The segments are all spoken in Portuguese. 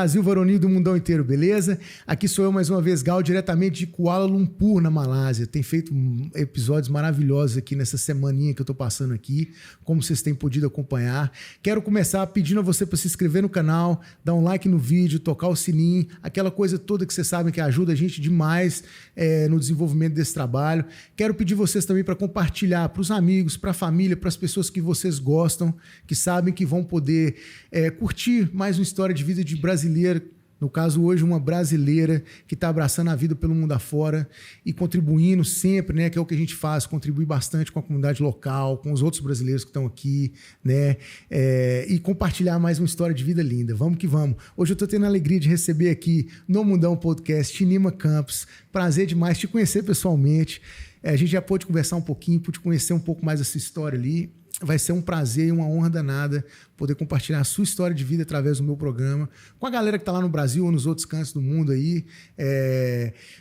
Brasil varonil do mundão inteiro, beleza? Aqui sou eu mais uma vez, Gal, diretamente de Kuala Lumpur, na Malásia. Tem feito episódios maravilhosos aqui nessa semaninha que eu tô passando aqui, como vocês têm podido acompanhar. Quero começar pedindo a você para se inscrever no canal, dar um like no vídeo, tocar o sininho, aquela coisa toda que vocês sabem que ajuda a gente demais no desenvolvimento desse trabalho. Quero pedir vocês também para compartilhar para os amigos, para a família, para as pessoas que vocês gostam, que sabem que vão poder curtir mais uma história de vida de brasileira, no caso hoje uma brasileira que está abraçando a vida pelo mundo afora e contribuindo sempre, né, que é o que a gente faz, contribui bastante com a comunidade local, com os outros brasileiros que estão aqui, né, e compartilhar mais uma história de vida linda. Vamos que vamos. Hoje eu estou tendo a alegria de receber aqui no Mundão Podcast Nima Campos. Prazer demais te conhecer pessoalmente. A gente já pôde conversar um pouquinho, pôde conhecer um pouco mais dessa história ali. Vai ser um prazer e uma honra danada poder compartilhar a sua história de vida através do meu programa com a galera que está lá no Brasil ou nos outros cantos do mundo aí,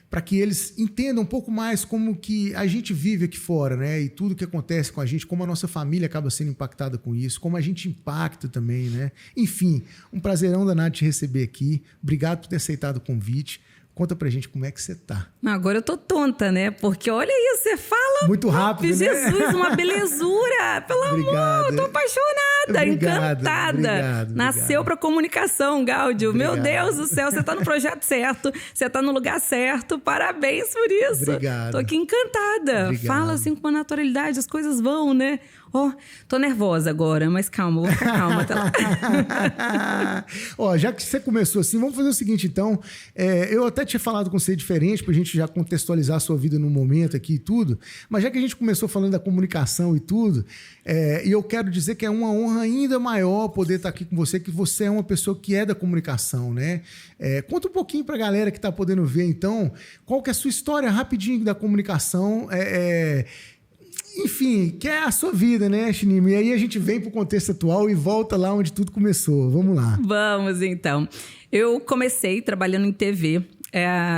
para que eles entendam um pouco mais como que a gente vive aqui fora, né? E tudo que acontece com a gente, como a nossa família acaba sendo impactada com isso, como a gente impacta também, né? Enfim, um prazerão danado te receber aqui. Obrigado por ter aceitado o convite. Conta pra gente como é que você tá. Agora eu tô tonta, né? Porque olha isso, você fala... Muito rápido, né? Jesus, uma belezura! Pelo amor, eu tô apaixonada, encantada. Obrigado. Nasceu pra comunicação, Gáudio. Meu Deus do céu, você tá no projeto certo, você tá no lugar certo. Parabéns por isso. Obrigado. Tô aqui encantada. Fala assim com uma naturalidade, as coisas vão, né? Oh, tô nervosa agora, mas calma, vou ficar calma até lá. Ó, já que você começou assim, vamos fazer o seguinte, então. Eu até tinha falado com você diferente, pra gente já contextualizar a sua vida no momento aqui e tudo, mas já que a gente começou falando da comunicação e tudo, e eu quero dizer que é uma honra ainda maior poder estar aqui com você, que você é uma pessoa que é da comunicação, né? Conta um pouquinho pra galera que tá podendo ver, então, qual que é a sua história rapidinho da comunicação, enfim, que é a sua vida, né, Nima? E aí a gente vem pro contexto atual e volta lá onde tudo começou. Vamos lá. Vamos, então. Eu comecei trabalhando em TV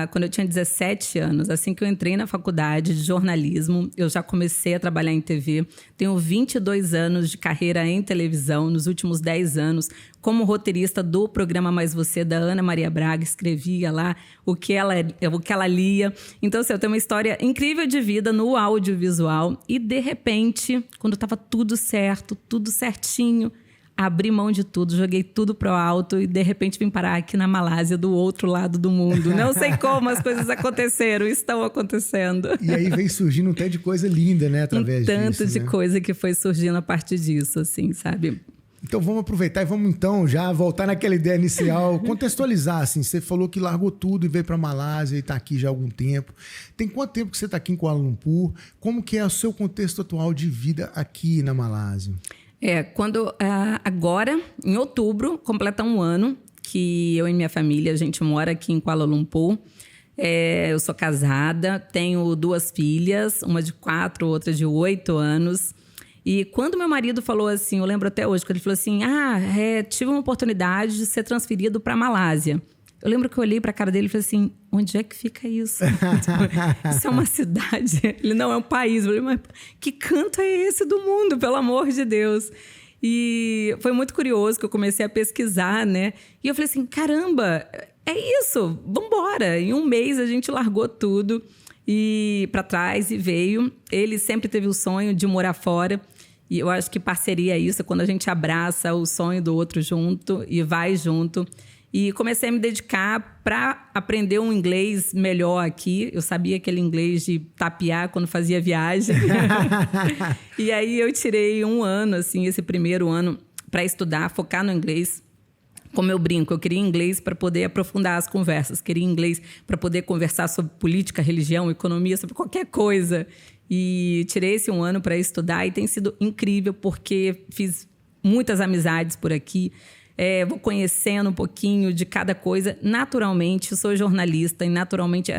quando eu tinha 17 anos. Assim que eu entrei na faculdade de jornalismo, eu já comecei a trabalhar em TV. Tenho 22 anos de carreira em televisão. Nos últimos 10 anos, como roteirista do programa Mais Você, da Ana Maria Braga, escrevia lá o que ela lia. Então, assim, eu tenho uma história incrível de vida no audiovisual. E, de repente, quando estava tudo certo, tudo certinho, abri mão de tudo, joguei tudo pro alto e, de repente, vim parar aqui na Malásia, do outro lado do mundo. Não sei como as coisas aconteceram, estão acontecendo. E aí vem surgindo um tanto de coisa linda, né, através disso. Tanto de coisa que foi surgindo a partir disso, assim, sabe? Então vamos aproveitar e vamos então já voltar naquela ideia inicial, contextualizar, assim, você falou que largou tudo e veio para a Malásia e está aqui já há algum tempo. Tem quanto tempo que você está aqui em Kuala Lumpur? Como que é o seu contexto atual de vida aqui na Malásia? Agora, em outubro, completa um ano que eu e minha família, a gente mora aqui em Kuala Lumpur. Eu sou casada, tenho 2 filhas, uma de 4, outra de 8 anos. E quando meu marido falou assim, eu lembro até hoje, quando ele falou assim, tive uma oportunidade de ser transferido para a Malásia. Eu lembro que eu olhei para a cara dele e falei assim, onde é que fica isso? Isso é uma cidade? Ele não é um país. Eu falei, mas que canto é esse do mundo, pelo amor de Deus? E foi muito curioso que eu comecei a pesquisar, né? E eu falei assim, caramba, é isso, vambora. Em um mês a gente largou tudo e para trás e veio. Ele sempre teve o sonho de morar fora. E eu acho que parceria é isso, quando a gente abraça o sonho do outro junto e vai junto. E comecei a me dedicar para aprender um inglês melhor aqui. Eu sabia aquele inglês de tapear quando fazia viagem. E aí eu tirei um ano, assim, esse primeiro ano, para estudar, focar no inglês. Como eu brinco, eu queria inglês para poder aprofundar as conversas. Queria inglês para poder conversar sobre política, religião, economia, sobre qualquer coisa. E tirei esse um ano para estudar e tem sido incrível porque fiz muitas amizades por aqui. Vou conhecendo um pouquinho de cada coisa. Naturalmente, eu sou jornalista e naturalmente...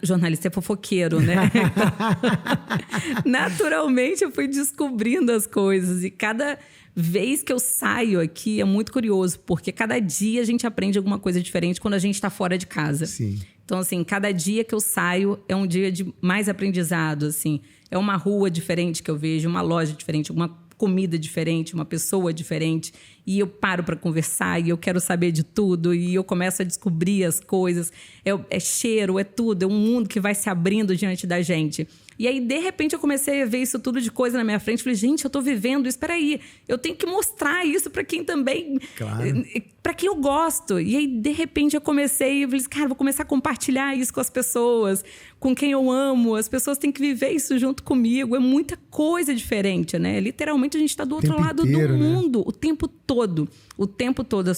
jornalista é fofoqueiro, né? Então, naturalmente, eu fui descobrindo as coisas. E cada vez que eu saio aqui é muito curioso, porque cada dia a gente aprende alguma coisa diferente quando a gente está fora de casa. Sim. Então, assim, cada dia que eu saio é um dia de mais aprendizado, assim. É uma rua diferente que eu vejo, uma loja diferente, comida diferente, uma pessoa diferente, e eu paro para conversar e eu quero saber de tudo e eu começo a descobrir as coisas. É cheiro, é tudo, é um mundo que vai se abrindo diante da gente. E aí, de repente, eu comecei a ver isso tudo de coisa na minha frente. Falei, gente, eu tô vivendo isso. Espera aí, eu tenho que mostrar isso para quem também... Claro. Para quem eu gosto. E aí, de repente, eu comecei... Eu falei, cara, vou começar a compartilhar isso com as pessoas, com quem eu amo. As pessoas têm que viver isso junto comigo. É muita coisa diferente, né? Literalmente, a gente está do outro lado do mundo, né? O tempo todo. O tempo todo.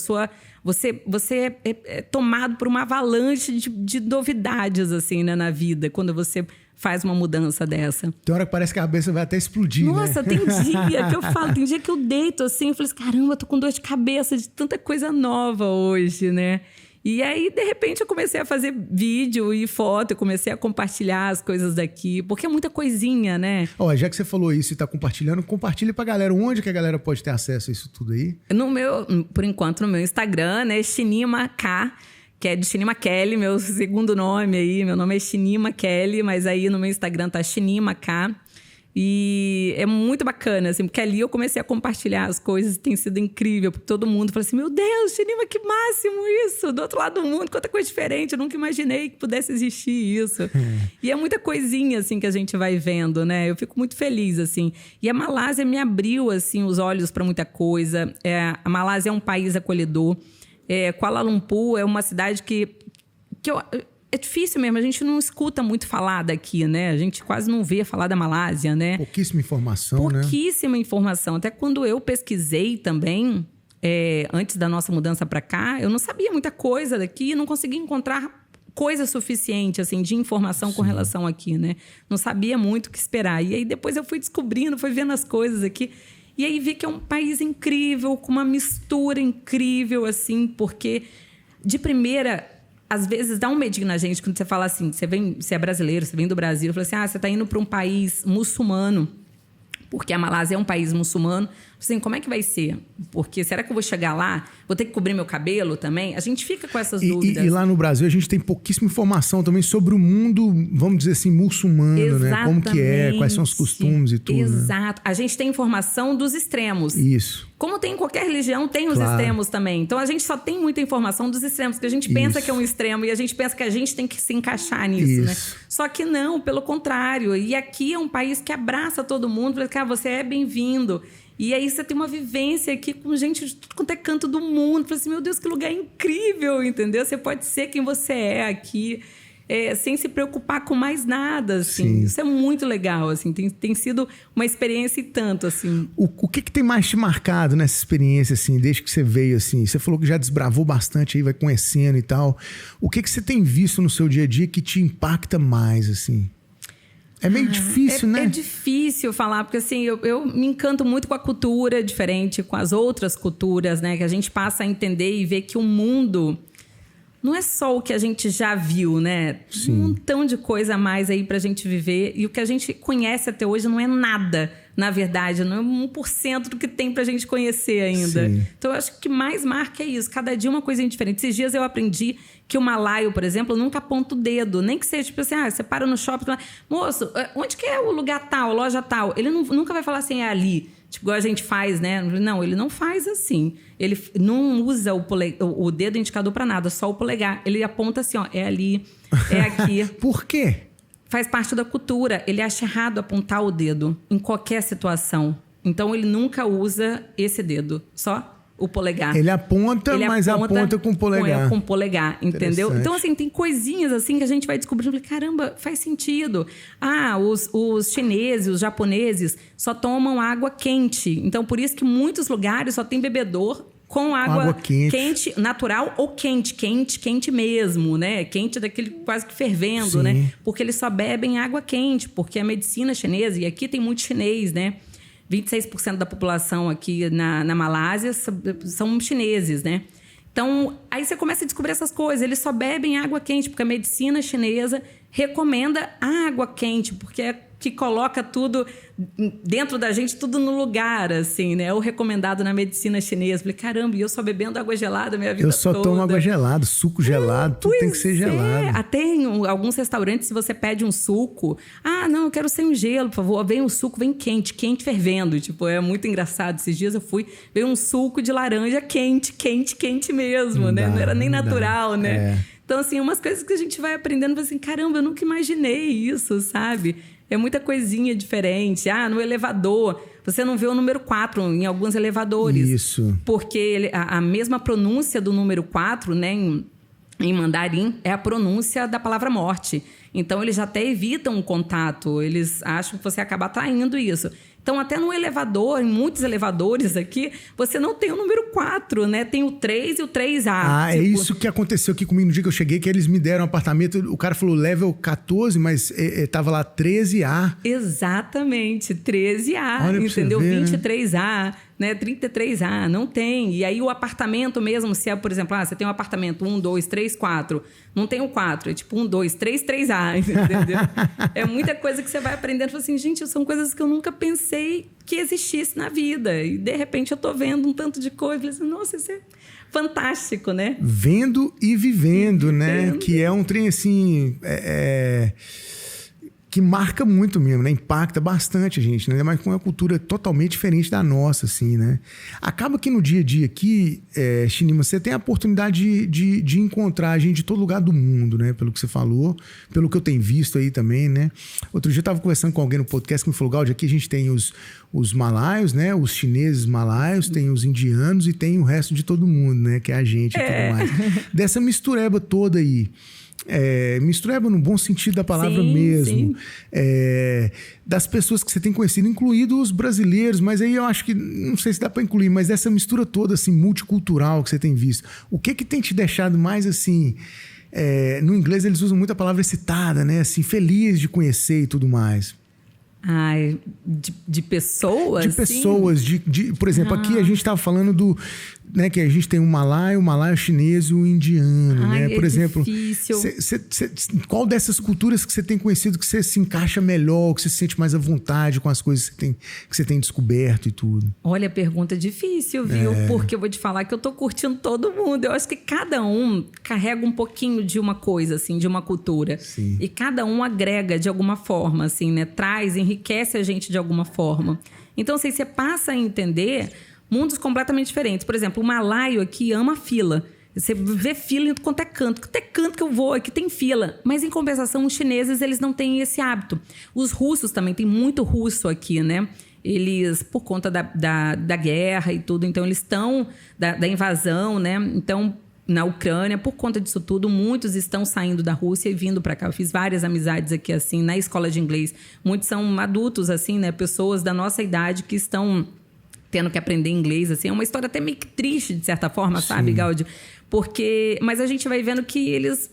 Você é tomado por uma avalanche de novidades, assim, né, na vida. Quando você... faz uma mudança dessa. Tem hora que parece que a cabeça vai até explodir, Nossa, né? Tem dia que eu falo, tem dia que eu deito assim, eu falo assim, caramba, eu tô com dor de cabeça de tanta coisa nova hoje, né? E aí, de repente, eu comecei a fazer vídeo e foto, eu comecei a compartilhar as coisas daqui, porque é muita coisinha, né? Ó, já que você falou isso e tá compartilhando, compartilha pra galera. Onde que a galera pode ter acesso a isso tudo aí? Por enquanto, no meu Instagram, né, Chinima K, que é de Chinima Kelly, meu segundo nome aí. Meu nome é Chinima Kelly, mas aí no meu Instagram tá Chinima K. E é muito bacana, assim, porque ali eu comecei a compartilhar as coisas e tem sido incrível, porque todo mundo fala assim, meu Deus, Chinima, que máximo isso! Do outro lado do mundo, quanta coisa diferente, eu nunca imaginei que pudesse existir isso. E é muita coisinha, assim, que a gente vai vendo, né? Eu fico muito feliz, assim. E a Malásia me abriu, assim, os olhos para muita coisa. A Malásia é um país acolhedor. Kuala Lumpur é uma cidade que é difícil mesmo, a gente não escuta muito falar daqui, né? A gente quase não vê falar da Malásia, né? Pouquíssima informação, né? Pouquíssima informação. Até quando eu pesquisei também, antes da nossa mudança para cá, eu não sabia muita coisa daqui, não conseguia encontrar coisa suficiente, assim, de informação com relação aqui, né? Não sabia muito o que esperar. E aí depois eu fui descobrindo, fui vendo as coisas aqui. E aí vi que é um país incrível, com uma mistura incrível, assim, porque de primeira, às vezes dá um medinho na gente quando você fala assim, você é brasileiro, você vem do Brasil, fala assim, você está indo para um país muçulmano, porque a Malásia é um país muçulmano. Assim, como é que vai ser? Porque será que eu vou chegar lá? Vou ter que cobrir meu cabelo também? A gente fica com essas dúvidas. E lá no Brasil a gente tem pouquíssima informação também sobre o mundo, vamos dizer assim, muçulmano, exatamente, né? Como que é, quais são os costumes e tudo. Exato. Né? A gente tem informação dos extremos. Isso. Como tem em qualquer religião, tem os extremos também. Então a gente só tem muita informação dos extremos, porque a gente pensa que é um extremo e a gente pensa que a gente tem que se encaixar nisso, né? Só que não, pelo contrário. E aqui é um país que abraça todo mundo, fala, cara, você é bem-vindo. E aí você tem uma vivência aqui com gente de tudo quanto é canto do mundo. Fala assim, meu Deus, que lugar incrível, entendeu? Você pode ser quem você é aqui, sem se preocupar com mais nada, assim. Isso é muito legal, assim. Tem sido uma experiência e tanto, assim. O que tem mais te marcado nessa experiência, assim, desde que você veio, assim? Você falou que já desbravou bastante aí, vai conhecendo e tal. O que você tem visto no seu dia a dia que te impacta mais, assim? É meio difícil, né? É difícil falar, porque assim, eu me encanto muito com a cultura diferente, com as outras culturas, né? Que a gente passa a entender e ver que o mundo não é só o que a gente já viu, né? Sim. Um montão de coisa a mais aí pra gente viver. E o que a gente conhece até hoje não é nada, na verdade. Não é 1% do que tem pra gente conhecer ainda. Sim. Então, eu acho que o que mais marca é isso. Cada dia uma coisinha diferente. Esses dias eu aprendi que o malaio, por exemplo, nunca aponta o dedo. Nem que seja, tipo assim, você para no shopping e fala, moço, onde que é o lugar tal, loja tal? Ele nunca vai falar assim, é ali. Tipo, igual a gente faz, né? Não, ele não faz assim. Ele não usa o dedo indicador para nada, só o polegar. Ele aponta assim, ó, é ali, é aqui. Por quê? Faz parte da cultura. Ele acha errado apontar o dedo em qualquer situação. Então, ele nunca usa esse dedo, só o polegar. Ele aponta, mas aponta com o polegar. Com o polegar, entendeu? Então, assim, tem coisinhas assim que a gente vai descobrindo. Caramba, faz sentido. Os chineses, os japoneses só tomam água quente. Então, por isso que muitos lugares só tem bebedor com água quente, natural ou quente mesmo, né? Quente daquele quase que fervendo, Sim. né? Porque eles só bebem água quente, porque a medicina chinesa, e aqui tem muito chinês, né? 26% da população aqui na Malásia são chineses, né? Então, aí você começa a descobrir essas coisas. Eles só bebem água quente, porque a medicina chinesa recomenda água quente, porque que coloca tudo dentro da gente, tudo no lugar, assim, né? O recomendado na medicina chinesa. Falei, caramba, e eu só bebendo água gelada a minha vida toda. Eu só tomo água gelada, suco gelado, tudo tem que ser gelado. Até em alguns restaurantes, se você pede um suco, não, eu quero sem um gelo, por favor. Vem um suco, vem quente fervendo. Tipo, é muito engraçado. Esses dias eu fui, veio um suco de laranja quente mesmo, né? Não era nem natural, né? Então, assim, umas coisas que a gente vai aprendendo, assim, caramba, eu nunca imaginei isso, sabe? É muita coisinha diferente. No elevador, você não vê o número 4 em alguns elevadores. Isso. Porque a mesma pronúncia do número 4, né, em mandarim, é a pronúncia da palavra morte. Então, eles já até evitam o contato. Eles acham que você acaba atraindo isso. Então, até no elevador, em muitos elevadores aqui, você não tem o número 4, né? Tem o 3 e o 3A. É isso que aconteceu aqui comigo no dia que eu cheguei, que eles me deram um apartamento, o cara falou level 14, mas tava lá 13A. Exatamente, 13A, olha, entendeu? ver, 23A, né? 33A, não tem. E aí o apartamento mesmo, se é, por exemplo, você tem um apartamento 1, 2, 3, 4, não tem o 4, é tipo 1, 2, 3, 3A, entendeu? É muita coisa que você vai aprendendo, assim, gente, são coisas que eu nunca pensei que existisse na vida. E, de repente, eu tô vendo um tanto de coisa. Eu falei assim, nossa, isso é fantástico, né? Vendo e vivendo, né? Que é um trem, assim... que marca muito mesmo, né? Impacta bastante a gente, né? Mas com uma cultura totalmente diferente da nossa, assim, né? Acaba que no dia a dia aqui, Chinima, você tem a oportunidade de encontrar gente de todo lugar do mundo, né? Pelo que você falou, pelo que eu tenho visto aí também, né? Outro dia eu estava conversando com alguém no podcast que me falou, Gáudio, aqui a gente tem os malaios, né? Os chineses malaios, tem os indianos e tem o resto de todo mundo, né? Que é a gente e tudo mais. Dessa mistureba toda aí. Mistureba no bom sentido da palavra mesmo. Das pessoas que você tem conhecido, incluídos os brasileiros, mas aí eu acho que, não sei se dá para incluir, mas dessa mistura toda assim, multicultural que você tem visto, o que tem te deixado mais assim... no inglês eles usam muito a palavra excitada, né? Assim, feliz de conhecer e tudo mais. De pessoas? De pessoas, por exemplo, aqui a gente estava falando né, que a gente tem o malaio chinês e o indiano, né? Por exemplo, qual dessas culturas que você tem conhecido que você se encaixa melhor, que você se sente mais à vontade com as coisas que você tem descoberto e tudo? Olha, pergunta difícil, viu? Porque eu vou te falar que eu tô curtindo todo mundo. Eu acho que cada um carrega um pouquinho de uma coisa, assim, de uma cultura. Sim. E cada um agrega de alguma forma, assim, né? Enriquece a gente de alguma forma. Então, assim, você passa a entender mundos completamente diferentes. Por exemplo, o malaio aqui ama fila. Você vê fila em quanto é canto. Até canto que eu vou, aqui tem fila. Mas, em compensação, os chineses, eles não têm esse hábito. Os russos também, tem muito russo aqui, né? Eles, por conta da guerra e tudo, então eles estão... Da invasão, né? Então... Na Ucrânia, por conta disso tudo, muitos estão saindo da Rússia e vindo para cá. Eu fiz várias amizades aqui, assim, na escola de inglês. Muitos são adultos, assim, né? Pessoas da nossa idade que estão tendo que aprender inglês, assim. É uma história até meio que triste, de certa forma, sabe, Gáudio? Mas a gente vai vendo que eles...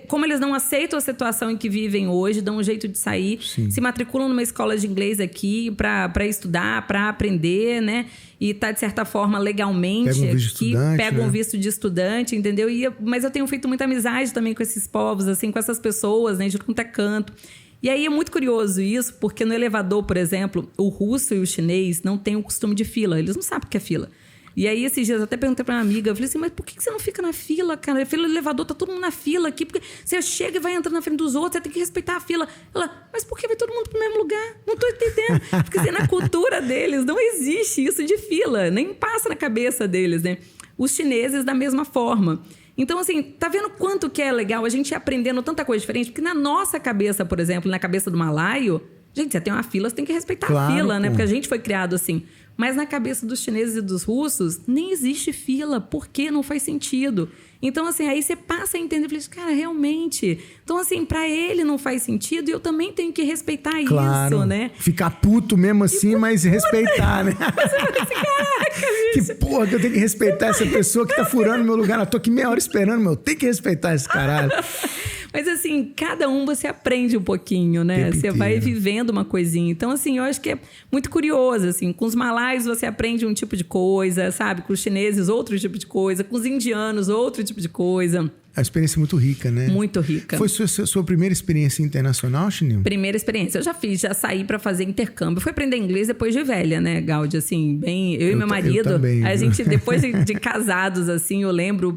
Como eles não aceitam a situação em que vivem hoje, dão um jeito de sair, se matriculam numa escola de inglês aqui para estudar, para aprender, né? E tá, de certa forma, legalmente aqui. Pegam um visto de estudante, entendeu? Mas eu tenho feito muita amizade também com esses povos, assim, com essas pessoas, né? De tudo quanto é canto. E aí é muito curioso isso, porque no elevador, por exemplo, o russo e o chinês não têm o costume de fila. Eles não sabem o que é fila. E aí, esses dias, eu até perguntei pra uma amiga, eu falei assim, mas por que você não fica na fila, cara? A fila do elevador, tá todo mundo na fila aqui, porque você chega e vai entrando na frente dos outros, você tem que respeitar a fila. Ela, mas por que vai todo mundo pro mesmo lugar? Não tô entendendo. Porque assim, na cultura deles não existe isso de fila, nem passa na cabeça deles, né? Os chineses, da mesma forma. Então, assim, tá vendo quanto que é legal a gente ir aprendendo tanta coisa diferente? Porque na nossa cabeça, por exemplo, na cabeça do malaio, gente, você tem uma fila, você tem que respeitar a fila, né? Porque a gente foi criado assim. Mas na cabeça dos chineses e dos russos, nem existe fila. Por quê? Não faz sentido. Então, assim, aí você passa a entender e fala, cara, realmente. Então, assim, pra ele não faz sentido e eu também tenho que respeitar isso, né? Ficar puto mesmo assim, mas respeitar, né? Você vai assim, caraca, bicho. Que porra que eu tenho que respeitar essa pessoa que tá furando meu lugar. Eu tô aqui meia hora esperando, meu. Eu tenho que respeitar esse caralho. Mas assim, cada um você aprende um pouquinho, né? Você vai vivendo uma coisinha. Então, assim, eu acho que é muito curioso, assim. Com os malaios você aprende um tipo de coisa, sabe? Com os chineses, outro tipo de coisa. Com os indianos, outro tipo de coisa. A experiência é muito rica, né? Muito rica. Foi sua primeira experiência internacional, Chinil? Primeira experiência. Eu já saí para fazer intercâmbio. Fui aprender inglês depois de velha, né, Gaudi? Assim, bem... Eu e meu marido, também, a gente, depois de casados, assim, eu lembro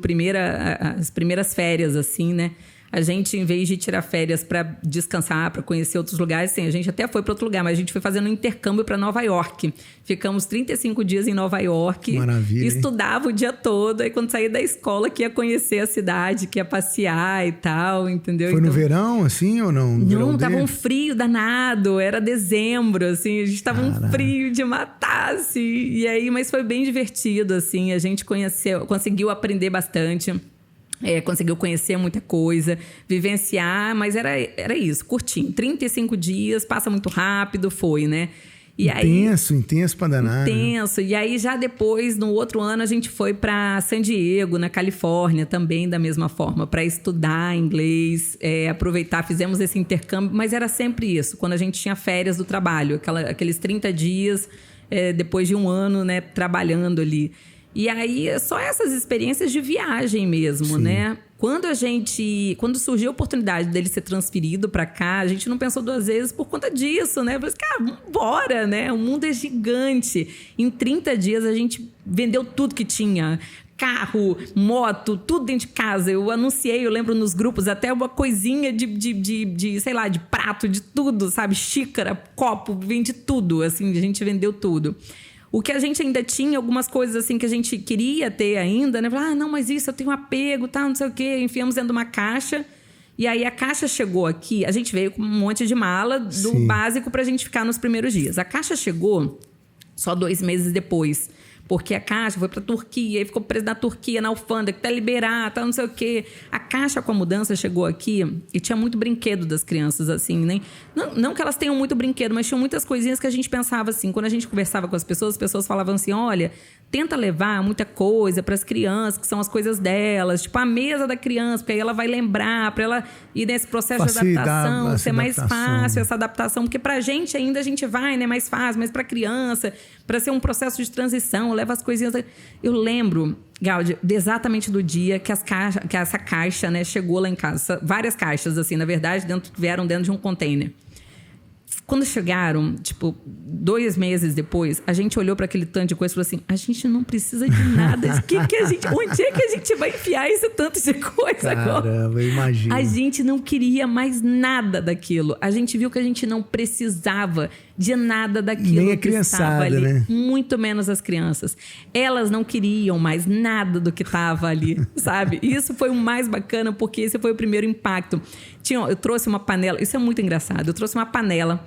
as primeiras férias, assim, né? A gente, em vez de tirar férias para descansar, para conhecer outros lugares, assim, a gente até foi para outro lugar, mas a gente foi fazendo um intercâmbio para Nova York. Ficamos 35 dias em Nova York. Maravilha. Estudava o dia todo. Aí, quando saía da escola, que ia conhecer a cidade, que ia passear e tal, entendeu? Foi no verão, assim, ou não? Não, tava um frio danado. Era dezembro, assim. A gente tava um frio de matar, assim. E aí, mas foi bem divertido, assim. A gente conseguiu aprender bastante. Conseguiu conhecer muita coisa, vivenciar, mas era isso, curtinho. 35 dias, passa muito rápido, foi, né? E intenso pra danar. Intenso. Né? E aí, já depois, no outro ano, a gente foi para San Diego, na Califórnia, também da mesma forma, para estudar inglês, aproveitar, fizemos esse intercâmbio, mas era sempre isso, quando a gente tinha férias do trabalho, aqueles 30 dias, depois de um ano, né, trabalhando ali. E aí, só essas experiências de viagem mesmo, né? Quando surgiu a oportunidade dele ser transferido para cá, a gente não pensou duas vezes por conta disso, né? Falei, cara, vambora, né? O mundo é gigante. Em 30 dias, a gente vendeu tudo que tinha. Carro, moto, tudo dentro de casa. Eu anunciei, eu lembro nos grupos, até uma coisinha de sei lá, de prato, de tudo, sabe? Xícara, copo, vende tudo. Assim, a gente vendeu tudo. O que a gente ainda tinha, algumas coisas assim que a gente queria ter ainda, né? Não, mas isso eu tenho apego, tá, não sei o quê. Enfiamos dentro de uma caixa. E aí a caixa chegou aqui, a gente veio com um monte de mala do básico pra gente ficar nos primeiros dias. A caixa chegou só 2 meses depois. Porque a caixa foi para a Turquia, e ficou presa na Turquia, na alfândega, até liberar, tá, não sei o quê. A caixa com a mudança chegou aqui e tinha muito brinquedo das crianças, assim, né? Não que elas tenham muito brinquedo, mas tinham muitas coisinhas que a gente pensava assim. Quando a gente conversava com as pessoas falavam assim, olha, tenta levar muita coisa para as crianças, que são as coisas delas. Tipo, a mesa da criança, porque aí ela vai lembrar, para ela ir nesse processo de adaptação, ser mais fácil essa adaptação. Porque pra gente ainda a gente vai, né, mais fácil, mas pra criança, para ser um processo de transição, leva as coisinhas. Eu lembro, Gaudi, exatamente do dia que essa caixa, né, chegou lá em casa. Várias caixas, assim, na verdade, vieram dentro de um container. Quando chegaram, tipo, 2 meses depois, a gente olhou para aquele tanto de coisa e falou assim, a gente não precisa de nada. Onde é que a gente vai enfiar esse tanto de coisa agora? Caramba, eu imagino. A gente não queria mais nada daquilo. A gente viu que a gente não precisava de nada daquilo. Nem a criançada, ali, né? Muito menos as crianças. Elas não queriam mais nada do que estava ali, sabe? E isso foi o mais bacana, porque esse foi o primeiro impacto. Eu trouxe uma panela, isso é muito engraçado. Eu trouxe uma panela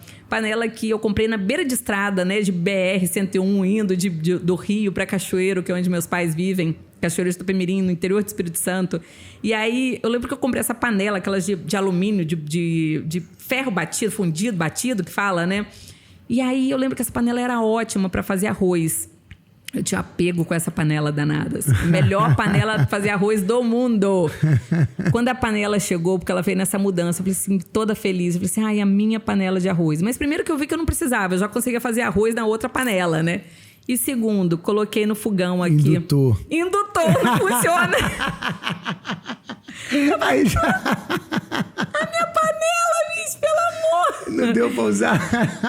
que eu comprei na beira de estrada, né? De BR-101, indo do Rio para Cachoeiro, que é onde meus pais vivem. Cachoeiro de Itapemirim, no interior do Espírito Santo. E aí, eu lembro que eu comprei essa panela, aquelas de alumínio, de ferro batido, fundido, batido, que fala, né? E aí, eu lembro que essa panela era ótima para fazer arroz. Eu tinha apego com essa panela danada. Assim. Melhor panela para fazer arroz do mundo. Quando a panela chegou, porque ela veio nessa mudança, eu falei assim, toda feliz. Eu falei assim, a minha panela de arroz. Mas primeiro que eu vi que eu não precisava, eu já conseguia fazer arroz na outra panela, né? E segundo, coloquei no fogão aqui. Indutor, não funciona. Aí já... A minha panela, bicho, pelo amor. Não deu pra usar.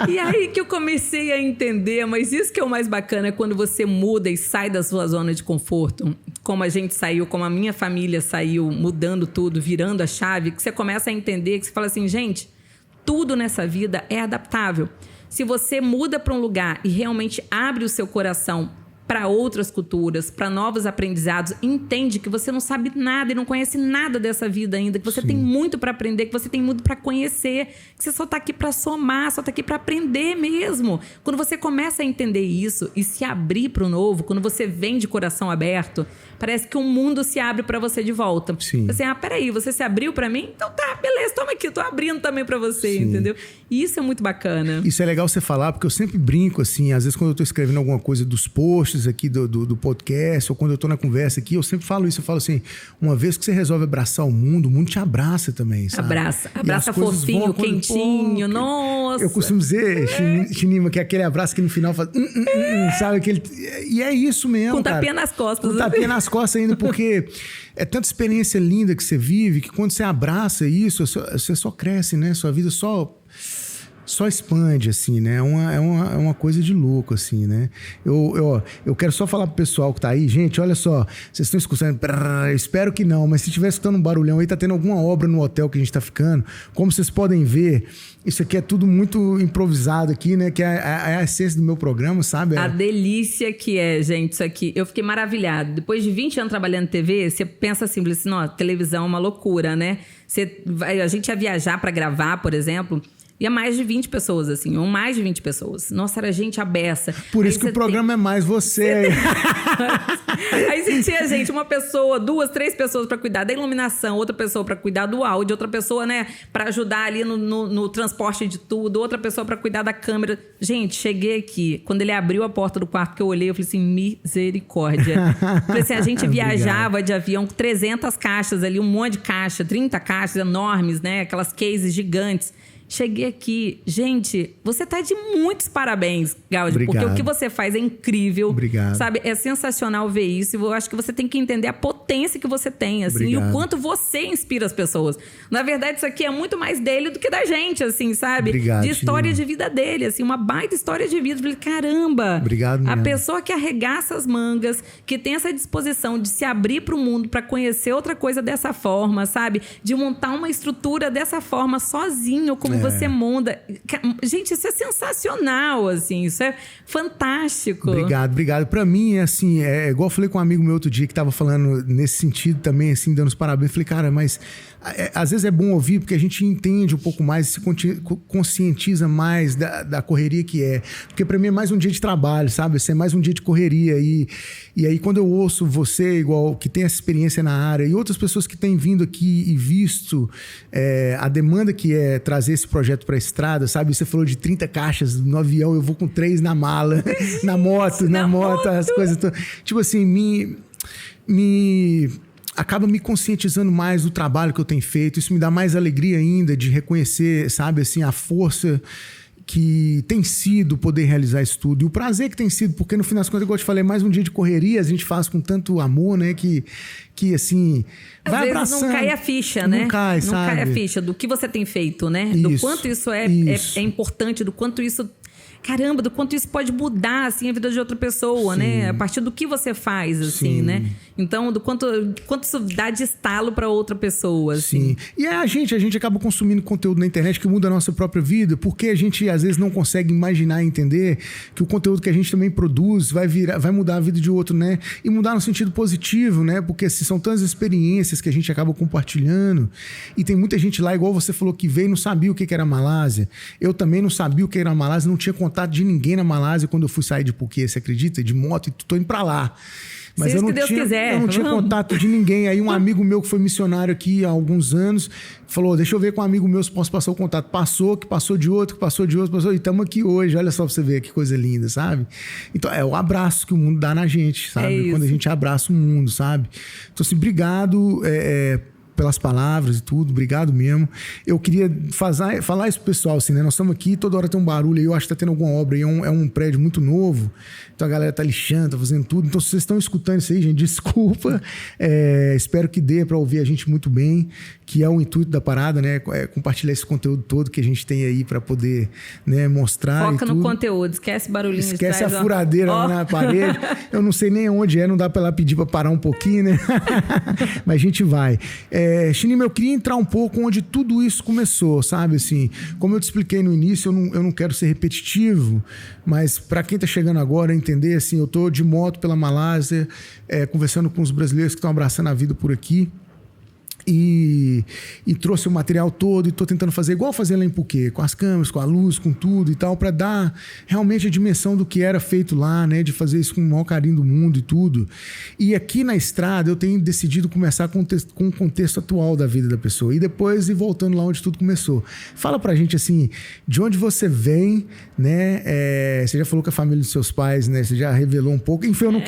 E aí que eu comecei a entender, mas isso que é o mais bacana, é quando você muda e sai da sua zona de conforto, como a gente saiu, como a minha família saiu, mudando tudo, virando a chave, que você começa a entender, que você fala assim, gente, tudo nessa vida é adaptável. Se você muda para um lugar e realmente abre o seu coração para outras culturas, para novos aprendizados, entende que você não sabe nada e não conhece nada dessa vida ainda, que você tem muito para aprender, que você tem muito para conhecer, que você só está aqui para somar, só está aqui para aprender mesmo. Quando você começa a entender isso e se abrir para o novo, quando você vem de coração aberto, parece que o mundo se abre para você de volta. Sim. Você, peraí, você se abriu para mim? Então tá, beleza, toma aqui, eu tô abrindo também pra você, entendeu? E isso é muito bacana. Isso é legal você falar, porque eu sempre brinco, assim, às vezes quando eu tô escrevendo alguma coisa dos posts aqui do podcast, ou quando eu tô na conversa aqui, eu sempre falo isso, eu falo assim, uma vez que você resolve abraçar o mundo te abraça também, sabe? Abraça fofinho, quentinho, nossa. Eu costumo dizer, Chinima, que é aquele abraço que no final faz... sabe? Aquele... E é isso mesmo, com tapinha nas costas. Com tapinha nas costas ainda, porque é tanta experiência linda que você vive, que quando você abraça isso, você só cresce, né? Sua vida só expande, assim, né? É uma coisa de louco, assim, né? Eu quero só falar pro pessoal que tá aí, gente, olha só, vocês estão escutando, espero que não, mas se estiver escutando um barulhão aí, tá tendo alguma obra no hotel que a gente tá ficando, como vocês podem ver, isso aqui é tudo muito improvisado aqui, né? Que é a essência do meu programa, sabe? A delícia que é, gente, isso aqui. Eu fiquei maravilhado. Depois de 20 anos trabalhando em TV, você pensa assim, televisão é uma loucura, né? A gente ia viajar pra gravar, por exemplo... Ia mais de 20 pessoas, assim, ou mais de 20 pessoas. Nossa, era gente abessa. Por isso que o programa é mais você. Aí você tinha, gente, uma pessoa, 2, 3 pessoas pra cuidar da iluminação, outra pessoa pra cuidar do áudio, outra pessoa, né, pra ajudar ali no transporte de tudo, outra pessoa pra cuidar da câmera. Gente, cheguei aqui, quando ele abriu a porta do quarto que eu olhei, eu falei assim, misericórdia. Falei assim, a gente viajava de avião com 300 caixas ali, um monte de caixa, 30 caixas enormes, né, aquelas cases gigantes. Cheguei aqui. Gente, você tá de muitos parabéns, Gáudio. Porque o que você faz é incrível. Obrigado. Sabe? É sensacional ver isso. Eu acho que você tem que entender a potência que você tem, assim. Obrigado. E o quanto você inspira as pessoas. Na verdade, isso aqui é muito mais dele do que da gente, assim, sabe? Obrigado, de história de vida dele, assim. Uma baita história de vida. Eu falei, caramba! Obrigado mesmo. A pessoa que arregaça as mangas, que tem essa disposição de se abrir pro mundo pra conhecer outra coisa dessa forma, sabe? De montar uma estrutura dessa forma sozinho, como você monta. Gente, isso é sensacional, assim. Isso é fantástico. Obrigado. Pra mim, é assim, igual eu falei com um amigo meu outro dia que tava falando nesse sentido também, assim, dando os parabéns. Eu falei, cara, mas às vezes é bom ouvir porque a gente entende um pouco mais, se conscientiza mais da correria que é. Porque pra mim é mais um dia de trabalho, sabe? Assim, é mais um dia de correria. E aí, quando eu ouço você, igual, que tem essa experiência na área, e outras pessoas que têm vindo aqui e visto a demanda que é trazer esse projeto pra estrada, sabe? Você falou de 30 caixas no avião, eu vou com 3 na mala, na moto, as coisas todas. Tipo assim, acaba me conscientizando mais do trabalho que eu tenho feito. Isso me dá mais alegria ainda de reconhecer, sabe, assim, a força que tem sido poder realizar isso tudo. E o prazer que tem sido, porque no final das contas, igual eu te falei, é mais um dia de correria, a gente faz com tanto amor, né, que assim, vai abraçando. Não cai a ficha, né? Não cai, sabe? Não cai a ficha do que você tem feito, né? Isso, do quanto isso é importante, do quanto isso... Caramba, do quanto isso pode mudar, assim, a vida de outra pessoa, né? A partir do que você faz, assim, né? Então, do quanto isso dá de estalo para outra pessoa, assim. Sim. E a gente acaba consumindo conteúdo na internet que muda a nossa própria vida, porque a gente, às vezes, não consegue imaginar e entender que o conteúdo que a gente também produz vai mudar a vida de outro, né? E mudar no sentido positivo, né? Porque assim, são tantas experiências que a gente acaba compartilhando. E tem muita gente lá, igual você falou, que veio e não sabia o que era a Malásia. Eu também não sabia o que era a Malásia, não tinha contato de ninguém na Malásia quando eu fui sair de Phuket, você acredita? De moto, e tô indo pra lá. Mas eu não tinha contato de ninguém. Aí um amigo meu que foi missionário aqui há alguns anos falou, deixa eu ver com um amigo meu se posso passar o contato. Passou, que passou de outro, e estamos aqui hoje. Olha só pra você ver que coisa linda, sabe? Então é o abraço que o mundo dá na gente, sabe? Quando a gente abraça o mundo, sabe? Então assim, obrigado pelas palavras e tudo, obrigado mesmo. Eu queria falar isso pro pessoal, assim, né? Nós estamos aqui, toda hora tem um barulho aí, eu acho que tá tendo alguma obra aí, é um prédio muito novo, então a galera tá lixando, tá fazendo tudo. Então, se vocês estão escutando isso aí, gente, desculpa. Espero que dê para ouvir a gente muito bem, que é o intuito da parada, né? Compartilhar esse conteúdo todo que a gente tem aí para poder, né, mostrar. Foca no conteúdo, esquece barulhinho. Esquece a furadeira lá na parede. Eu não sei nem onde não dá para ela pedir para parar um pouquinho, né? Mas a gente vai. Chinima, eu queria entrar um pouco onde tudo isso começou, sabe? Assim, como eu te expliquei no início, eu não quero ser repetitivo, mas para quem tá chegando agora entender, assim, eu tô de moto pela Malásia, conversando com os brasileiros que estão abraçando a vida por aqui. e trouxe o material todo e tô tentando fazer igual fazer lá em Puquê, com as câmeras, com a luz, com tudo e tal, para dar realmente a dimensão do que era feito lá, né, de fazer isso com o maior carinho do mundo e tudo. E aqui na estrada eu tenho decidido começar com o contexto atual da vida da pessoa e depois ir voltando lá onde tudo começou. Fala pra gente assim, de onde você vem, né? Você já falou que a família dos seus pais, né? Você já revelou um pouco. Enfim, eu não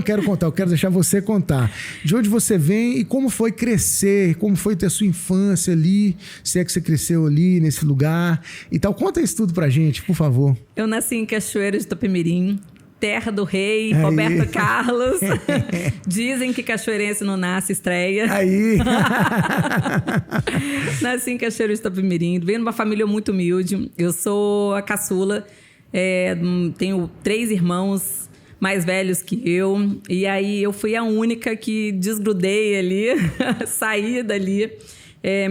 quero contar, eu quero deixar você contar. De onde você vem e como foi crescer, como foi ter sua infância ali, se é que você cresceu ali, nesse lugar e tal. Conta isso tudo pra gente, por favor. Eu nasci em Cachoeiro de Itapemirim, terra do rei, Roberto Carlos. Dizem que cachoeirense não nasce, estreia. Aí. Nasci em Cachoeiro de Itapemirim, venho de uma família muito humilde. Eu sou a caçula, tenho 3 irmãos mais velhos que eu. E aí eu fui a única que desgrudei ali, saí dali.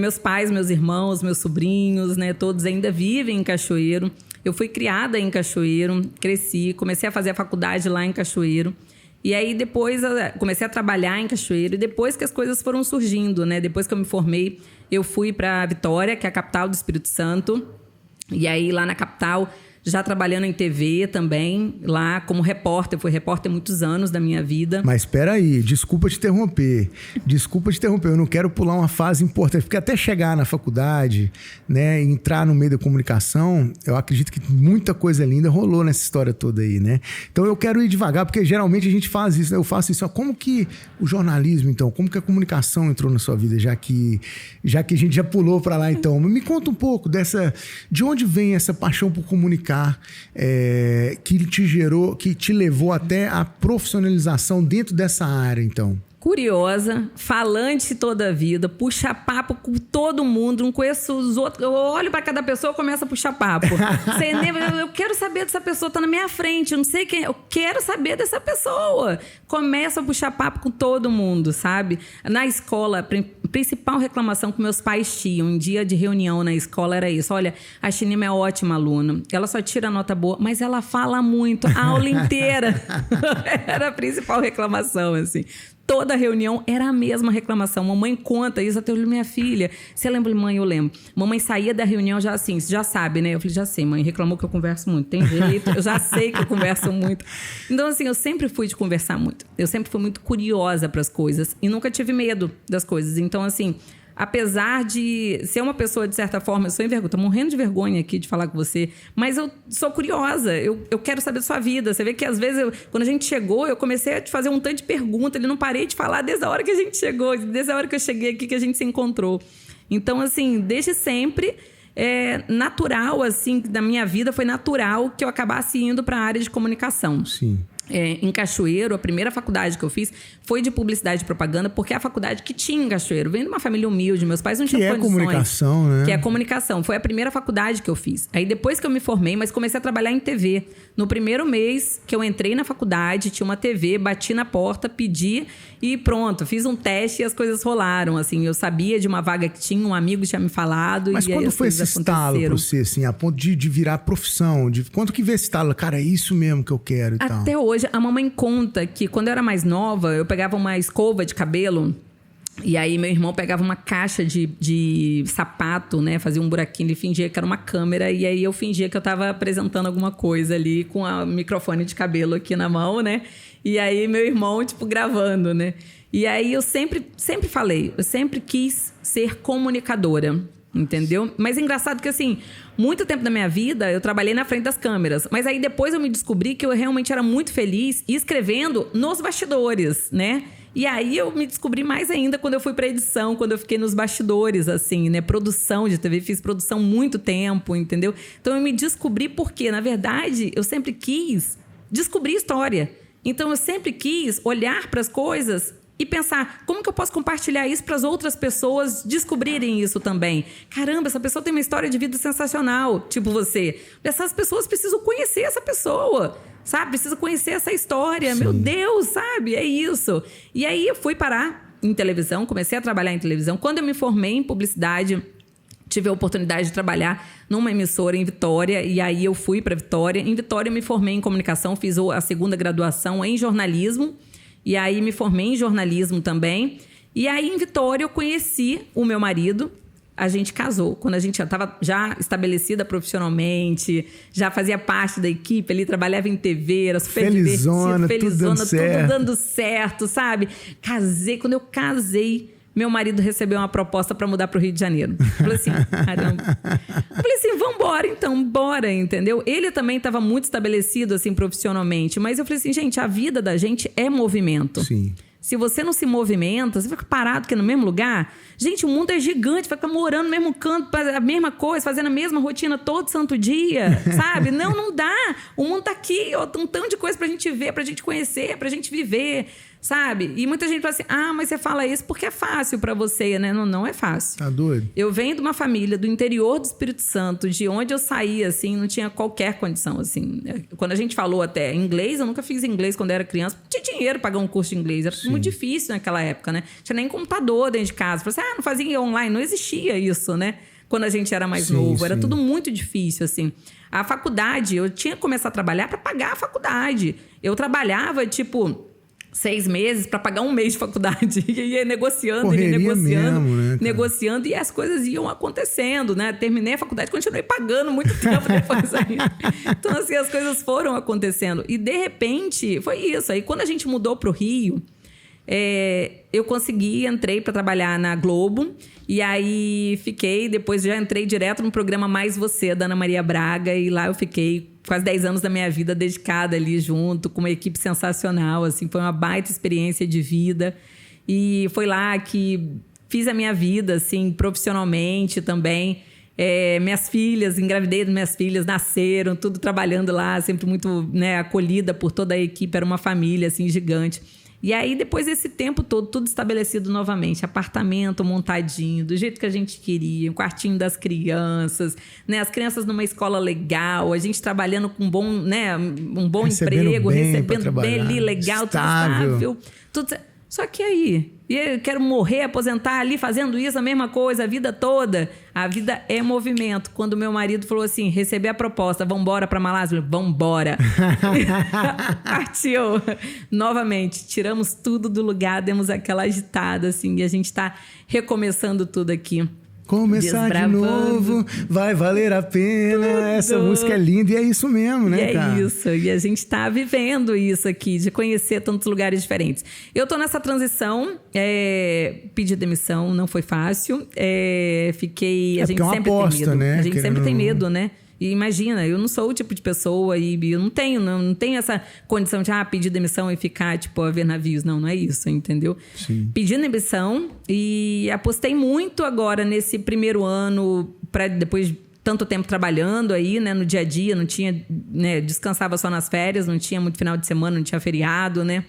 Meus pais, meus irmãos, meus sobrinhos, né, todos ainda vivem em Cachoeiro. Eu fui criada em Cachoeiro, cresci, comecei a fazer a faculdade lá em Cachoeiro. E aí depois comecei a trabalhar em Cachoeiro. E depois que as coisas foram surgindo, né? Depois que eu me formei, eu fui para Vitória, que é a capital do Espírito Santo. E aí lá na capital, já trabalhando em TV também, lá como repórter. Fui repórter muitos anos da minha vida. Mas espera aí, desculpa te interromper. Eu não quero pular uma fase importante, porque até chegar na faculdade, né, entrar no meio da comunicação, eu acredito que muita coisa linda rolou nessa história toda aí, né? Então eu quero ir devagar, porque geralmente a gente faz isso, né? Eu faço isso. Como que o jornalismo, então, como que a comunicação entrou na sua vida, já que a gente já pulou para lá, então? Me conta um pouco de onde vem essa paixão por comunicar, que te levou até a profissionalização dentro dessa área, então? Curiosa, falante toda a vida, puxa papo com todo mundo, não conheço os outros. Eu olho para cada pessoa e começo a puxar papo. Eu quero saber dessa pessoa, tá na minha frente, eu não sei quem, eu quero saber dessa pessoa. Começo a puxar papo com todo mundo, sabe? Na escola, a principal reclamação que meus pais tinham em dia de reunião na escola era isso: olha, a Chinima é ótima aluna, ela só tira nota boa, mas ela fala muito, a aula inteira. Era a principal reclamação, assim. Toda reunião era a mesma reclamação. Mamãe conta isso, até eu falei, minha filha, você lembra? Mãe, eu lembro. Mamãe saía da reunião já assim, você já sabe, né? Eu falei, já sei, mãe, reclamou que eu converso muito. Tem jeito, eu já sei que eu converso muito. Então, assim, eu sempre fui de conversar muito. Eu sempre fui muito curiosa para as coisas e nunca tive medo das coisas. Então, assim, apesar de ser uma pessoa, de certa forma, eu sou envergonhada, tô morrendo de vergonha aqui de falar com você, mas eu sou curiosa, eu quero saber da sua vida. Você vê que às vezes, quando a gente chegou, eu comecei a te fazer um tanto de perguntas, não parei de falar desde a hora que a gente chegou, desde a hora que eu cheguei aqui, que a gente se encontrou. Então, assim, desde sempre, natural, assim, da minha vida, foi natural que eu acabasse indo para a área de comunicação. Sim. Em Cachoeiro, a primeira faculdade que eu fiz foi de publicidade e propaganda, porque é a faculdade que tinha em Cachoeiro. Venho de uma família humilde, meus pais não tinham condições. Que é comunicação, né? Que é comunicação. Foi a primeira faculdade que eu fiz. Aí depois que eu me formei, mas comecei a trabalhar em TV. No primeiro mês que eu entrei na faculdade, tinha uma TV, bati na porta, pedi e pronto. Fiz um teste e as coisas rolaram, assim. Eu sabia de uma vaga que tinha, um amigo tinha me falado. Mas e quando aí foi esse estalo pra você, assim, a ponto de virar profissão? Quando que veio esse estalo? Cara, é isso mesmo que eu quero e tal. Até hoje, a mamãe conta que quando eu era mais nova, eu pegava uma escova de cabelo e aí meu irmão pegava uma caixa de sapato, né? Fazia um buraquinho, ele fingia que era uma câmera e aí eu fingia que eu tava apresentando alguma coisa ali com o microfone de cabelo aqui na mão, né? E aí meu irmão, tipo, gravando, né? E aí eu sempre falei, eu sempre quis ser comunicadora. Entendeu? Mas é engraçado que, assim, muito tempo da minha vida eu trabalhei na frente das câmeras. Mas aí depois eu me descobri que eu realmente era muito feliz escrevendo nos bastidores, né? E aí eu me descobri mais ainda quando eu fui pra edição, quando eu fiquei nos bastidores, assim, né? Produção de TV, fiz produção muito tempo, entendeu? Então eu me descobri porque, na verdade, eu sempre quis descobrir história. Então eu sempre quis olhar para as coisas e pensar, como que eu posso compartilhar isso para as outras pessoas descobrirem isso também? Caramba, essa pessoa tem uma história de vida sensacional, tipo você. Essas pessoas precisam conhecer essa pessoa, sabe? Precisam conhecer essa história. Sim. Meu Deus, sabe? É isso. E aí eu fui parar em televisão, comecei a trabalhar em televisão. Quando eu me formei em publicidade, tive a oportunidade de trabalhar numa emissora em Vitória, e aí eu fui para Vitória. Em Vitória eu me formei em comunicação, fiz a segunda graduação em jornalismo. E aí me formei em jornalismo também. E aí, em Vitória, eu conheci o meu marido. A gente casou. Quando a gente já estava já estabelecida profissionalmente, já fazia parte da equipe ali, trabalhava em TV, era super felizona, divertido, tudo dando certo, sabe? Casei. Quando eu casei, meu marido recebeu uma proposta para mudar para o Rio de Janeiro. Eu falei assim, caramba. Eu falei assim, vambora então, bora, entendeu? Ele também estava muito estabelecido, assim, profissionalmente. Mas eu falei assim, gente, a vida da gente é movimento. Sim. Se você não se movimenta, você fica parado aqui no mesmo lugar. Gente, o mundo é gigante, vai ficar morando no mesmo canto, a mesma coisa, fazendo a mesma rotina todo santo dia, sabe? Não dá. O mundo tá aqui, ó, um tanto de coisa pra gente ver, pra gente conhecer, pra gente viver, sabe? E muita gente fala assim, mas você fala isso porque é fácil pra você, né? Não é fácil. Tá doido? Eu venho de uma família do interior do Espírito Santo, de onde eu saí, assim, não tinha qualquer condição, assim. Quando a gente falou até inglês, eu nunca fiz inglês quando eu era criança, não tinha dinheiro pra pagar um curso de inglês, era muito difícil naquela época, né? Não tinha nem computador dentro de casa. Falei assim, não fazia online, não existia isso, né? Quando a gente era mais novo, era tudo muito difícil, assim. A faculdade, eu tinha que começar a trabalhar pra pagar a faculdade. Eu trabalhava, tipo 6 meses para pagar um mês de faculdade. E ia negociando, negociando, e as coisas iam acontecendo, né? Terminei a faculdade, continuei pagando muito tempo depois ainda. Então, assim, as coisas foram acontecendo. E, de repente, foi isso. Aí, quando a gente mudou para o Rio, eu entrei para trabalhar na Globo. E aí, depois já entrei direto no programa Mais Você, da Ana Maria Braga. E lá eu fiquei quase 10 anos da minha vida dedicada ali junto, com uma equipe sensacional, assim, foi uma baita experiência de vida. E foi lá que fiz a minha vida, assim, profissionalmente também. Minhas filhas, engravidei das minhas filhas, nasceram, tudo trabalhando lá, sempre muito, né, acolhida por toda a equipe, era uma família, assim, gigante. E aí, depois desse tempo todo, tudo estabelecido novamente. Apartamento montadinho, do jeito que a gente queria. Um quartinho das crianças, né? As crianças numa escola legal. A gente trabalhando com um bom emprego, recebendo bem ali, legal, estável. Tudo estável. Só que aí, eu quero morrer, aposentar ali, fazendo isso, a mesma coisa, a vida toda. A vida é movimento. Quando meu marido falou assim, recebi a proposta, vambora pra Malásia? Vambora. Partiu. Novamente, tiramos tudo do lugar, demos aquela agitada, assim, e a gente tá recomeçando tudo aqui. Começar de novo, vai valer a pena. Tudo. Essa música é linda e é isso mesmo, né, cara? É isso, e a gente tá vivendo isso aqui, de conhecer tantos lugares diferentes. Eu tô nessa transição, pedi demissão, não foi fácil. Fiquei... A gente sempre tem medo, né? A gente sempre tem medo, né? E imagina, eu não sou o tipo de pessoa e eu não tenho essa condição de pedir demissão e ficar, tipo, a ver navios. Não é isso, entendeu? Sim. Pedi demissão e apostei muito agora nesse primeiro ano, depois de tanto tempo trabalhando aí, né, no dia a dia, não tinha, né, descansava só nas férias, não tinha muito final de semana, não tinha feriado, né?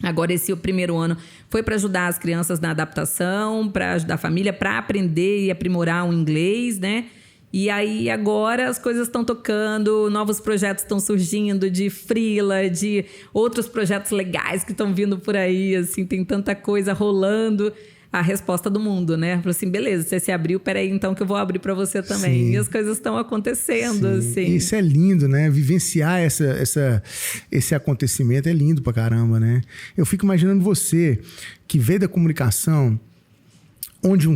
Agora, esse primeiro ano foi para ajudar as crianças na adaptação, para ajudar a família, para aprender e aprimorar o inglês, né? E aí, agora, as coisas estão tocando, novos projetos estão surgindo de freela, de outros projetos legais que estão vindo por aí, assim, tem tanta coisa rolando. A resposta do mundo, né? Falou assim, beleza, você se abriu, peraí, então que eu vou abrir para você também. Sim. E as coisas estão acontecendo, assim. Isso é lindo, né? Vivenciar esse acontecimento é lindo pra caramba, né? Eu fico imaginando você, que veio da comunicação, onde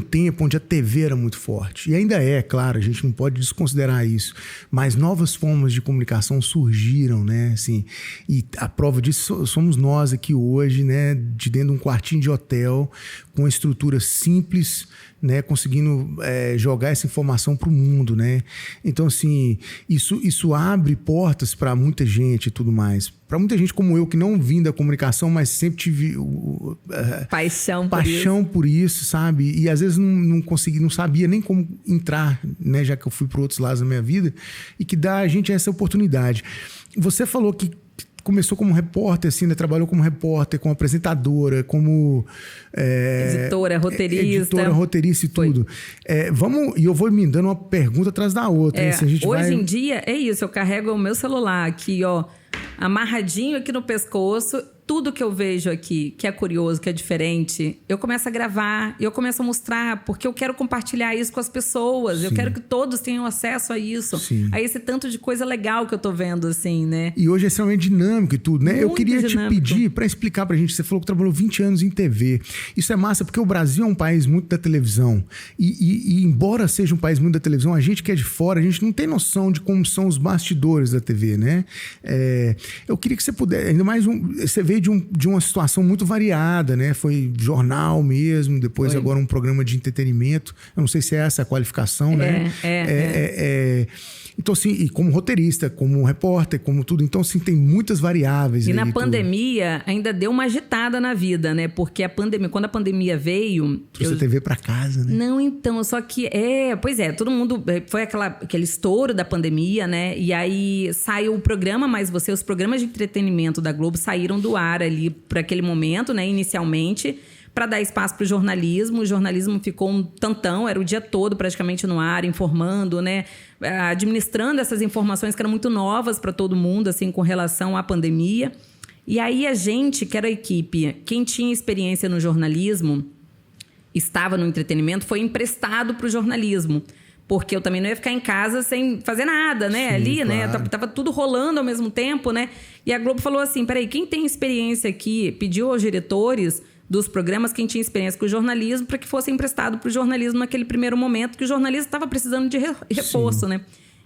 a TV era muito forte. E ainda é, claro, a gente não pode desconsiderar isso. Mas novas formas de comunicação surgiram, né? Assim, e a prova disso somos nós aqui hoje, né? De dentro de um quartinho de hotel, com uma estrutura simples, né? Conseguindo jogar essa informação para o mundo, né? Então, assim, isso abre portas para muita gente e tudo mais. Para muita gente como eu, que não vim da comunicação, mas sempre tive paixão por isso, sabe? E às vezes não sabia nem como entrar, né? Já que eu fui para outros lados da minha vida, e que dá a gente essa oportunidade. Você falou que começou como repórter, assim, né? Trabalhou como repórter, como apresentadora, como... editora, roteirista e tudo. E eu vou me dando uma pergunta atrás da outra. Hoje em dia, é isso. Eu carrego o meu celular aqui, ó, amarradinho aqui no pescoço. tudo que eu vejo aqui, que é curioso, que é diferente, eu começo a gravar, eu começo a mostrar, porque eu quero compartilhar isso com as pessoas. Sim. Eu quero que todos tenham acesso a isso. Sim. A esse tanto de coisa legal que eu tô vendo, assim, né? E hoje é extremamente dinâmico e tudo, né? Muito eu queria dinâmico. te pedir para explicar pra gente, você falou que trabalhou 20 anos em TV. Isso é massa, porque o Brasil é um país muito da televisão. E embora seja um país muito da televisão, a gente que é de fora, a gente não tem noção de como são os bastidores da TV, né? Eu queria que você pudesse, ainda mais você veio de uma situação muito variada, né? Foi jornal mesmo, depois agora um programa de entretenimento. Eu não sei se é essa a qualificação, né? Então, assim, e como roteirista, como repórter, como tudo. Então, assim, tem muitas variáveis. E na pandemia ainda deu uma agitada na vida, né? Porque quando a pandemia veio... Trouxe a TV pra casa, né? Não, então, só que... todo mundo... Foi aquele estouro da pandemia, né? E aí saiu o programa Mais Você. Os programas de entretenimento da Globo saíram do ar ali por aquele momento, né? Inicialmente, para dar espaço para o jornalismo. O jornalismo ficou um tantão, era o dia todo praticamente no ar, informando, né? Administrando essas informações que eram muito novas para todo mundo, assim, com relação à pandemia. E aí a gente, que era a equipe, quem tinha experiência no jornalismo, estava no entretenimento, foi emprestado para o jornalismo. Porque eu também não ia ficar em casa sem fazer nada, né? Sim, ali, claro. Né? Tava tudo rolando ao mesmo tempo, né? E a Globo falou assim, peraí, quem tem experiência aqui, pediu aos diretores dos programas, quem tinha experiência com o jornalismo, para que fosse emprestado para o jornalismo naquele primeiro momento, que o jornalismo estava precisando de reforço, né?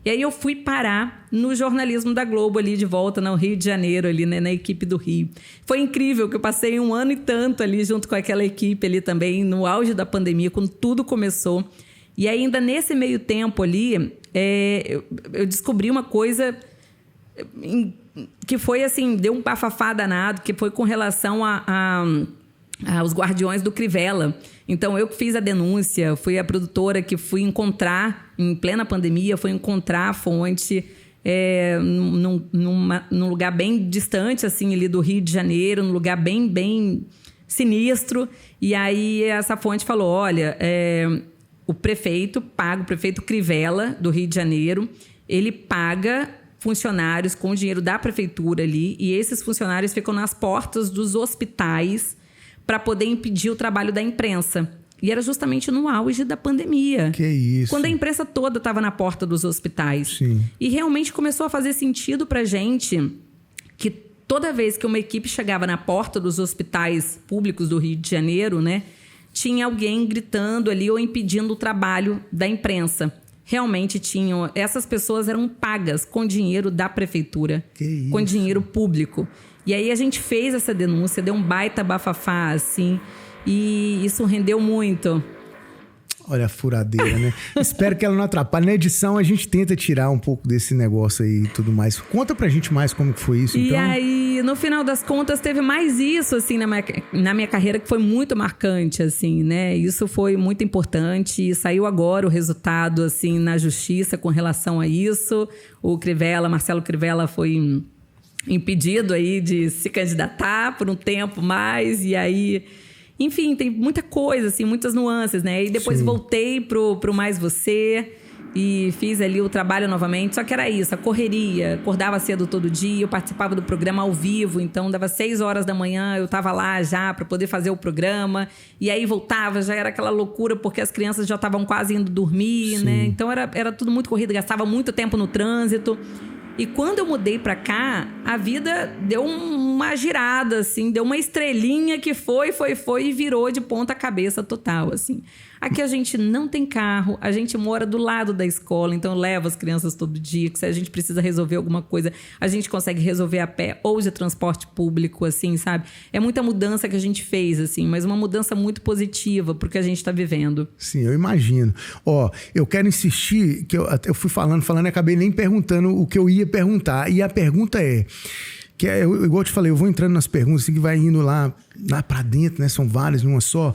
E aí eu fui parar no jornalismo da Globo ali de volta no Rio de Janeiro, ali, né, na equipe do Rio. Foi incrível que eu passei 1 ano e tanto ali junto com aquela equipe ali também, no auge da pandemia, quando tudo começou. E ainda nesse meio tempo ali, eu descobri uma coisa que foi assim, deu um bafafá danado, que foi com relação aos Guardiões do Crivella. Então, eu que fiz a denúncia, fui a produtora que fui encontrar, em plena pandemia, fui encontrar a fonte num lugar bem distante, assim, ali do Rio de Janeiro, num lugar bem, bem sinistro. E aí, essa fonte falou, olha, o prefeito Crivella, do Rio de Janeiro, ele paga funcionários com o dinheiro da prefeitura ali, e esses funcionários ficam nas portas dos hospitais para poder impedir o trabalho da imprensa. E era justamente no auge da pandemia. Que isso. Quando a imprensa toda estava na porta dos hospitais. Sim. E realmente começou a fazer sentido para a gente que toda vez que uma equipe chegava na porta dos hospitais públicos do Rio de Janeiro, né, tinha alguém gritando ali ou impedindo o trabalho da imprensa. Realmente tinham... Essas pessoas eram pagas com dinheiro da prefeitura. Que isso. Com dinheiro público. E aí a gente fez essa denúncia, deu um baita bafafá, assim, e isso rendeu muito. Olha a furadeira, né? Espero que ela não atrapalhe. Na edição a gente tenta tirar um pouco desse negócio aí e tudo mais. Conta pra gente mais como que foi isso, então. E aí, no final das contas, teve mais isso, assim, na minha carreira, que foi muito marcante, assim, né? Isso foi muito importante e saiu agora o resultado, assim, na justiça com relação a isso. O Marcelo Crivella foi impedido aí de se candidatar por um tempo mais, e aí... Enfim, tem muita coisa, assim, muitas nuances, né? E depois voltei pro Mais Você e fiz ali o trabalho novamente. Só que era isso, a correria. Acordava cedo todo dia, eu participava do programa ao vivo. Então, dava 6 horas da manhã, eu tava lá já para poder fazer o programa. E aí voltava, já era aquela loucura, porque as crianças já estavam quase indo dormir, né? Então, era tudo muito corrido, gastava muito tempo no trânsito. E quando eu mudei pra cá, a vida deu uma girada, assim, deu uma estrelinha que foi e virou de ponta cabeça total, assim. Aqui a gente não tem carro, a gente mora do lado da escola, então leva as crianças todo dia, que se a gente precisa resolver alguma coisa, a gente consegue resolver a pé ou de transporte público, assim, sabe? É muita mudança que a gente fez, assim, mas uma mudança muito positiva pro que a gente tá vivendo. Sim, eu imagino. Ó, eu quero insistir, que eu fui falando e acabei nem perguntando o que eu ia perguntar. E a pergunta igual eu te falei, eu vou entrando nas perguntas, assim, que vai indo lá pra dentro, né? São várias numa só.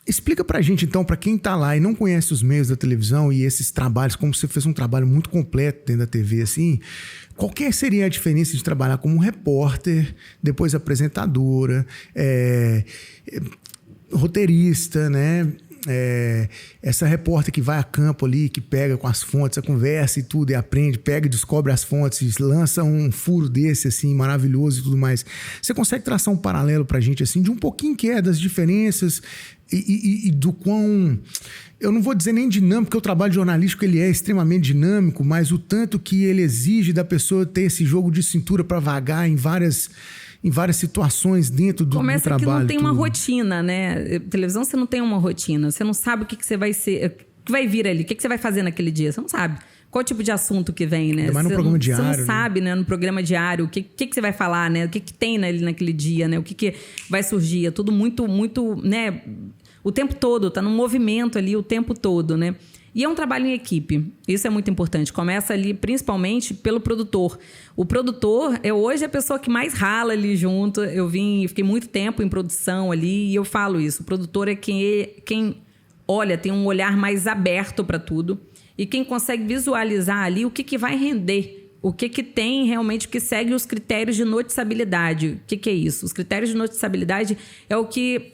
Explica pra gente, então, pra quem tá lá e não conhece os meios da televisão e esses trabalhos, como você fez um trabalho muito completo dentro da TV, assim, qual que seria a diferença de trabalhar como repórter, depois apresentadora, roteirista, né? essa repórter que vai a campo ali, que pega com as fontes, a conversa e tudo, e aprende, pega e descobre as fontes, lança um furo desse, assim, maravilhoso e tudo mais. Você consegue traçar um paralelo pra gente, assim, de um pouquinho que é das diferenças e do quão... Eu não vou dizer nem dinâmico, porque o trabalho jornalístico ele é extremamente dinâmico, mas o tanto que ele exige da pessoa ter esse jogo de cintura para vagar em várias situações dentro do trabalho. Começa que não tem uma rotina, né? Televisão você não tem uma rotina, você não sabe o que você vai ser, o que vai vir ali, o que você vai fazer naquele dia, você não sabe. Qual tipo de assunto que vem, né? Mas no programa diário. Você não sabe, né? No programa diário, o que você vai falar, né? O que tem naquele dia, né? O que vai surgir. É tudo muito, muito, né? O tempo todo, tá num movimento ali o tempo todo, né? E é um trabalho em equipe. Isso é muito importante. Começa ali, principalmente, pelo produtor. O produtor é hoje a pessoa que mais rala ali junto. Fiquei muito tempo em produção ali e eu falo isso. O produtor é quem olha, tem um olhar mais aberto para tudo e quem consegue visualizar ali o que vai render. O que tem realmente, que segue os critérios de noticiabilidade. O que é isso? Os critérios de noticiabilidade é o que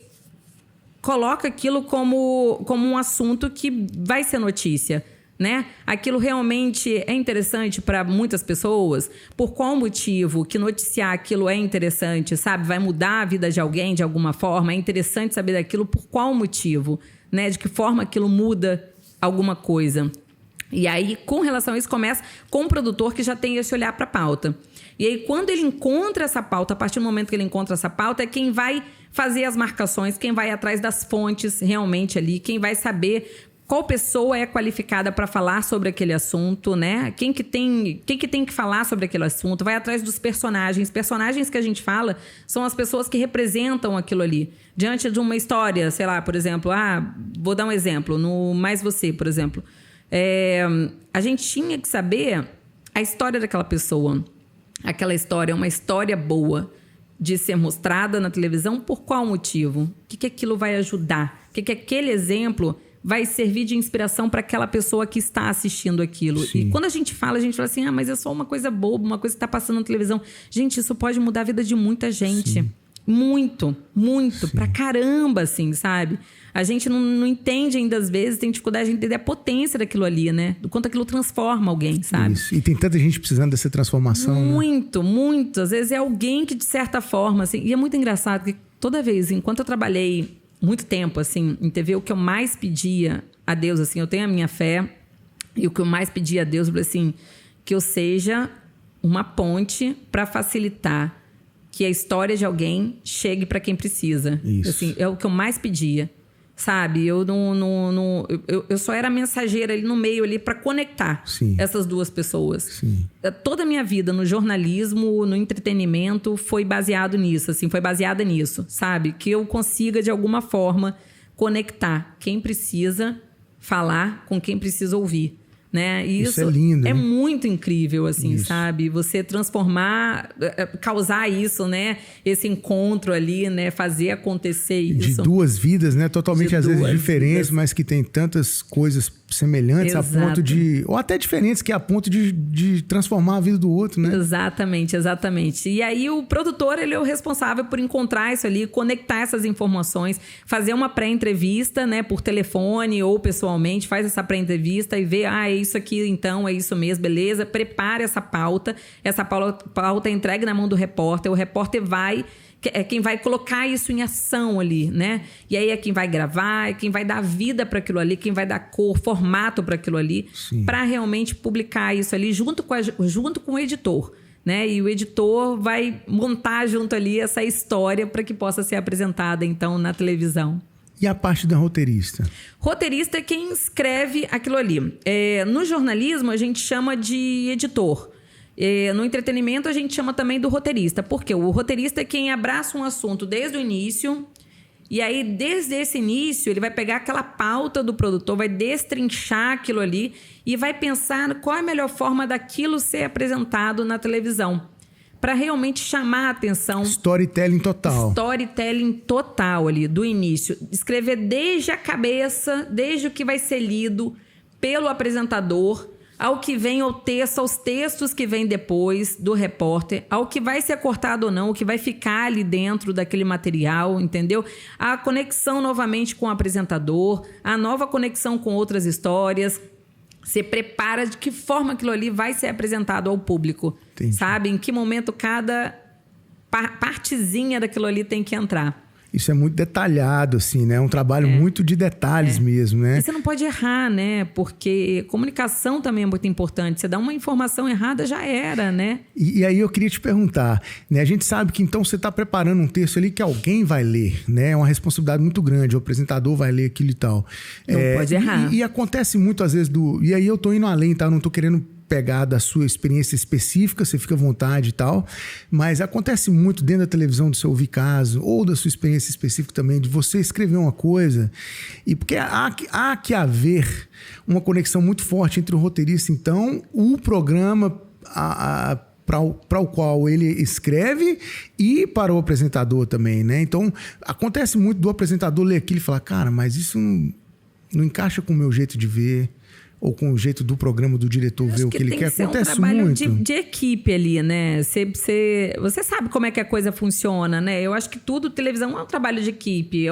coloca aquilo como um assunto que vai ser notícia, né? Aquilo realmente é interessante para muitas pessoas? Por qual motivo que noticiar aquilo é interessante, sabe? Vai mudar a vida de alguém de alguma forma? É interessante saber daquilo por qual motivo, né? De que forma aquilo muda alguma coisa. E aí, com relação a isso, começa com o produtor que já tem esse olhar para a pauta. E aí, quando ele encontra essa pauta, a partir do momento que ele encontra essa pauta, é quem vai fazer as marcações, quem vai atrás das fontes realmente ali, quem vai saber qual pessoa é qualificada para falar sobre aquele assunto, né? Quem que tem que falar sobre aquele assunto, vai atrás dos personagens. Personagens que a gente fala são as pessoas que representam aquilo ali. Diante de uma história, sei lá, por exemplo, vou dar um exemplo, no Mais Você, por exemplo. A gente tinha que saber a história daquela pessoa. Aquela história é uma história boa de ser mostrada na televisão, por qual motivo? O que aquilo vai ajudar? O que aquele exemplo vai servir de inspiração para aquela pessoa que está assistindo aquilo? Sim. E quando a gente fala assim, mas é só uma coisa boba, uma coisa que está passando na televisão. Gente, isso pode mudar a vida de muita gente. Sim. Muito, muito, pra caramba, assim, sabe? A gente não entende ainda, às vezes, tem dificuldade de entender a potência daquilo ali, né? Do quanto aquilo transforma alguém, sabe? Isso. E tem tanta gente precisando dessa transformação, muito, né? Muito. Às vezes é alguém que, de certa forma, assim... E é muito engraçado, porque toda vez, enquanto eu trabalhei muito tempo, assim, em TV, o que eu mais pedia a Deus, assim, eu tenho a minha fé, e o que eu mais pedia a Deus, assim, que eu seja uma ponte para facilitar que a história de alguém chegue para quem precisa. Isso. Assim, é o que eu mais pedia, sabe? Eu só era mensageira ali no meio ali para conectar essas duas pessoas. Sim. Toda a minha vida no jornalismo, no entretenimento, foi baseada nisso, sabe? Que eu consiga, de alguma forma, conectar quem precisa falar com quem precisa ouvir. Né? Isso é lindo, é né? Muito incrível, assim, sabe? Você transformar, causar isso, né? Esse encontro ali, né? Fazer acontecer isso. De duas vidas, né? Totalmente, às vezes, diferentes, mas que tem tantas coisas semelhantes. Exato. A ponto de... Ou até diferentes, que é a ponto de transformar a vida do outro, né? Exatamente, exatamente. E aí o produtor, ele é o responsável por encontrar isso ali, conectar essas informações, fazer uma pré-entrevista, né? Por telefone ou pessoalmente, faz essa pré-entrevista e vê, é isso aqui, então, é isso mesmo, beleza? Prepara essa pauta é entregue na mão do repórter, o repórter é quem vai colocar isso em ação ali, né? E aí é quem vai gravar, é quem vai dar vida para aquilo ali, quem vai dar cor, formato para aquilo ali, para realmente publicar isso ali junto com o editor, né? E o editor vai montar junto ali essa história para que possa ser apresentada, então, na televisão. E a parte da roteirista? Roteirista é quem escreve aquilo ali. No jornalismo, a gente chama de editor. No entretenimento, a gente chama também do roteirista. Por quê? O roteirista é quem abraça um assunto desde o início. E aí, desde esse início, ele vai pegar aquela pauta do produtor, vai destrinchar aquilo ali e vai pensar qual é a melhor forma daquilo ser apresentado na televisão. Para realmente chamar a atenção. Storytelling total. Storytelling total ali, do início. Escrever desde a cabeça, desde o que vai ser lido pelo apresentador, ao que vem ao texto, aos textos que vêm depois do repórter, ao que vai ser cortado ou não, o que vai ficar ali dentro daquele material, entendeu? A conexão novamente com o apresentador, a nova conexão com outras histórias. Você prepara de que forma aquilo ali vai ser apresentado ao público. Entendi. Sabe? Em que momento cada partezinha daquilo ali tem que entrar. Isso é muito detalhado, assim, né? É um trabalho muito de detalhes mesmo, né? E você não pode errar, né? Porque comunicação também é muito importante. Você dá uma informação errada, já era, né? E aí eu queria te perguntar, né? A gente sabe que então você está preparando um texto ali que alguém vai ler, né? É uma responsabilidade muito grande. O apresentador vai ler aquilo e tal. Não pode errar. E acontece muito às vezes E aí eu tô indo além, tá? Eu não tô querendo pegar da sua experiência específica, você fica à vontade e tal, mas acontece muito dentro da televisão do seu ouvir caso, ou da sua experiência específica também, de você escrever uma coisa, e porque há que haver uma conexão muito forte entre o roteirista, então, o programa para o qual ele escreve e para o apresentador também, né? Então, acontece muito do apresentador ler aquilo e falar, cara, mas isso não encaixa com o meu jeito de ver, ou com o jeito do programa, do diretor ver o que ele quer. Acontece muito. É um trabalho de equipe ali, né? Você sabe como é que a coisa funciona, né? Eu acho que tudo, televisão é um trabalho de equipe.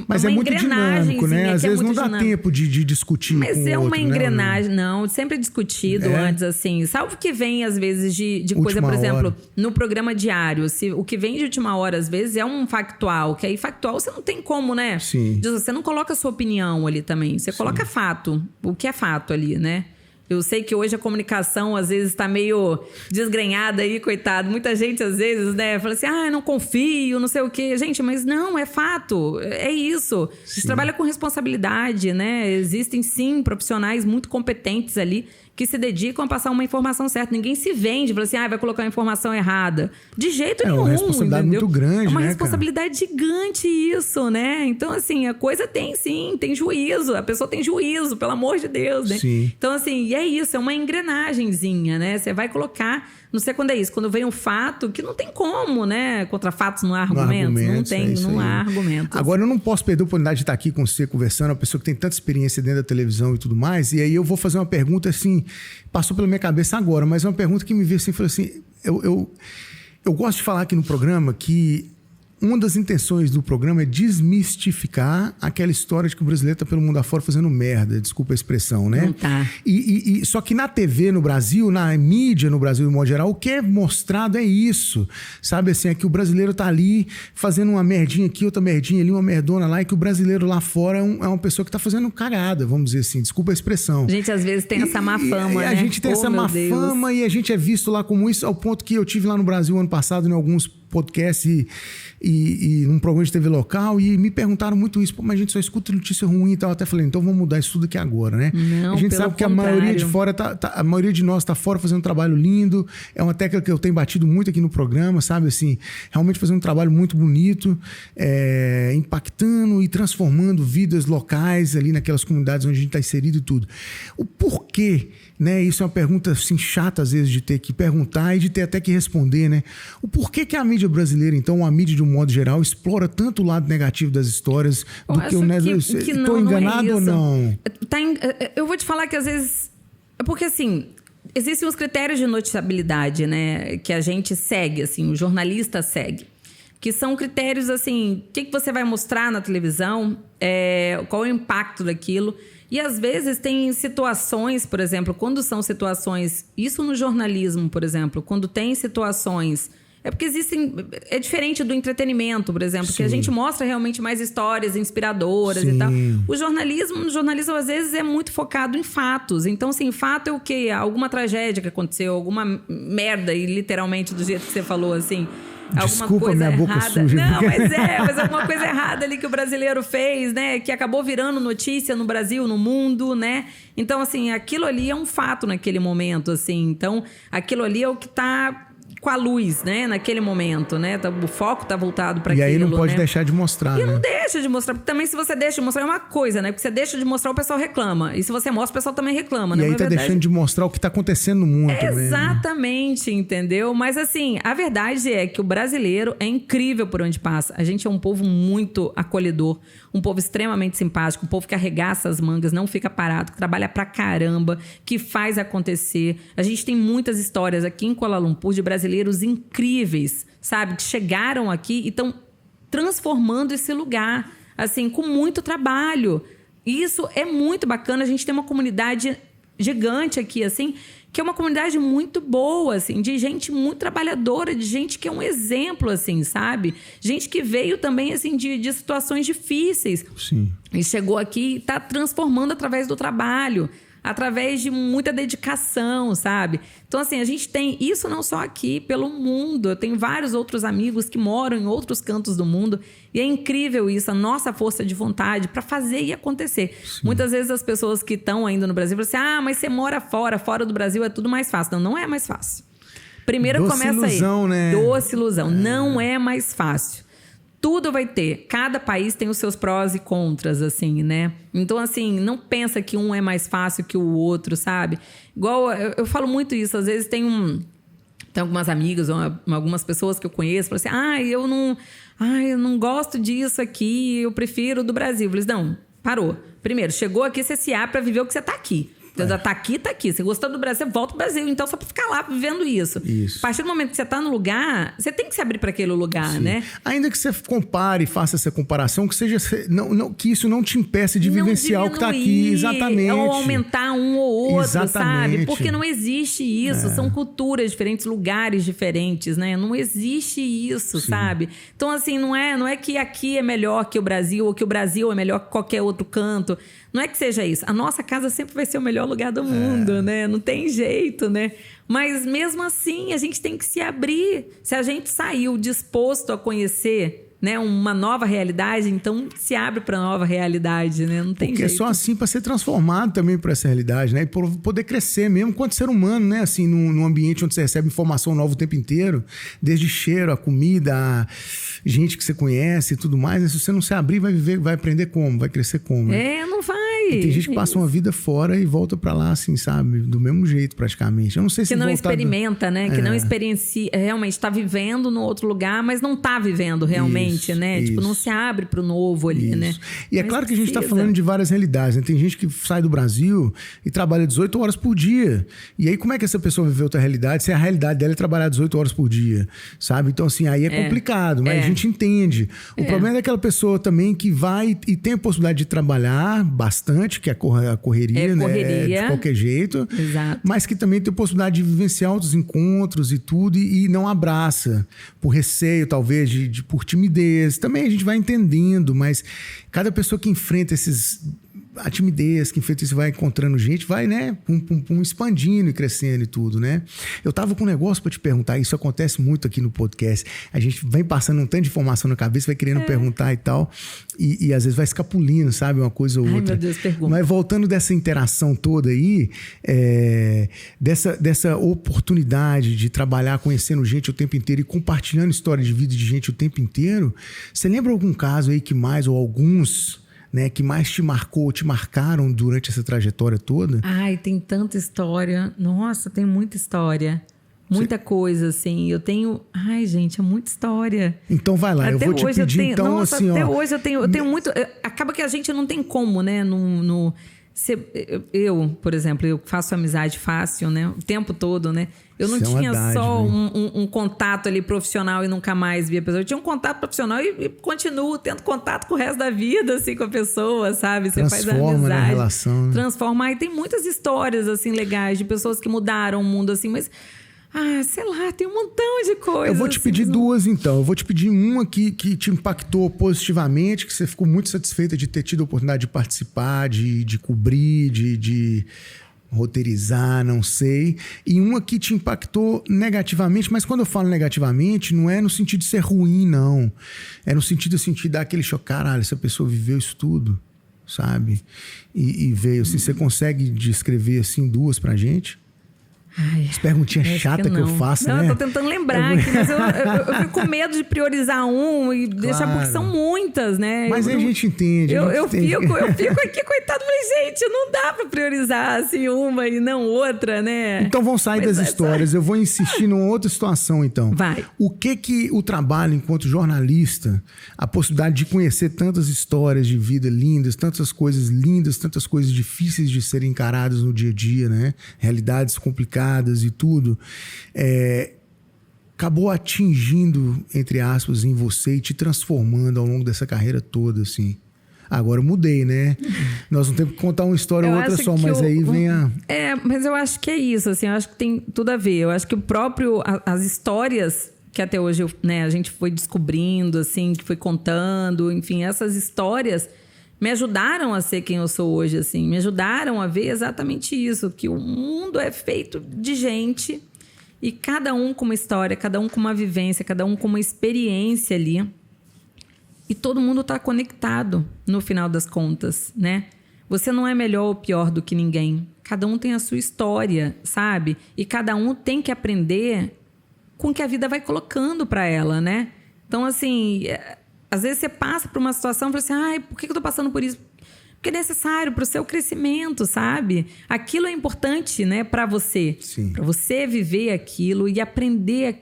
Mas uma é muito dinâmico, né? Às vezes não dá tempo de discutir mas com é o uma outro, engrenagem, né? Não. Sempre é discutido antes, assim. Salvo que vem, às vezes, de coisa, por exemplo, no programa diário. O que vem de última hora, às vezes, é um factual. Que aí, factual, você não tem como, né? Sim. Você não coloca a sua opinião ali também. Você coloca fato. O que é fato ali, né? Eu sei que hoje a comunicação às vezes está meio desgrenhada aí, coitado. Muita gente às vezes, né, fala assim, não confio, não sei o quê. Gente, mas não, é fato, é isso. A gente trabalha com responsabilidade, né? Existem sim profissionais muito competentes ali que se dedicam a passar uma informação certa. Ninguém se vende, fala assim, vai colocar uma informação errada. De jeito nenhum, é uma responsabilidade entendeu? muito grande, né? É uma responsabilidade gigante isso, né? Então, assim, a coisa tem juízo. A pessoa tem juízo, pelo amor de Deus, né? Sim. Então, assim, e é isso, é uma engrenagenzinha, né? Você vai colocar, não sei quando é isso, quando vem um fato, que não tem como, né? Contra fatos não há argumentos. Não há argumentos. Agora, eu não posso perder a oportunidade de estar aqui com você conversando, uma pessoa que tem tanta experiência dentro da televisão e tudo mais, e aí eu vou fazer uma pergunta assim, passou pela minha cabeça agora, mas é uma pergunta que me veio assim, falou assim, eu gosto de falar aqui no programa que uma das intenções do programa é desmistificar aquela história de que o brasileiro tá pelo mundo afora fazendo merda, desculpa a expressão, né? Não tá. Só que na TV no Brasil, na mídia no Brasil, de modo geral, o que é mostrado é isso, sabe? Assim, é que o brasileiro tá ali fazendo uma merdinha aqui, outra merdinha ali, uma merdona lá, e que o brasileiro lá fora é uma pessoa que tá fazendo cagada, vamos dizer assim, desculpa a expressão. A gente às vezes tem essa má fama, né? A gente tem essa má fama e a gente é visto lá como isso, ao ponto que eu tive lá no Brasil ano passado em alguns podcasts e num programa de TV local, e me perguntaram muito isso, mas a gente só escuta notícia ruim e tal. Eu até falei, então vamos mudar isso tudo aqui agora, né? Não, a gente sabe que a maioria de fora a maioria de nós tá fora fazendo um trabalho lindo, é uma técnica que eu tenho batido muito aqui no programa, sabe, assim, realmente fazendo um trabalho muito bonito, impactando e transformando vidas locais ali naquelas comunidades onde a gente está inserido e tudo. O porquê, né? Isso é uma pergunta assim chata às vezes de ter que perguntar e de ter até que responder, né? O porquê que a mídia brasileira, então, a mídia de um modo geral, explora tanto o lado negativo das histórias do que o negativo. Estou enganado ou não? Eu vou te falar que às vezes... Porque assim, existem os critérios de noticiabilidade, né? Que a gente segue, assim, o jornalista segue. Que são critérios assim, o que você vai mostrar na televisão, qual é o impacto daquilo. E às vezes tem situações, por exemplo, quando são situações... Isso no jornalismo, por exemplo, quando tem situações... É porque existem... É diferente do entretenimento, por exemplo, Sim. que a gente mostra realmente mais histórias inspiradoras Sim. e tal. O jornalismo, às vezes, é muito focado em fatos. Então, assim, fato é o quê? Alguma tragédia que aconteceu, alguma merda, e literalmente do jeito que você falou, assim... Desculpa, coisa minha boca errada. suja. Não, mas alguma coisa errada ali que o brasileiro fez, né? Que acabou virando notícia no Brasil, no mundo, né? Então, assim, aquilo ali é um fato naquele momento, assim. Então, aquilo ali é o que tá com a luz, né? Naquele momento, né? O foco tá voltado para aquilo, E aí não pode né? deixar de mostrar, E né? não deixa de mostrar. Porque também se você deixa de mostrar é uma coisa, né? Porque você deixa de mostrar, o pessoal reclama. E se você mostra, o pessoal também reclama, né? E aí tá deixando de mostrar o que tá acontecendo no mundo também, né? Exatamente, entendeu? Mas assim, a verdade é que o brasileiro é incrível por onde passa. A gente é um povo muito acolhedor, um povo extremamente simpático, um povo que arregaça as mangas, não fica parado, que trabalha pra caramba, que faz acontecer. A gente tem muitas histórias aqui em Kuala Lumpur de brasileiros incríveis, sabe? Que chegaram aqui e estão transformando esse lugar, assim, com muito trabalho. E isso é muito bacana. A gente tem uma comunidade gigante aqui, assim, que é uma comunidade muito boa, assim, de gente muito trabalhadora, de gente que é um exemplo, assim, sabe? Gente que veio também, assim, de situações difíceis. Sim. E chegou aqui e está transformando através do trabalho, através de muita dedicação, sabe? Então, assim, a gente tem isso não só aqui, pelo mundo. Eu tenho vários outros amigos que moram em outros cantos do mundo e é incrível isso, a nossa força de vontade para fazer e acontecer. Sim. Muitas vezes as pessoas que estão ainda no Brasil falam assim, mas você mora fora do Brasil é tudo mais fácil. Não, não é mais fácil. Primeiro Doce começa ilusão, aí. Né? Doce ilusão. Não é mais fácil. Tudo vai ter. Cada país tem os seus prós e contras, assim, né? Então, assim, não pensa que um é mais fácil que o outro, sabe? Igual, eu falo muito isso. Às vezes tem algumas amigas ou algumas pessoas que eu conheço, falam assim, eu não gosto disso aqui, eu prefiro do Brasil. Eu falei, não, parou. Primeiro, chegou aqui, você se abre para viver o que você tá aqui. Você já tá aqui. Você gostou do Brasil, você volta pro Brasil. Então, só pra ficar lá vivendo isso. A partir do momento que você tá no lugar, você tem que se abrir para aquele lugar, né? Ainda que você compare, faça essa comparação, que seja que isso não te impeça de vivenciar o que tá aqui. Exatamente. Ou aumentar um ou outro, Exatamente. sabe? Porque não existe isso. São culturas diferentes, lugares diferentes, né? Não existe isso, sabe? Então, assim, não é que aqui é melhor que o Brasil ou que o Brasil é melhor que qualquer outro canto. Não é que seja isso. A nossa casa sempre vai ser o melhor lugar do mundo, né? Não tem jeito, né? Mas mesmo assim, a gente tem que se abrir. Se a gente saiu disposto a conhecer, né, uma nova realidade, então se abre para nova realidade, né? Não tem Porque jeito. É só assim para ser transformado também por essa realidade, né? E poder crescer mesmo enquanto ser humano, né? Assim, num ambiente onde você recebe informação nova o tempo inteiro, desde cheiro, a comida, a gente que você conhece e tudo mais, né? Se você não se abrir, vai aprender como? Vai crescer como? Né? Não vai. E tem gente que passa uma vida fora e volta para lá, assim, sabe? Do mesmo jeito, praticamente. Eu não sei se que não experimenta, né? Que não experiencia, realmente está vivendo no outro lugar, mas não está vivendo realmente, né? Isso. Tipo, não se abre para o novo ali, né? E é claro que a gente está falando de várias realidades, né? Tem gente que sai do Brasil e trabalha 18 horas por dia. E aí, como é que essa pessoa viveu outra realidade se a realidade dela é trabalhar 18 horas por dia, sabe? Então, assim, aí é complicado, mas a gente entende. O problema é daquela pessoa também que vai e tem a possibilidade de trabalhar bastante, que é a correria, né? De qualquer jeito. Exato. Mas que também tem a possibilidade de vivenciar outros encontros e tudo e não abraça por receio, talvez, por timidez. Também a gente vai entendendo, mas cada pessoa que enfrenta a timidez, que enfrenta isso, vai encontrando gente, vai, né, expandindo e crescendo e tudo, né? Eu tava com um negócio para te perguntar, isso acontece muito aqui no podcast. A gente vem passando um tanto de informação na cabeça, vai querendo perguntar e tal, e às vezes vai escapulindo, sabe? Uma coisa ou outra. Ai, meu Deus, pergunta. Mas voltando dessa interação toda aí, dessa oportunidade de trabalhar conhecendo gente o tempo inteiro e compartilhando história de vida de gente o tempo inteiro, você lembra algum caso aí que mais, ou alguns, né, que mais te marcaram durante essa trajetória toda? Ai, tem tanta história. Nossa, tem muita história. Muita coisa, assim. Eu tenho... Ai, gente, é muita história. Então vai lá, eu vou te pedir, então, nossa, assim, até ó... hoje eu tenho muito... Acaba que a gente não tem como, né? Eu, por exemplo, eu faço amizade fácil, né? O tempo todo, né? Eu não tinha só um contato ali profissional e nunca mais via a pessoa. Eu tinha um contato profissional e continuo tendo contato com o resto da vida, assim, com a pessoa, sabe? Você faz a amizade. Transforma a relação. Né? Transformar. E tem muitas histórias, assim, legais de pessoas que mudaram o mundo, assim, mas... sei lá, tem um montão de coisas. Eu vou te pedir duas, então. Eu vou te pedir uma que te impactou positivamente, que você ficou muito satisfeita de ter tido a oportunidade de participar, de cobrir, de roteirizar, não sei. E uma que te impactou negativamente, mas quando eu falo negativamente, não é no sentido de ser ruim, não. É no sentido assim, de dar aquele choque, caralho, essa pessoa viveu isso tudo, sabe? E veio assim, você consegue descrever assim duas pra gente? As perguntinhas chatas que eu faço, não, né? Eu tô tentando lembrar aqui, mas eu fico com medo de priorizar um e deixar, porque são muitas, né? Mas aí a gente entende. Eu fico aqui, coitado, mas gente, não dá pra priorizar assim uma e não outra, né? Então vamos sair das histórias. Eu vou insistir numa outra situação, então. Vai. O que o trabalho enquanto jornalista, a possibilidade de conhecer tantas histórias de vida lindas, tantas coisas lindas, tantas coisas difíceis de serem encaradas no dia a dia, né? Realidades complicadas e tudo, acabou atingindo, entre aspas, em você e te transformando ao longo dessa carreira toda, assim. Agora eu mudei, né? Nós não temos que contar uma história ou outra só, mas aí vem a... mas eu acho que é isso, assim, eu acho que tem tudo a ver. Eu acho que o próprio... As histórias que até hoje, né, a gente foi descobrindo, assim, que foi contando, enfim, essas histórias me ajudaram a ser quem eu sou hoje, assim. Me ajudaram a ver exatamente isso, que o mundo é feito de gente e cada um com uma história, cada um com uma vivência, cada um com uma experiência ali. E todo mundo está conectado no final das contas, né? Você não é melhor ou pior do que ninguém. Cada um tem a sua história, sabe? E cada um tem que aprender com o que a vida vai colocando para ela, né? Então, assim... Às vezes você passa por uma situação e fala assim, ai, por que eu tô passando por isso? Porque é necessário para o seu crescimento, sabe? Aquilo é importante, né, para você. Para você viver aquilo e aprender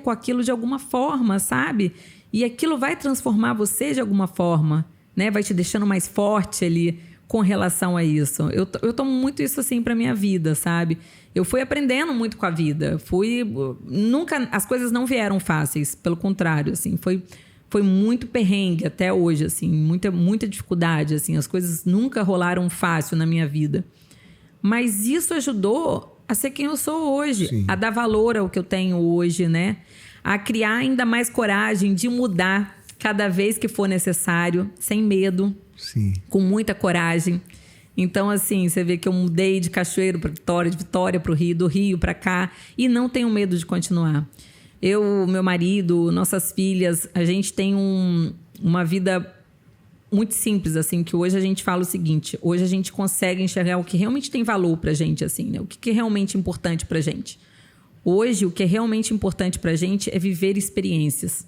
com aquilo de alguma forma, sabe? E aquilo vai transformar você de alguma forma, né? Vai te deixando mais forte ali com relação a isso. Eu tomo muito isso assim para minha vida, sabe? Eu fui aprendendo muito com a vida. As coisas não vieram fáceis, pelo contrário, assim, foi muito perrengue até hoje, assim, muita dificuldade, assim, as coisas nunca rolaram fácil na minha vida. Mas isso ajudou a ser quem eu sou hoje, Sim. a dar valor ao que eu tenho hoje, né? A criar ainda mais coragem de mudar cada vez que for necessário, sem medo, Sim. com muita coragem. Então, assim, você vê que eu mudei de Cachoeiro para Vitória, de Vitória para o Rio, do Rio para cá, e não tenho medo de continuar. Eu, meu marido, nossas filhas, a gente tem uma vida muito simples, assim, que hoje a gente fala o seguinte, hoje a gente consegue enxergar o que realmente tem valor pra gente, assim, né? O que é realmente importante pra gente. Hoje, o que é realmente importante pra gente é viver experiências.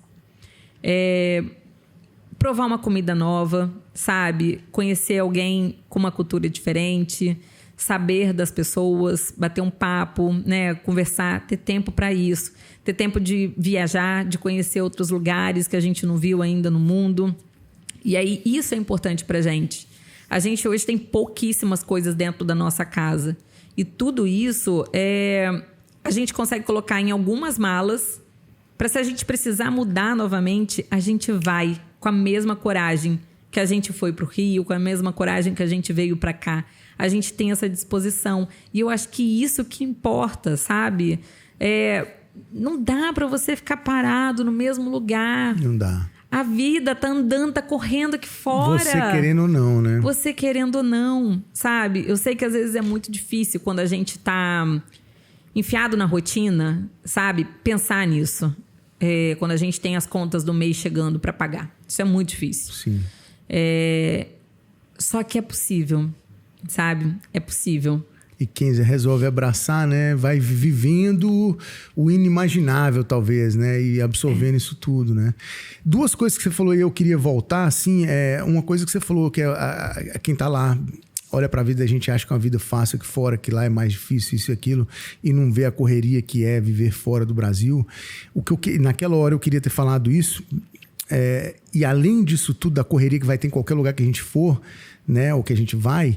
Provar uma comida nova, sabe? Conhecer alguém com uma cultura diferente, saber das pessoas, bater um papo, né? Conversar, ter tempo para isso, ter tempo de viajar, de conhecer outros lugares que a gente não viu ainda no mundo. E aí isso é importante pra gente. A gente hoje tem pouquíssimas coisas dentro da nossa casa. E tudo isso a gente consegue colocar em algumas malas para, se a gente precisar mudar novamente, a gente vai com a mesma coragem que a gente foi pro Rio, com a mesma coragem que a gente veio para cá. A gente tem essa disposição. E eu acho que isso que importa, sabe? Não dá para você ficar parado no mesmo lugar. Não dá. A vida tá andando, tá correndo aqui fora. Você querendo ou não, né? Você querendo ou não, sabe? Eu sei que às vezes é muito difícil quando a gente tá enfiado na rotina, sabe? Pensar nisso. Quando a gente tem as contas do mês chegando para pagar. Isso é muito difícil. Sim. Só que é possível, sabe? É possível. E quem resolve abraçar, né, vai vivendo o inimaginável, talvez, né, e absorvendo isso tudo, né. Duas coisas que você falou e eu queria voltar, assim, uma coisa que você falou, que quem tá lá, olha pra vida, a gente acha que é uma vida fácil aqui fora, que lá é mais difícil, isso e aquilo, e não vê a correria que é viver fora do Brasil. Naquela hora eu queria ter falado isso, e além disso tudo, da correria que vai ter em qualquer lugar que a gente for, né, ou que a gente vai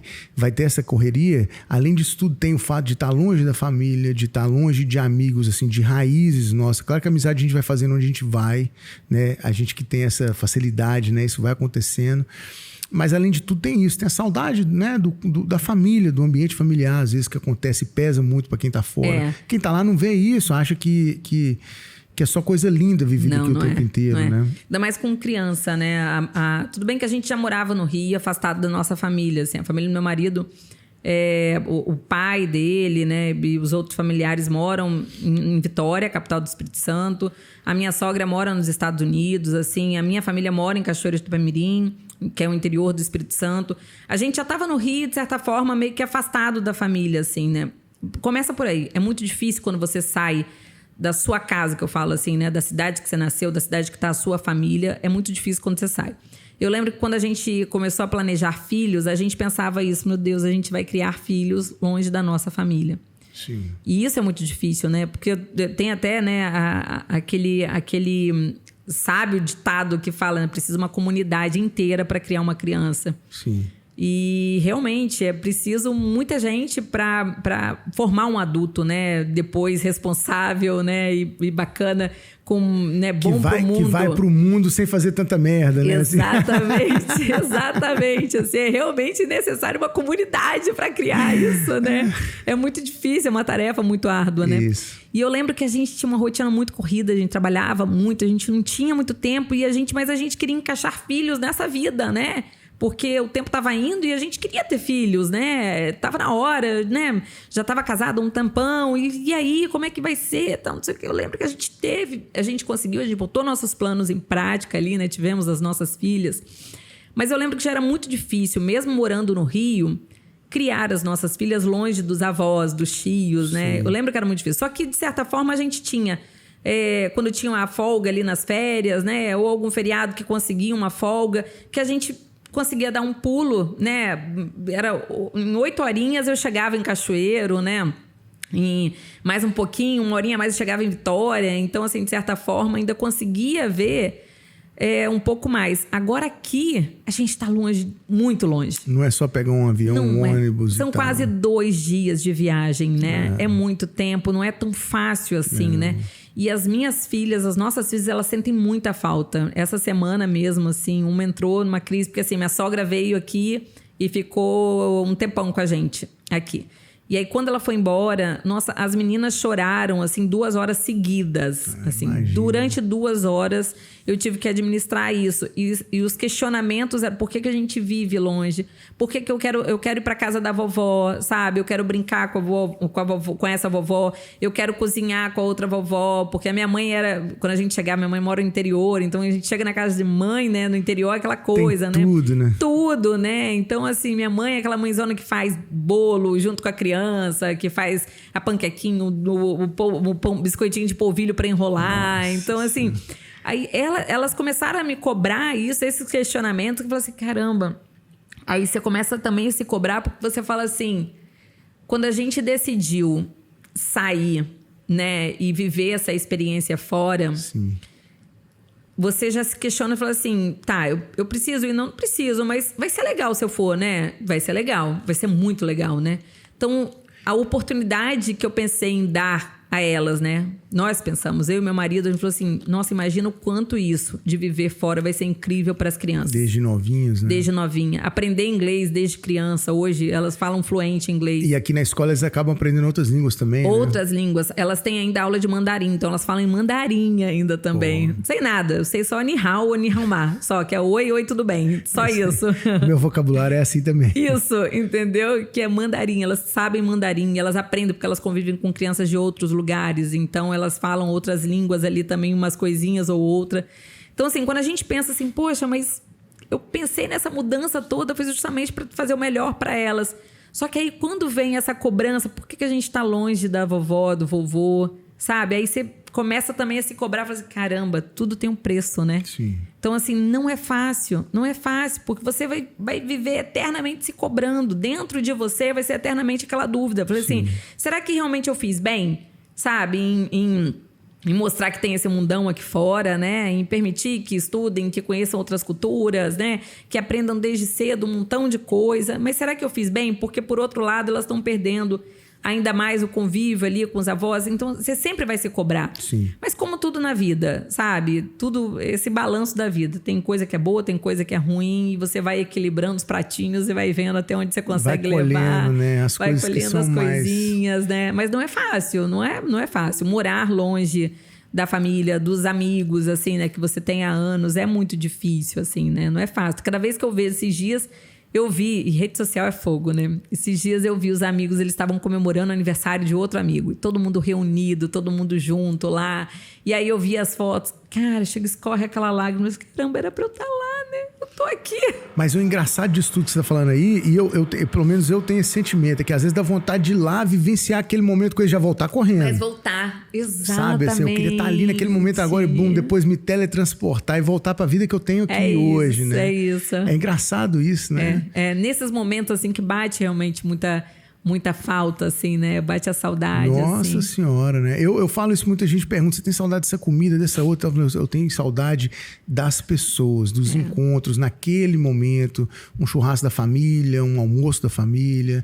ter essa correria. Além disso tudo, tem o fato de estar longe da família, de estar longe de amigos, assim, de raízes nossas. Claro que a amizade a gente vai fazendo onde a gente vai, né, a gente que tem essa facilidade, né, isso vai acontecendo. Mas além de tudo tem isso, tem a saudade, né, da família, do ambiente familiar, às vezes, que acontece e pesa muito para quem tá fora. Quem tá lá não vê isso, acha que é só coisa linda vivida aqui o tempo inteiro, né? Ainda mais com criança, né? Tudo bem que a gente já morava no Rio, afastado da nossa família, assim. A família do meu marido, o pai dele, né? E os outros familiares moram em Vitória, capital do Espírito Santo. A minha sogra mora nos Estados Unidos, assim. A minha família mora em Cachoeiro de Tupamirim, que é o interior do Espírito Santo. A gente já estava no Rio, de certa forma, meio que afastado da família, assim, né? Começa por aí. É muito difícil quando você sai da sua casa, que eu falo assim, né? Da cidade que você nasceu, da cidade que está a sua família. É muito difícil quando você sai. Eu lembro que quando a gente começou a planejar filhos, a gente pensava isso, meu Deus, a gente vai criar filhos longe da nossa família. Sim. E isso é muito difícil, né? Porque tem até, né, aquele sábio ditado que fala, né? Precisa uma comunidade inteira para criar uma criança. Sim. E realmente é preciso muita gente para formar um adulto, né? Depois responsável, né? E bacana, com, né? Bom pro mundo. Que vai pro mundo sem fazer tanta merda, né? Exatamente, exatamente. Assim, é realmente necessário uma comunidade para criar isso, né? É muito difícil, é uma tarefa muito árdua, né? Isso. E eu lembro que a gente tinha uma rotina muito corrida, a gente trabalhava muito, a gente não tinha muito tempo, mas a gente queria encaixar filhos nessa vida, né? Porque o tempo estava indo e a gente queria ter filhos, né? Tava na hora, né? Já estava casado há um tampão. E aí, como é que vai ser? Então, não sei o que. Eu lembro que a gente conseguiu, a gente botou nossos planos em prática ali, né? Tivemos as nossas filhas. Mas eu lembro que já era muito difícil, mesmo morando no Rio, criar as nossas filhas longe dos avós, dos tios, né? Sim. Eu lembro que era muito difícil. Só que, de certa forma, a gente tinha... quando tinha uma folga ali nas férias, né? Ou algum feriado que conseguia uma folga, que a gente... conseguia dar um pulo, né? Em 8 horinhas eu chegava em Cachoeiro, né? Em mais um pouquinho, 1 horinha mais eu chegava em Vitória. Então, assim, de certa forma, ainda conseguia ver um pouco mais. Agora aqui, a gente está longe, muito longe. Não é só pegar um avião, ônibus e tal. São quase 2 dias de viagem, né? É muito tempo, não é tão fácil assim, né? E as minhas filhas, as nossas filhas, elas sentem muita falta. Essa semana mesmo, assim, uma entrou numa crise, porque assim, minha sogra veio aqui e ficou um tempão com a gente aqui. E aí, quando ela foi embora, nossa, as meninas choraram, assim, 2 horas seguidas. Assim, imagina. Durante 2 horas, eu tive que administrar isso. E os questionamentos eram, por que a gente vive longe? Por que eu quero ir para casa da vovó, sabe? Eu quero brincar com essa vovó. Eu quero cozinhar com a outra vovó. Porque a minha mãe quando a gente chegava, minha mãe mora no interior. Então, a gente chega na casa de mãe, né? No interior, aquela coisa, tem né? Tudo, né? Tudo, né? Então, assim, minha mãe é aquela mãezona que faz bolo junto com a criança, que faz a panquequinha, o biscoitinho de polvilho para enrolar. Nossa. Então, assim, aí elas começaram a me cobrar isso, esses questionamentos, que eu falei assim, caramba. Aí você começa também a se cobrar, porque você fala assim, quando a gente decidiu sair, né, e viver essa experiência fora, sim, você já se questiona e fala assim, tá, eu preciso ir, não preciso, mas vai ser legal se eu for, né? Vai ser legal, vai ser muito legal, né? Então, a oportunidade que eu pensei em dar a elas, né? Nós pensamos, eu e meu marido, a gente falou assim, nossa, imagina o quanto isso de viver fora vai ser incrível para as crianças. Desde novinhos, né? Desde novinha. Aprender inglês desde criança. Hoje, elas falam fluente inglês. E aqui na escola eles acabam aprendendo outras línguas também, outras línguas. Elas têm ainda aula de mandarim, então elas falam em mandarim ainda também. Não sei nada. Eu sei só ni hao ou ni hao ma. Só que é oi, oi, tudo bem. Só isso. Meu vocabulário é assim também. Isso, entendeu? Que é mandarim. Elas sabem mandarim. Elas aprendem porque elas convivem com crianças de outros lugares. Então, elas falam outras línguas ali também, umas coisinhas ou outra. Então, assim, quando a gente pensa assim, poxa, mas eu pensei nessa mudança toda, foi justamente para fazer o melhor para elas. Só que aí, quando vem essa cobrança, por que a gente está longe da vovó, do vovô, sabe? Aí você começa também a se cobrar, falar assim, caramba, tudo tem um preço, né? Sim. Então, assim, não é fácil, porque você vai viver eternamente se cobrando. Dentro de você vai ser eternamente aquela dúvida. Falei assim, será que realmente eu fiz bem? Sabe, em mostrar que tem esse mundão aqui fora, né? Em permitir que estudem, que conheçam outras culturas, né? Que aprendam desde cedo um montão de coisa. Mas será que eu fiz bem? Porque, por outro lado, elas estão perdendo ainda mais o convívio ali com os avós. Então, você sempre vai se cobrar. Sim. Mas como tudo na vida, sabe? Tudo, esse balanço da vida. Tem coisa que é boa, tem coisa que é ruim. E você vai equilibrando os pratinhos e vai vendo até onde você consegue vai colhendo, levar. Né? As vai coisas colhendo que são as coisinhas, mais... né? Mas não é fácil, não é fácil. Morar longe da família, dos amigos, assim, né? Que você tem há anos. É muito difícil, assim, né? Não é fácil. Cada vez que eu vejo esses dias... Eu vi, e rede social é fogo, né? Esses dias eu vi os amigos, eles estavam comemorando o aniversário de outro amigo. E todo mundo reunido, todo mundo junto lá. E aí eu vi as fotos. Cara, chega, escorre aquela lágrima. Caramba, era pra eu estar lá, né? Eu tô aqui. Mas o engraçado disso tudo que você tá falando aí, e eu pelo menos eu tenho esse sentimento, é que às vezes dá vontade de ir lá vivenciar aquele momento com ele já voltar correndo. Mas voltar, exatamente. Sabe, assim, eu queria estar ali naquele momento agora e bum, depois me teletransportar e voltar pra vida que eu tenho aqui hoje, né? É isso. É engraçado isso, né? Nesses momentos, assim, que bate realmente muita falta, assim, né? Bate a saudade, Nossa assim. Senhora, né? Eu falo isso, muita gente pergunta, você tem saudade dessa comida, dessa outra? Eu tenho saudade das pessoas, dos encontros, naquele momento, um churrasco da família, um almoço da família.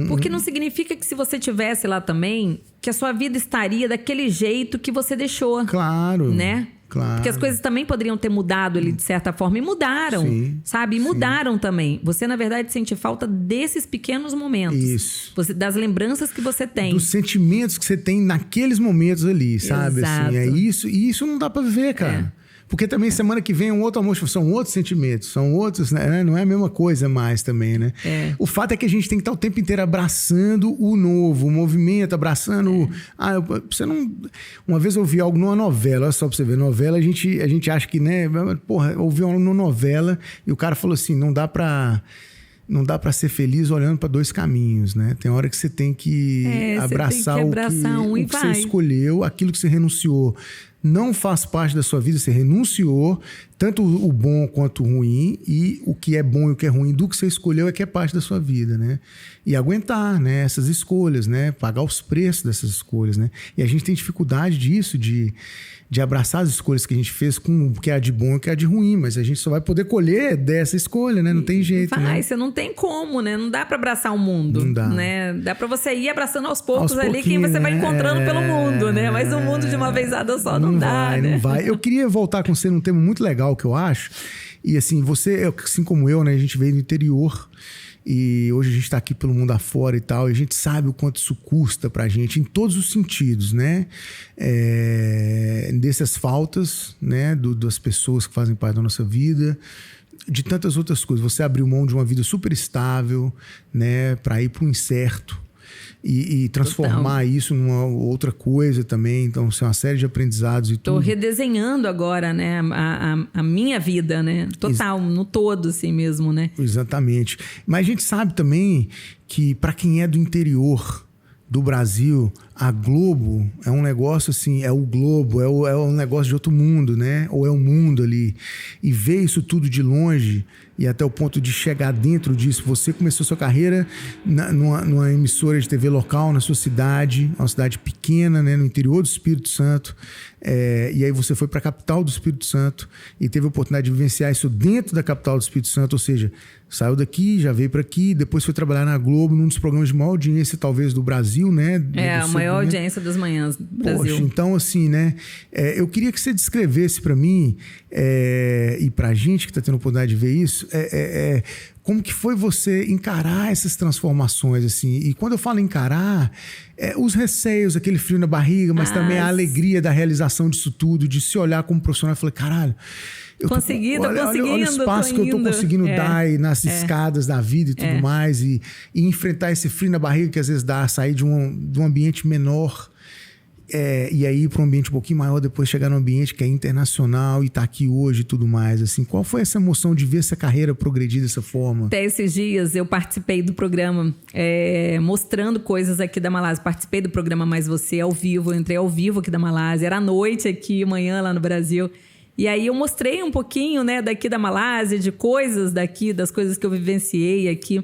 Porque não significa que se você tivesse lá também, que a sua vida estaria daquele jeito que você deixou. Claro. Né? Claro. Porque as coisas também poderiam ter mudado ali de certa forma. E mudaram, sim, sabe? E mudaram também. Você, na verdade, sente falta desses pequenos momentos. Isso. Das lembranças que você tem. Dos sentimentos que você tem naqueles momentos ali, sabe? Exato. Assim, é isso. E isso não dá pra viver, cara. Porque também semana que vem é um outro almoço, são outros sentimentos, são outros, né? Não é a mesma coisa mais também, né? O fato é que a gente tem que estar o tempo inteiro abraçando o novo, o movimento, abraçando... você não... Uma vez eu ouvi algo numa novela, olha só pra você ver, novela a gente acha que, né? Porra, ouvi algo numa novela e o cara falou assim, não dá pra ser feliz olhando para dois caminhos, né? Tem hora que você tem que abraçar o que você escolheu, aquilo que você renunciou. Não faz parte da sua vida, você renunciou, tanto o bom quanto o ruim, e o que é bom e o que é ruim do que você escolheu é que é parte da sua vida, né? E aguentar, né, essas escolhas, né? Pagar os preços dessas escolhas, né? E a gente tem dificuldade disso, de abraçar as escolhas que a gente fez com o que é de bom e o que é de ruim, mas a gente só vai poder colher dessa escolha, né? Não tem jeito, né? Você não tem como, né? Não dá pra abraçar o mundo, não dá. Né? Dá pra você ir abraçando aos poucos ali quem você vai encontrando pelo mundo, né? Mas o mundo de uma vezada só não dá, né? Não vai. Eu queria voltar com você num tema muito legal que eu acho, e assim, você, assim como eu, né? A gente veio do interior, e hoje a gente está aqui pelo mundo afora e tal, e a gente sabe o quanto isso custa pra gente, em todos os sentidos, né? Dessas faltas, né? Das pessoas que fazem parte da nossa vida, de tantas outras coisas. Você abriu mão de uma vida super estável, né? Para ir para o incerto. E transformar isso numa outra coisa também. Então, assim, uma série de aprendizados e tudo. Tô redesenhando agora, né? A minha vida, né? Total, no todo, assim mesmo, né? Exatamente. Mas a gente sabe também que, para quem é do interior do Brasil, a Globo é um negócio assim, é o Globo, é um negócio de outro mundo, né? Ou é o mundo ali. E ver isso tudo de longe e até o ponto de chegar dentro disso. Você começou sua carreira numa emissora de TV local na sua cidade, uma cidade pequena, né? No interior do Espírito Santo. E aí você foi para a capital do Espírito Santo e teve a oportunidade de vivenciar isso dentro da capital do Espírito Santo, ou seja, saiu daqui, já veio para aqui, depois foi trabalhar na Globo, num dos programas de maior audiência talvez do Brasil, né? A maior audiência das manhãs do Brasil. Poxa, então assim, né? Eu queria que você descrevesse para mim e para a gente que está tendo a oportunidade de ver isso, como que foi você encarar essas transformações, assim? E quando eu falo encarar, os receios, aquele frio na barriga, mas também a alegria da realização disso tudo, de se olhar como profissional e falar, caralho, tô conseguindo. Olha o espaço que eu tô conseguindo dar aí nas escadas da vida e tudo mais, e enfrentar esse frio na barriga que às vezes dá, sair de um ambiente menor, e aí ir para um ambiente um pouquinho maior, depois chegar num ambiente que é internacional e tá aqui hoje e tudo mais. Assim, qual foi essa emoção de ver essa carreira progredir dessa forma? Até esses dias eu participei do programa mostrando coisas aqui da Malásia. Participei do programa Mais Você ao vivo, eu entrei ao vivo aqui da Malásia, era à noite aqui, manhã lá no Brasil. E aí eu mostrei um pouquinho, né, daqui da Malásia, de coisas daqui, das coisas que eu vivenciei aqui.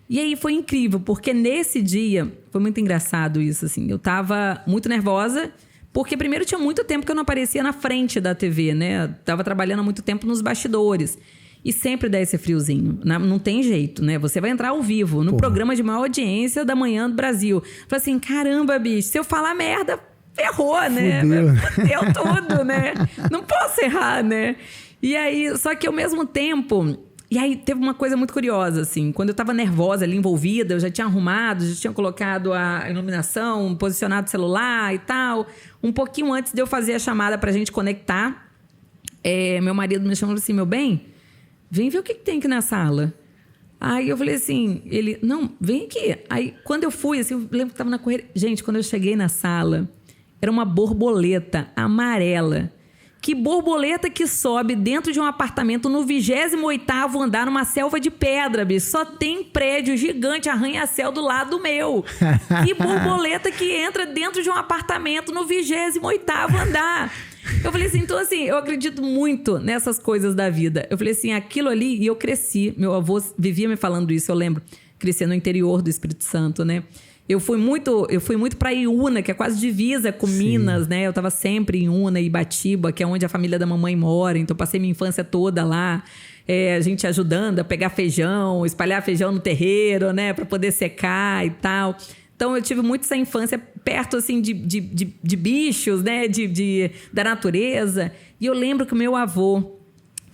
E aí foi incrível, porque nesse dia, foi muito engraçado isso, assim. Eu tava muito nervosa, porque primeiro tinha muito tempo que eu não aparecia na frente da TV, né? Eu tava trabalhando há muito tempo nos bastidores. E sempre dá esse friozinho. Não tem jeito, né? Você vai entrar ao vivo, no programa de maior audiência da manhã do Brasil. Falei assim, caramba, bicho, se eu falar merda, ferrou, né? Fudeu tudo, né? Não posso errar, né? E aí, só que ao mesmo tempo... E aí teve uma coisa muito curiosa, assim. Quando eu tava nervosa ali, envolvida, eu já tinha arrumado, já tinha colocado a iluminação, posicionado o celular e tal. Um pouquinho antes de eu fazer a chamada pra gente conectar, meu marido me chamou assim, meu bem, vem ver o que tem aqui na sala. Aí eu falei assim, ele, não, vem aqui. Aí quando eu fui, assim, eu lembro que tava na correria. Gente, quando eu cheguei na sala, era uma borboleta amarela Que borboleta que sobe dentro de um apartamento no 28º andar numa selva de pedra, bicho. Só tem prédio gigante, arranha-céu do lado meu. Que borboleta que entra dentro de um apartamento no 28º andar. Eu falei assim, então assim, eu acredito muito nessas coisas da vida. Eu falei assim, aquilo ali, e eu cresci. Meu avô vivia me falando isso, eu lembro. Cresci no interior do Espírito Santo, né? Eu fui muito para Iuna, que é quase divisa com Minas, né? Eu estava sempre em Iuna e Ibatiba, que é onde a família da mamãe mora. Então, passei minha infância toda lá. A gente ajudando a pegar feijão, espalhar feijão no terreiro, né? Para poder secar e tal. Então, eu tive muito essa infância perto, assim, de bichos, né? Da natureza. E eu lembro que o meu avô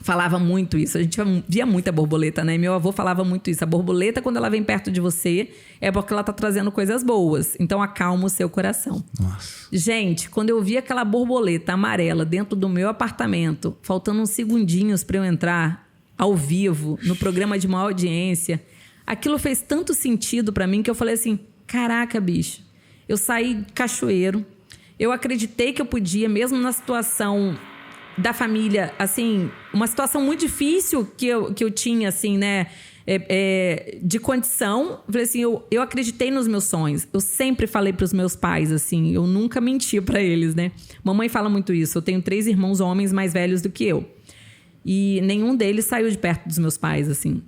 falava muito isso. A gente via muita borboleta, né? E meu avô falava muito isso. A borboleta, quando ela vem perto de você, é porque ela tá trazendo coisas boas. Então, acalma o seu coração. Nossa. Gente, quando eu vi aquela borboleta amarela dentro do meu apartamento, faltando uns segundinhos para eu entrar ao vivo, no programa de maior audiência, aquilo fez tanto sentido para mim que eu falei assim, caraca, bicho, eu saí cachoeiro, eu acreditei que eu podia, mesmo na situação da família, assim, uma situação muito difícil que eu tinha, assim, né, de condição. Falei assim, eu acreditei nos meus sonhos. Eu sempre falei para os meus pais, assim, eu nunca menti para eles, né? Mamãe fala muito isso. Eu tenho 3 irmãos homens mais velhos do que eu. E nenhum deles saiu de perto dos meus pais, assim.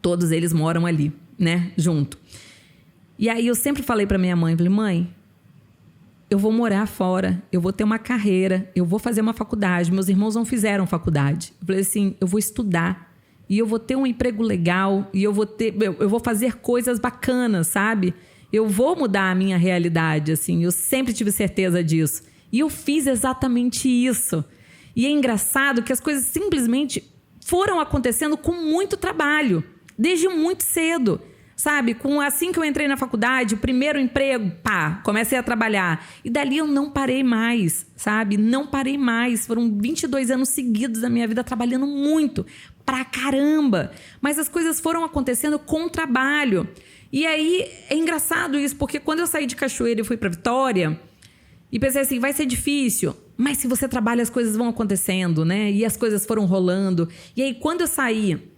Todos eles moram ali, né, junto. E aí eu sempre falei para minha mãe, falei, mãe, eu vou morar fora, eu vou ter uma carreira, eu vou fazer uma faculdade. Meus irmãos não fizeram faculdade. Eu falei assim, eu vou estudar e eu vou ter um emprego legal e eu vou fazer coisas bacanas, sabe? Eu vou mudar a minha realidade, assim. Eu sempre tive certeza disso. E eu fiz exatamente isso. E é engraçado que as coisas simplesmente foram acontecendo com muito trabalho, desde muito cedo. Sabe, assim que eu entrei na faculdade, o primeiro emprego, comecei a trabalhar. E dali eu não parei mais, sabe? Não parei mais. Foram 22 anos seguidos da minha vida trabalhando muito, pra caramba. Mas as coisas foram acontecendo com o trabalho. E aí, é engraçado isso, porque quando eu saí de Cachoeira e fui pra Vitória, e pensei assim, vai ser difícil. Mas se você trabalha, as coisas vão acontecendo, né? E as coisas foram rolando. E aí, quando eu saí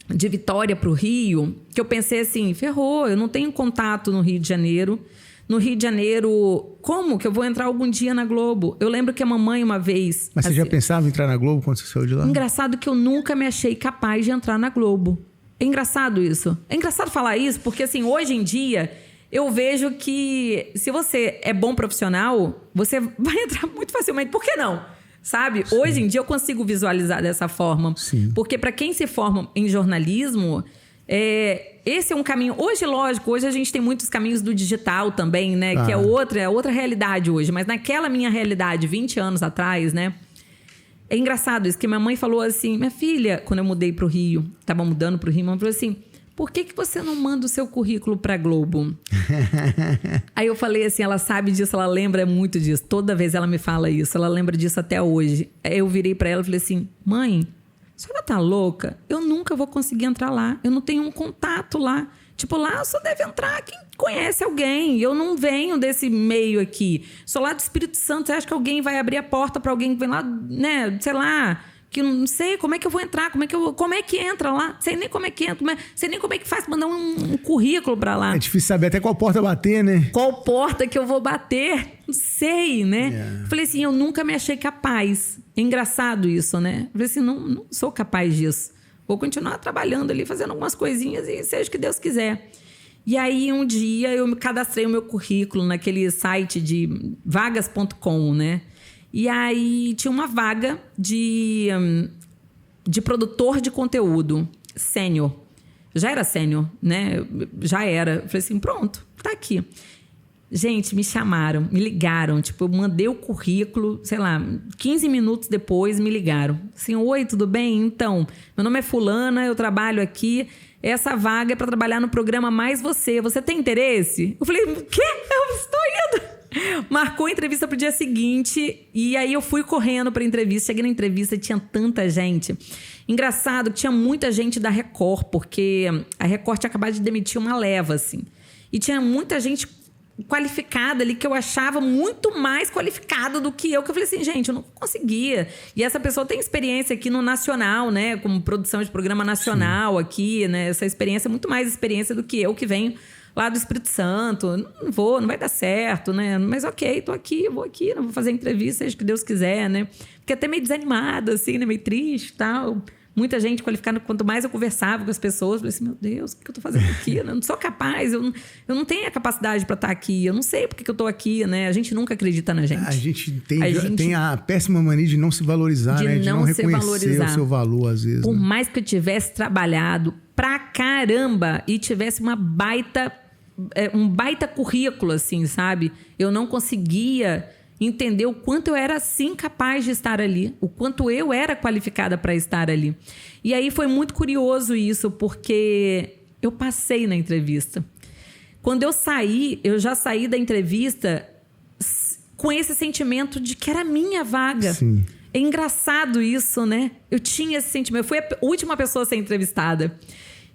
de Vitória para o Rio, que eu pensei assim, ferrou, eu não tenho contato no Rio de Janeiro. No Rio de Janeiro, como que eu vou entrar algum dia na Globo? Eu lembro que a mamãe uma vez... Mas você assim, já pensava em entrar na Globo quando você saiu de lá? Engraçado que eu nunca me achei capaz de entrar na Globo. É engraçado isso. É engraçado falar isso, porque assim, hoje em dia, eu vejo que se você é bom profissional, você vai entrar muito facilmente. Por que não? Sabe? Sim. Hoje em dia eu consigo visualizar dessa forma. Sim. Porque para quem se forma em jornalismo, esse é um caminho. Hoje, lógico, hoje a gente tem muitos caminhos do digital também, né? Que é outra realidade hoje. Mas naquela minha realidade, 20 anos atrás, né? É engraçado isso, que minha mãe falou assim, minha filha, quando eu mudei pro Rio, estava mudando pro Rio, minha mãe falou assim, por que você não manda o seu currículo pra Globo? Aí eu falei assim, ela sabe disso, ela lembra muito disso. Toda vez ela me fala isso, ela lembra disso até hoje. Aí eu virei pra ela e falei assim, mãe, a senhora tá louca? Eu nunca vou conseguir entrar lá. Eu não tenho um contato lá. Tipo, lá só deve entrar quem conhece alguém. Eu não venho desse meio aqui. Sou lá do Espírito Santo. Você acha que alguém vai abrir a porta pra alguém que vem lá, né? Sei lá... que não sei como é que eu vou entrar, como é que entra lá, sei nem como é que entra, sei nem como é que faz mandar um currículo pra lá. É difícil saber até qual porta bater, né? Qual porta que eu vou bater? Não sei, né? Falei assim, eu nunca me achei capaz. É engraçado isso, né? Falei assim, não sou capaz disso. Vou continuar trabalhando ali, fazendo algumas coisinhas e seja o que Deus quiser. E aí, um dia, eu cadastrei o meu currículo naquele site de vagas.com, né? E aí tinha uma vaga de produtor de conteúdo sênior. Já era sênior, né? Já era. Eu falei assim, pronto, tá aqui. Gente, me chamaram, me ligaram. Tipo, eu mandei o currículo, sei lá, 15 minutos depois me ligaram. Assim, oi, tudo bem? Então, meu nome é fulana, eu trabalho aqui. Essa vaga é para trabalhar no programa Mais Você. Você tem interesse? Eu falei, o quê? Eu estou indo. Marcou a entrevista pro dia seguinte e aí eu fui correndo pra entrevista. Cheguei na entrevista e tinha tanta gente. Engraçado que tinha muita gente da Record, porque a Record tinha acabado de demitir uma leva, assim. E tinha muita gente qualificada ali, que eu achava muito mais qualificada do que eu falei assim, gente, eu não conseguia. E essa pessoa tem experiência aqui no Nacional, né? Como produção de programa nacional. Sim. Aqui, né? Essa experiência é muito mais experiência do que eu, que venho lá do Espírito Santo. Não vai dar certo, né? Mas ok, tô aqui, vou aqui, não vou fazer entrevista, seja o que Deus quiser, né? Fiquei até meio desanimada, assim, né? Meio triste e tal. Muita gente qualificada. Quanto mais eu conversava com as pessoas, eu falei assim, meu Deus, o que eu tô fazendo aqui? Eu não sou capaz, eu não tenho a capacidade para estar aqui, eu não sei por que eu tô aqui, né? A gente nunca acredita na gente. A gente tem a péssima mania de não se valorizar, né? De não reconhecer o seu valor, às vezes. Por né? mais que eu tivesse trabalhado pra caramba e tivesse um baita currículo, assim, sabe? Eu não conseguia entender o quanto eu era, sim, capaz de estar ali, o quanto eu era qualificada para estar ali. E aí foi muito curioso isso, porque eu passei na entrevista. Quando eu já saí da entrevista com esse sentimento de que era a minha vaga. Sim. É engraçado isso, né? Eu tinha esse sentimento. Eu fui a última pessoa a ser entrevistada.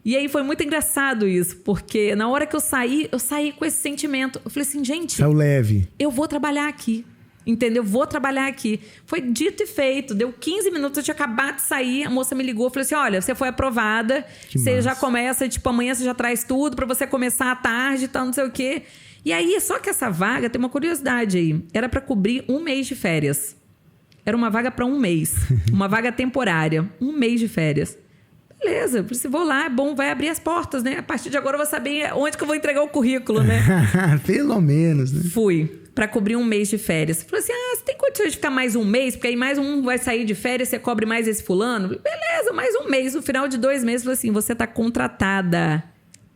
E aí foi muito engraçado isso, porque na hora que eu saí com esse sentimento. Eu falei assim, gente... Saiu leve. Eu vou trabalhar aqui, entendeu? Vou trabalhar aqui. Foi dito e feito. Deu 15 minutos, eu tinha acabado de sair, a moça me ligou, falou assim, olha, você foi aprovada, você já começa, tipo, amanhã você já traz tudo pra você começar à tarde e tal, não sei o quê. E aí, só que essa vaga, tem uma curiosidade aí, era pra cobrir 1 mês de férias. Era uma vaga pra 1 mês, uma vaga temporária, 1 mês de férias. Beleza, eu falei, vou lá, é bom, vai abrir as portas, né? A partir de agora eu vou saber onde que eu vou entregar o currículo, né? Pelo menos, né? Fui para cobrir 1 mês de férias. Falei assim, você tem condições de ficar mais 1 mês? Porque aí mais um vai sair de férias, você cobre mais esse fulano? Beleza, mais 1 mês. No final de 2 meses, falei assim, você tá contratada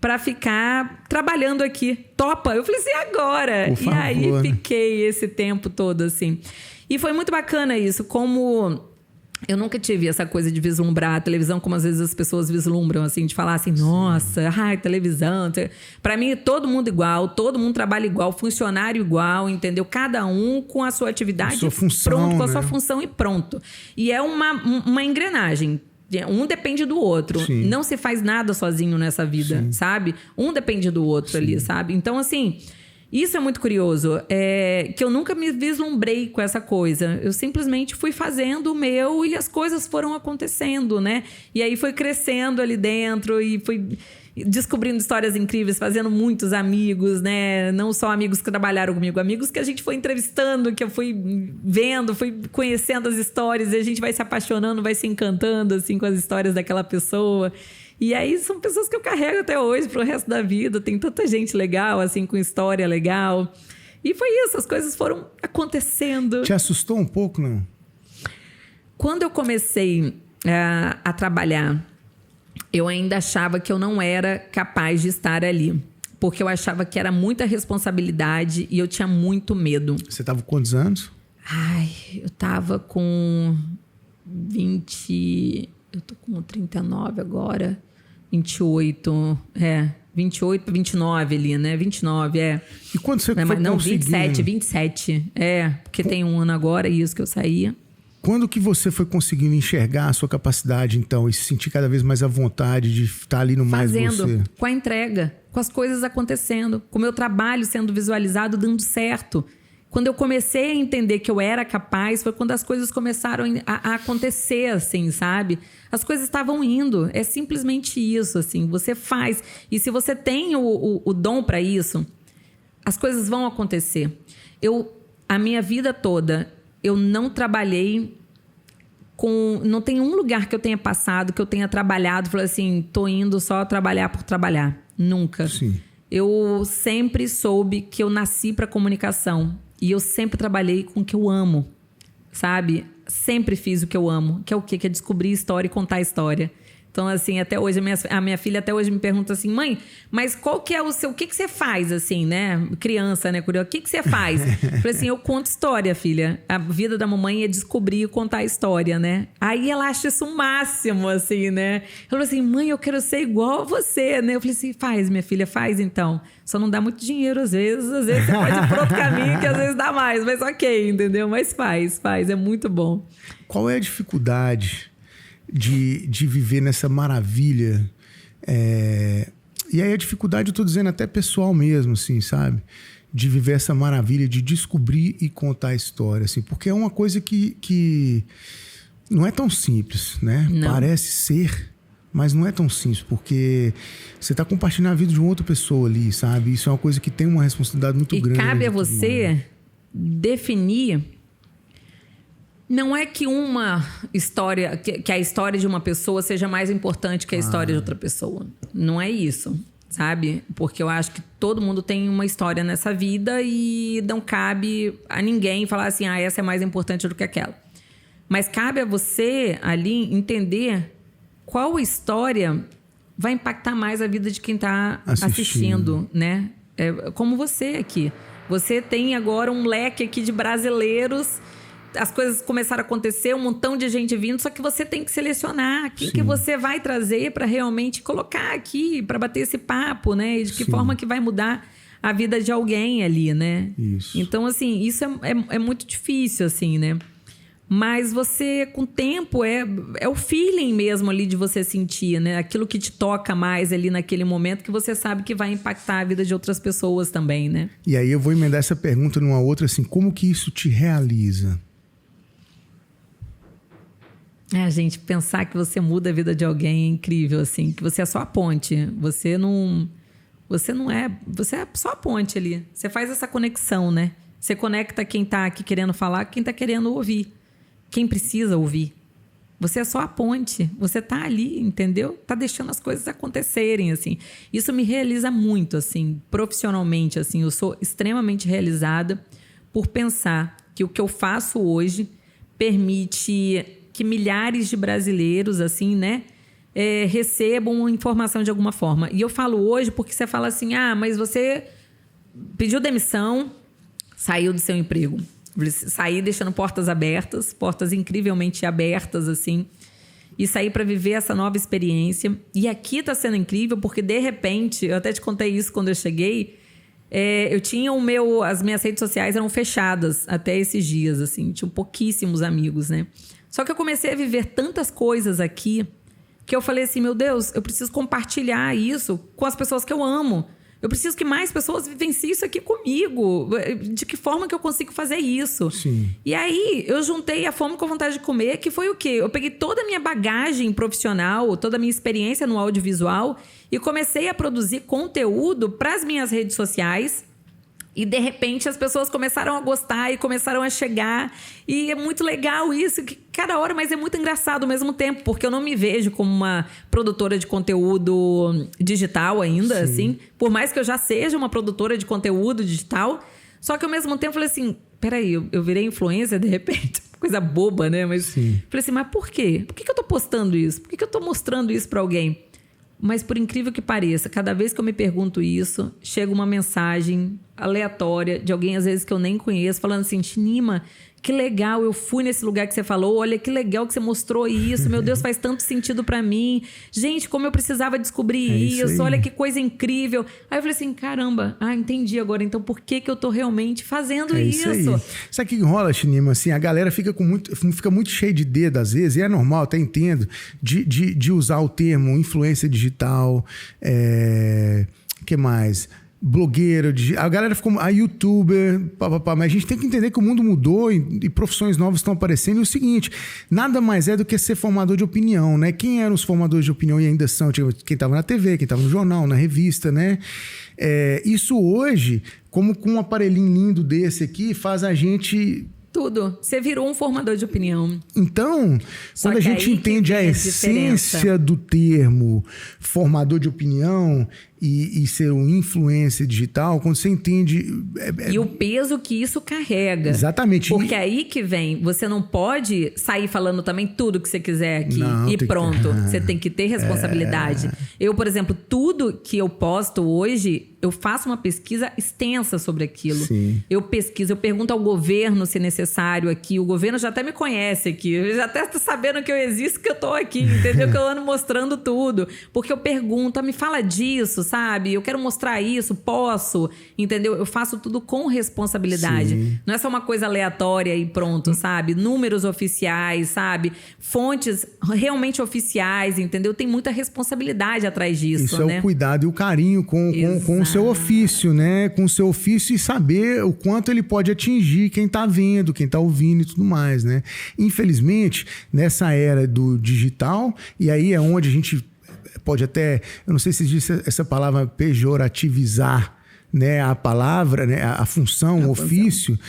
para ficar trabalhando aqui. Topa? Eu falei assim, agora. Por favor, e aí né? fiquei esse tempo todo assim. E foi muito bacana isso, como... Eu nunca tive essa coisa de vislumbrar a televisão como às vezes as pessoas vislumbram, assim, de falar assim, nossa, televisão. Para mim, todo mundo igual, todo mundo trabalha igual, funcionário igual, entendeu? Cada um com a sua atividade, sua função, pronto, com a né? sua função e pronto. E é uma engrenagem. Um depende do outro. Sim. Não se faz nada sozinho nessa vida, Sim. sabe? Um depende do outro. Sim. Ali, sabe? Então, assim... Isso é muito curioso, que eu nunca me vislumbrei com essa coisa. Eu simplesmente fui fazendo o meu e as coisas foram acontecendo, né? E aí foi crescendo ali dentro e fui descobrindo histórias incríveis, fazendo muitos amigos, né? Não só amigos que trabalharam comigo, amigos que a gente foi entrevistando, que eu fui vendo, fui conhecendo as histórias e a gente vai se apaixonando, vai se encantando assim com as histórias daquela pessoa. E aí são pessoas que eu carrego até hoje pro resto da vida. Tem tanta gente legal, assim, com história legal. E foi isso, as coisas foram acontecendo. Te assustou um pouco, não? Quando eu comecei a trabalhar, eu ainda achava que eu não era capaz de estar ali. Porque eu achava que era muita responsabilidade e eu tinha muito medo. Você estava com quantos anos? Eu tava com 20... Eu tô com 39 agora, 28, 28 para 29 ali, né? 29, E quando você foi não, conseguindo... 27, porque tem 1 ano agora, isso que eu saía. Quando que você foi conseguindo enxergar a sua capacidade, então, e se sentir cada vez mais à vontade de estar ali no mais você? Fazendo, com a entrega, com as coisas acontecendo, com o meu trabalho sendo visualizado, dando certo. Quando eu comecei a entender que eu era capaz, foi quando as coisas começaram a acontecer, assim, sabe? As coisas estavam indo. É simplesmente isso, assim. Você faz. E se você tem o dom para isso, as coisas vão acontecer. A minha vida toda, eu não trabalhei com... Não tem um lugar que eu tenha passado, que eu tenha trabalhado, falei assim, tô indo só trabalhar por trabalhar. Nunca. Sim. Eu sempre soube que eu nasci para comunicação. E eu sempre trabalhei com o que eu amo, sabe? Sempre fiz o que eu amo. Que é o quê? Que é descobrir história e contar história. Então, assim, até hoje, a minha filha até hoje me pergunta assim, mãe, mas qual que é o seu... O que você faz, assim, né? Criança, né? Curiosa. O que você faz? Eu falei assim, eu conto história, filha. A vida da mamãe é descobrir e contar história, né? Aí ela acha isso o máximo, assim, né? Ela falou assim, mãe, eu quero ser igual a você, né? Eu falei assim, faz, minha filha, faz então. Só não dá muito dinheiro às vezes você pode ir por outro caminho que às vezes dá mais, mas ok, entendeu? Mas faz, é muito bom. Qual é a dificuldade de viver nessa maravilha? E aí a dificuldade, eu tô dizendo até pessoal mesmo, assim, sabe? de viver essa maravilha de descobrir e contar a história, assim, porque é uma coisa que não é tão simples, né? Não. Parece ser, mas não é tão simples, porque você está compartilhando a vida de uma outra pessoa ali, sabe? Isso é uma coisa que tem uma responsabilidade muito grande. E cabe a você definir. Não é que uma história, que a história de uma pessoa seja mais importante que a história de outra pessoa. Não é isso, sabe? Porque eu acho que todo mundo tem uma história nessa vida e não cabe a ninguém falar assim, essa é mais importante do que aquela. Mas cabe a você ali entender qual história vai impactar mais a vida de quem está assistindo, né? É como você aqui. Você tem agora um leque aqui de brasileiros. As coisas começaram a acontecer, um montão de gente vindo, só que você tem que selecionar quem que você vai trazer para realmente colocar aqui, para bater esse papo, né? E de que forma que vai mudar a vida de alguém ali, né? Isso. Então, assim, isso é muito difícil, assim, né? Mas você, com o tempo, é o feeling mesmo ali de você sentir, né? Aquilo que te toca mais ali naquele momento, que você sabe que vai impactar a vida de outras pessoas também, né? E aí eu vou emendar essa pergunta numa outra, assim, como que isso te realiza? Gente, pensar que você muda a vida de alguém é incrível, assim. Que você é só a ponte. Você é só a ponte ali. Você faz essa conexão, né? Você conecta quem tá aqui querendo falar com quem tá querendo ouvir. Quem precisa ouvir. Você é só a ponte. Você tá ali, entendeu? Tá deixando as coisas acontecerem, assim. Isso me realiza muito, assim, profissionalmente, assim. Eu sou extremamente realizada por pensar que o que eu faço hoje permite que milhares de brasileiros, assim, né, recebam informação de alguma forma. E eu falo hoje porque você fala assim, mas você pediu demissão, saiu do seu emprego. Saí deixando portas abertas, portas incrivelmente abertas, assim, e saí para viver essa nova experiência. E aqui tá sendo incrível porque, de repente, eu até te contei isso quando eu cheguei, eu tinha as minhas redes sociais eram fechadas até esses dias, assim, tinha pouquíssimos amigos, né? Só que eu comecei a viver tantas coisas aqui que eu falei assim, meu Deus, eu preciso compartilhar isso com as pessoas que eu amo. Eu preciso que mais pessoas vivenciem isso aqui comigo. De que forma que eu consigo fazer isso? Sim. E aí, eu juntei a fome com a vontade de comer, que foi o quê? Eu peguei toda a minha bagagem profissional, toda a minha experiência no audiovisual e comecei a produzir conteúdo para as minhas redes sociais. E, de repente, as pessoas começaram a gostar e começaram a chegar. E é muito legal isso, que cada hora, mas é muito engraçado ao mesmo tempo, porque eu não me vejo como uma produtora de conteúdo digital ainda, assim. Por mais que eu já seja uma produtora de conteúdo digital. Só que, ao mesmo tempo, eu falei assim, peraí, eu virei influencer, de repente. Coisa boba, né? Mas falei assim, mas por quê? Por que eu tô postando isso? Por que eu tô mostrando isso pra alguém? Mas, por incrível que pareça, cada vez que eu me pergunto isso, chega uma mensagem aleatória de alguém, às vezes, que eu nem conheço, falando assim, Chinima, que legal, eu fui nesse lugar que você falou, olha que legal que você mostrou isso, meu Deus, faz tanto sentido pra mim. Gente, como eu precisava descobrir isso, olha que coisa incrível. Aí eu falei assim, caramba, entendi agora, então por que eu tô realmente fazendo isso? Sabe o que rola, Chinima? Assim, a galera fica muito cheia de dedo às vezes, e é normal, até entendo, de usar o termo influência digital, que mais? Blogueiro, a galera ficou youtuber, mas a gente tem que entender que o mundo mudou e profissões novas estão aparecendo. E o seguinte, nada mais é do que ser formador de opinião, né? Quem eram os formadores de opinião e ainda são? Quem estava na TV, quem estava no jornal, na revista, né? Isso hoje, como com um aparelhinho lindo desse aqui, faz a gente... Tudo. Você virou um formador de opinião. Então, quando a gente entende a essência do termo formador de opinião e ser um influencer digital, quando você entende... E o peso que isso carrega. Exatamente. Porque aí que vem, você não pode sair falando também tudo que você quiser aqui e pronto. Você tem que ter responsabilidade. Eu, por exemplo, tudo que eu posto hoje, eu faço uma pesquisa extensa sobre aquilo. Sim. Eu pesquiso, eu pergunto ao governo se necessário aqui. O governo já até me conhece aqui. Já até está sabendo que eu existo, que eu tô aqui, entendeu? Que eu ando mostrando tudo. Porque eu pergunto, me fala disso, sabe? sabe? Eu quero mostrar isso, posso, entendeu? Eu faço tudo com responsabilidade. Sim. Não é só uma coisa aleatória e pronto, sabe? Números oficiais, sabe? Fontes realmente oficiais, entendeu? Tem muita responsabilidade atrás disso, Isso né? é o cuidado e o carinho com o seu ofício, né? Com o seu ofício e saber o quanto ele pode atingir quem tá vendo, quem tá ouvindo e tudo mais, né? Infelizmente, nessa era do digital, e aí é onde a gente pode até, eu não sei se existe essa palavra pejorativizar, né? A palavra, né? A função, o ofício.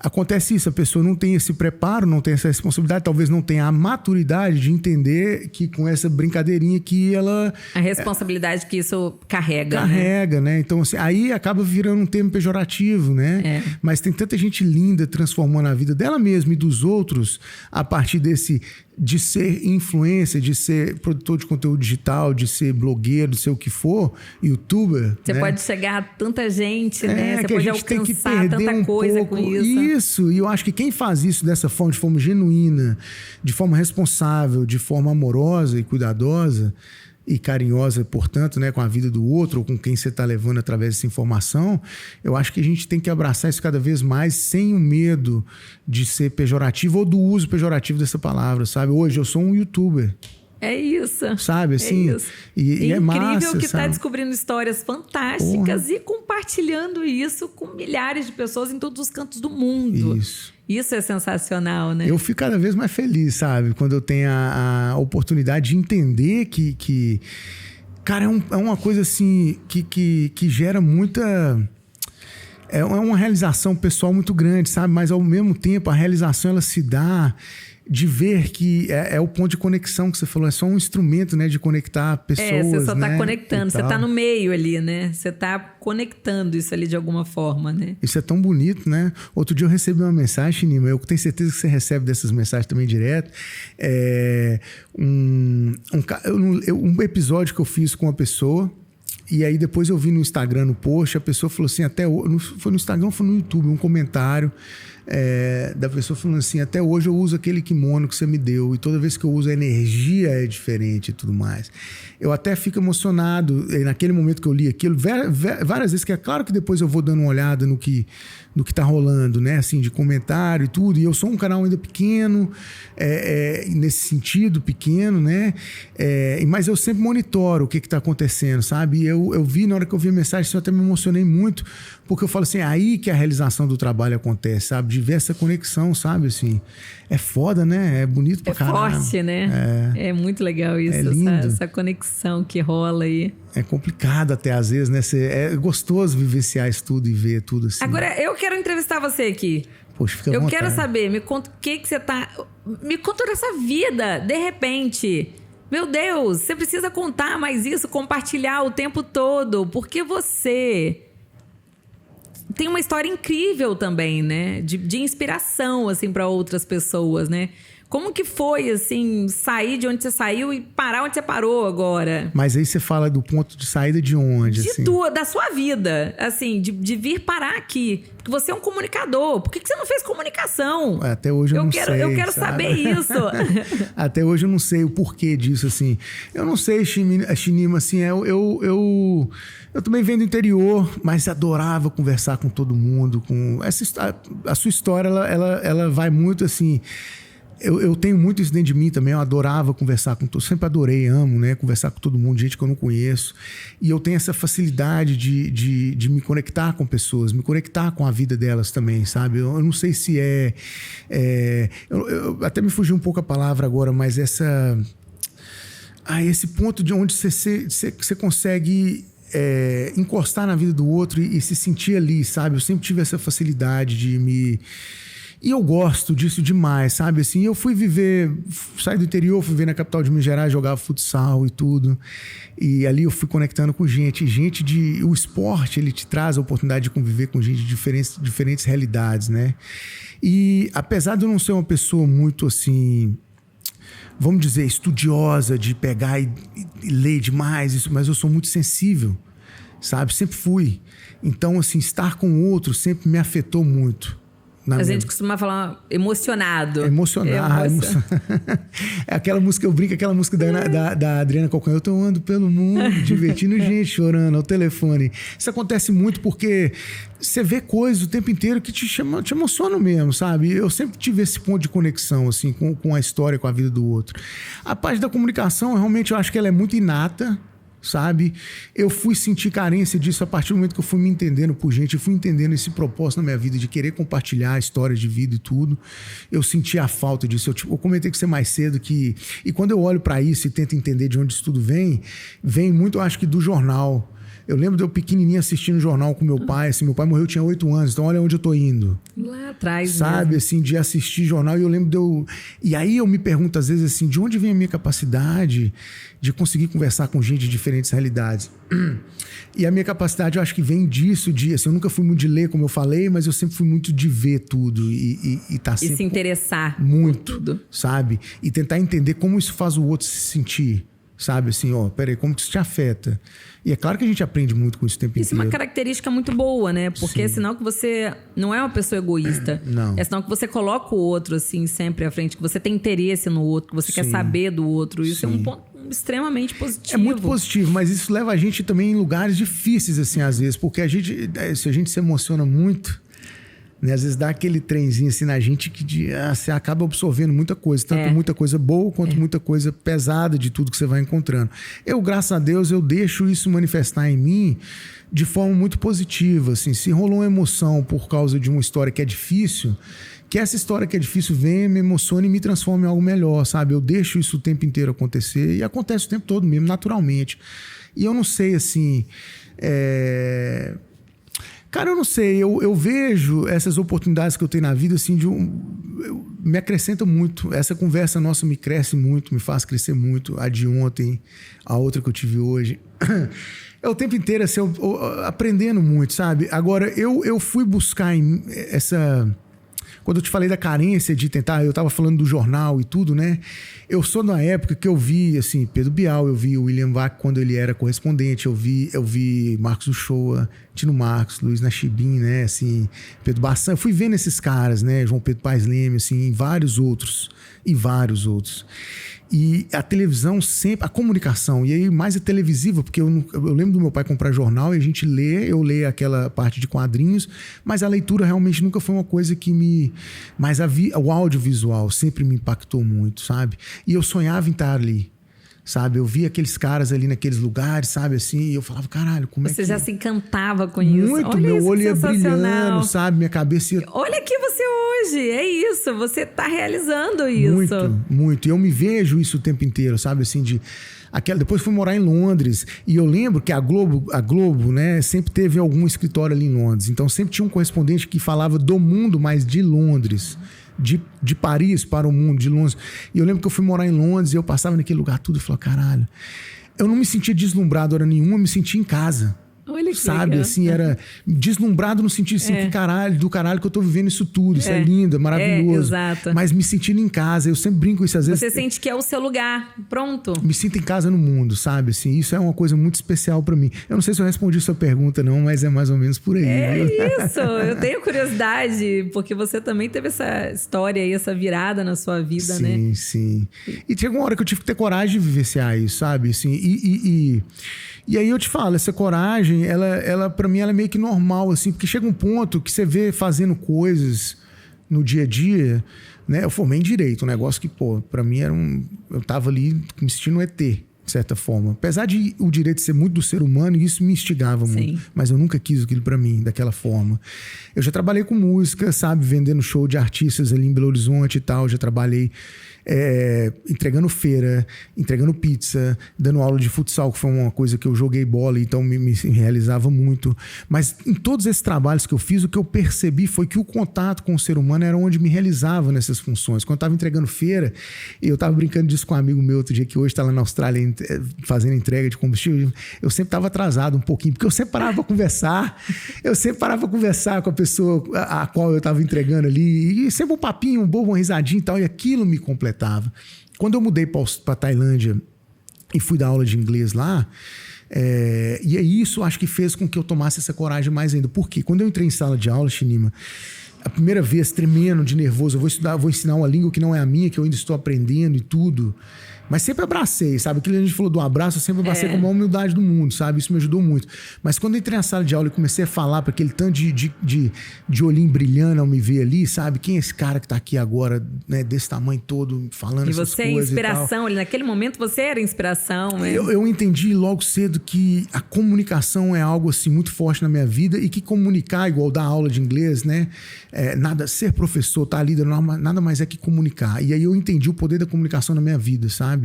Acontece isso, a pessoa não tem esse preparo, não tem essa responsabilidade, talvez não tenha a maturidade de entender que com essa brincadeirinha que ela... A responsabilidade que isso carrega, né? Então, assim, aí acaba virando um termo pejorativo, né? Mas tem tanta gente linda transformando a vida dela mesma e dos outros a partir de ser influencer, de ser produtor de conteúdo digital, de ser blogueiro, de ser o que for, youtuber. Você pode chegar a tanta gente, né? Você pode alcançar tanta coisa com isso. Isso, e eu acho que quem faz isso dessa forma, de forma genuína, de forma responsável, de forma amorosa e cuidadosa e carinhosa, portanto, né, com a vida do outro ou com quem você está levando através dessa informação, eu acho que a gente tem que abraçar isso cada vez mais sem o medo de ser pejorativo ou do uso pejorativo dessa palavra, sabe? Hoje eu sou um youtuber. É isso. Sabe, assim? É isso. E é massa, incrível que sabe? Tá descobrindo histórias fantásticas e compartilhando isso com milhares de pessoas em todos os cantos do mundo. Isso é sensacional, né? Eu fico cada vez mais feliz, sabe? Quando eu tenho a oportunidade de entender que cara, é uma coisa assim que gera muita... É uma realização pessoal muito grande, sabe? Mas ao mesmo tempo a realização ela se dá de ver que é o ponto de conexão que você falou, é só um instrumento, né, de conectar pessoas, você só tá né, conectando, você tá no meio ali, né? Você tá conectando isso ali de alguma forma, né? Isso é tão bonito, né? Outro dia eu recebi uma mensagem, Nima, eu tenho certeza que você recebe dessas mensagens também direto, um episódio que eu fiz com uma pessoa. E aí depois eu vi no Instagram, no post, a pessoa falou assim, foi no Instagram ou foi no YouTube, um comentário da pessoa falando assim, até hoje eu uso aquele kimono que você me deu e toda vez que eu uso a energia é diferente e tudo mais. Eu até fico emocionado naquele momento que eu li aquilo, várias vezes, que é claro que depois eu vou dando uma olhada no que tá rolando, né, assim, de comentário e tudo, e eu sou um canal ainda pequeno, nesse sentido, pequeno, né, mas eu sempre monitoro o que tá acontecendo, sabe, e eu vi, na hora que eu vi a mensagem, eu até me emocionei muito, porque eu falo assim, é aí que a realização do trabalho acontece, sabe, de ver essa conexão, sabe, assim, é foda, né, é bonito pra caralho. É forte, né, é muito legal isso, essa conexão que rola aí. É complicado até às vezes, né? É gostoso vivenciar isso tudo e ver tudo assim. Agora, eu quero entrevistar você aqui. Poxa, fica à vontade. Eu quero saber, me conta o que você tá... Me conta dessa vida, de repente. Meu Deus, você precisa contar mais isso, compartilhar o tempo todo. Porque você tem uma história incrível também, né? De inspiração, assim, para outras pessoas, né? Como que foi, assim, sair de onde você saiu e parar onde você parou agora? Mas aí você fala do ponto de saída de onde? Assim? Da sua vida, assim, de vir parar aqui. Porque você é um comunicador. Por que você não fez comunicação? Até hoje eu não sei. Eu quero saber isso. Até hoje eu não sei o porquê disso, assim. Eu não sei, Chinima, assim, eu também venho do interior, mas adorava conversar com todo mundo. A sua história, ela vai muito, assim... Eu tenho muito isso dentro de mim também, eu adorava conversar com todos, sempre adorei, amo, né, conversar com todo mundo, gente que eu não conheço, e eu tenho essa facilidade de me conectar com pessoas, me conectar com a vida delas também, sabe? Eu não sei se eu até me fugiu um pouco a palavra agora, mas esse ponto de onde você consegue encostar na vida do outro e se sentir ali, sabe? Eu sempre tive essa facilidade de me... E eu gosto disso demais, sabe? Assim, eu saí do interior, fui ver na capital de Minas Gerais, jogava futsal e tudo. E ali eu fui conectando com gente. O esporte, ele te traz a oportunidade de conviver com gente de diferentes realidades, né? E apesar de eu não ser uma pessoa muito, assim... Vamos dizer, estudiosa, de pegar e ler demais, mas eu sou muito sensível, sabe? Sempre fui. Então, assim, estar com o outro sempre me afetou muito. A gente costuma falar emocionado. Emocionado. É aquela música, eu brinco, aquela música da Adriana Calcanhoto, eu ando pelo mundo, divertindo gente, chorando ao telefone. Isso acontece muito porque você vê coisas o tempo inteiro que te emocionam mesmo, sabe? Eu sempre tive esse ponto de conexão, assim, com a história, com a vida do outro. A parte da comunicação, realmente, eu acho que ela é muito inata, sabe? Eu fui sentir carência disso a partir do momento que eu fui me entendendo por gente, eu fui entendendo esse propósito na minha vida de querer compartilhar histórias de vida e tudo. Eu senti a falta disso. Eu comentei com você mais cedo que... E quando eu olho para isso e tento entender de onde isso tudo vem muito, eu acho que do jornal. Eu lembro de eu pequenininho assistindo jornal com meu pai. Assim, meu pai morreu, eu tinha 8 anos. Então, olha onde eu tô indo. Lá atrás, sabe, mesmo. Assim, de assistir jornal. E eu lembro de eu... E aí eu me pergunto, às vezes, assim, de onde vem a minha capacidade de conseguir conversar com gente de diferentes realidades? E a minha capacidade, eu acho que vem disso, assim, eu nunca fui muito de ler, como eu falei, mas eu sempre fui muito de ver tudo e tá sempre... E se interessar muito, por tudo. Sabe? E tentar entender como isso faz o outro se sentir. Sabe, assim, peraí, como que isso te afeta? E é claro que a gente aprende muito com isso o tempo inteiro. Isso é uma característica muito boa, né? Porque é sinal que você não é uma pessoa egoísta. Não. É sinal que você coloca o outro, assim, sempre à frente. Que você tem interesse no outro, que você quer saber do outro. Isso é um ponto extremamente positivo. É muito positivo, mas isso leva a gente também em lugares difíceis, assim, às vezes. Porque se a gente se emociona muito... Né? Às vezes dá aquele trenzinho assim na gente que você acaba absorvendo muita coisa. Tanto muita coisa boa quanto muita coisa pesada de tudo que você vai encontrando. Eu, graças a Deus, eu deixo isso manifestar em mim de forma muito positiva. Assim, se rolou uma emoção por causa de uma história que é difícil, que essa história que é difícil venha, me emocione e me transforme em algo melhor, sabe? Eu deixo isso o tempo inteiro acontecer e acontece o tempo todo mesmo, naturalmente. E eu não sei, assim... Cara, eu não sei, eu vejo essas oportunidades que eu tenho na vida, assim, me acrescenta muito. Essa conversa nossa me cresce muito, me faz crescer muito. A de ontem, a outra que eu tive hoje. É o tempo inteiro, assim, aprendendo muito, sabe? Agora, eu fui buscar essa... Quando eu te falei da carência de tentar... Eu tava falando do jornal e tudo, né? Eu sou na época que eu vi, assim, Pedro Bial, eu vi o William Vac quando ele era correspondente, eu vi Marcos Uchoa, Tino Marcos, Luiz Nachibin, né? Assim, Pedro Bassan. Eu fui vendo esses caras, né? João Pedro Paes Leme, assim, e vários outros. E a televisão sempre... A comunicação, e aí mais a televisiva, porque eu lembro do meu pai comprar jornal e a gente eu leio aquela parte de quadrinhos, mas a leitura realmente nunca foi uma coisa que me... Mas o audiovisual sempre me impactou muito, sabe? E eu sonhava em estar ali, sabe? Eu via aqueles caras ali naqueles lugares, sabe? Assim, e eu falava, caralho, como é que... Você já se encantava com isso. Muito, olha, meu olho ia sensacional. brilhando, sabe? Minha cabeça ia... Olha aqui você hoje, é isso. Você tá realizando isso. Muito, muito. E eu me vejo isso o tempo inteiro, sabe? Assim, depois fui morar em Londres e eu lembro que a Globo, né, sempre teve algum escritório ali em Londres. Então sempre tinha um correspondente que falava do mundo, mas de Londres. De Paris para o mundo, de Londres. E eu lembro que eu fui morar em Londres e eu passava naquele lugar tudo e falava, caralho. Eu não me sentia deslumbrado hora nenhuma, eu me sentia em casa. Olha que sabe, legal. assim, era deslumbrado no sentido assim, que do caralho que eu tô vivendo isso tudo, isso é lindo, é maravilhoso. Exato. Mas me sentindo em casa, eu sempre brinco isso às vezes. Você sente que é o seu lugar, pronto. Me sinto em casa no mundo, sabe, assim, isso é uma coisa muito especial pra mim. Eu não sei se eu respondi sua pergunta não, mas é mais ou menos por aí. É isso, eu tenho curiosidade, porque você também teve essa história aí, essa virada na sua vida, sim, né? Sim. E chegou uma hora que eu tive que ter coragem de vivenciar isso, sabe, assim, e aí eu te falo, essa coragem, ela para mim, ela é meio que normal, assim, porque chega um ponto que você vê fazendo coisas no dia a dia, né? Eu formei em Direito, um negócio que, pô, pra mim era eu tava ali me sentindo um ET, de certa forma. Apesar de o direito ser muito do ser humano, isso me instigava muito. Mas eu nunca quis aquilo pra mim, daquela forma. Eu já trabalhei com música, sabe? Vendendo show de artistas ali em Belo Horizonte e tal. Já trabalhei entregando feira, entregando pizza, dando aula de futsal, que foi uma coisa que eu joguei bola, então me realizava muito. Mas em todos esses trabalhos que eu fiz, o que eu percebi foi que o contato com o ser humano era onde me realizava nessas funções. Quando eu estava entregando feira, eu estava brincando disso com um amigo meu outro dia, que hoje está lá na Austrália fazendo entrega de combustível. Eu sempre estava atrasado um pouquinho, porque eu sempre parava para conversar. Eu sempre parava para conversar com a pessoa a qual eu estava entregando ali. E sempre um papinho, um bobo, uma risadinha e tal. E aquilo me completava. Quando eu mudei para Tailândia e fui dar aula de inglês lá, e isso acho que fez com que eu tomasse essa coragem mais ainda. Por quê? Quando eu entrei em sala de aula, Chinima, a primeira vez tremendo de nervoso, eu vou ensinar uma língua que não é a minha, que eu ainda estou aprendendo e tudo. Mas sempre abracei, sabe? Aquilo que a gente falou do abraço, eu sempre abracei com a maior humildade do mundo, sabe? Isso me ajudou muito. Mas quando eu entrei na sala de aula e comecei a falar para aquele tanto de olhinho brilhando ao me ver ali, sabe? Quem é esse cara que tá aqui agora, né? Desse tamanho todo, falando essas coisas e você é inspiração, ali naquele momento você era inspiração. Né? Eu entendi logo cedo que a comunicação é algo assim muito forte na minha vida e que comunicar, igual dar aula de inglês, né? Ser professor, tá ali, nada mais é que comunicar. E aí eu entendi o poder da comunicação na minha vida, sabe?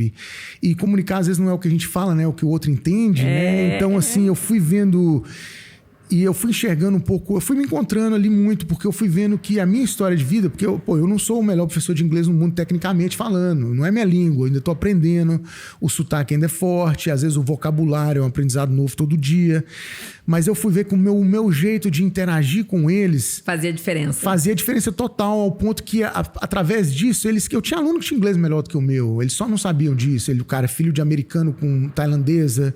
E comunicar às vezes não é o que a gente fala, né? É o que o outro entende, né? Então assim, eu fui vendo e eu fui enxergando um pouco, eu fui me encontrando ali muito, porque eu fui vendo que a minha história de vida, porque eu não sou o melhor professor de inglês no mundo tecnicamente falando, não é minha língua, eu ainda estou aprendendo, o sotaque ainda é forte, às vezes o vocabulário é um aprendizado novo todo dia, mas eu fui ver que o meu jeito de interagir com eles fazia diferença. Fazia diferença total, ao ponto que através disso, eu tinha aluno que tinha inglês melhor do que o meu, eles só não sabiam disso, o cara é filho de americano com tailandesa.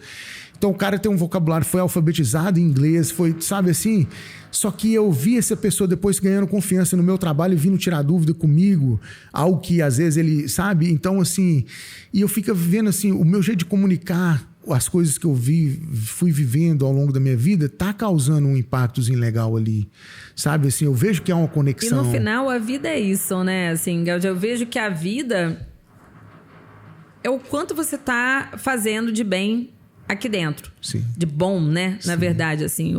Então o cara tem um vocabulário, foi alfabetizado em inglês, foi, sabe assim? Só que eu vi essa pessoa depois ganhando confiança no meu trabalho e vindo tirar dúvida comigo, algo que às vezes ele, sabe? Então assim, e eu fico vivendo assim, o meu jeito de comunicar, as coisas que eu fui vivendo ao longo da minha vida, tá causando um impactozinho legal ali, sabe? Assim, eu vejo que há uma conexão. E no final a vida é isso, né? Assim, eu vejo que a vida é o quanto você tá fazendo de bem aqui dentro. Sim. De bom, né? Sim. Na verdade, assim,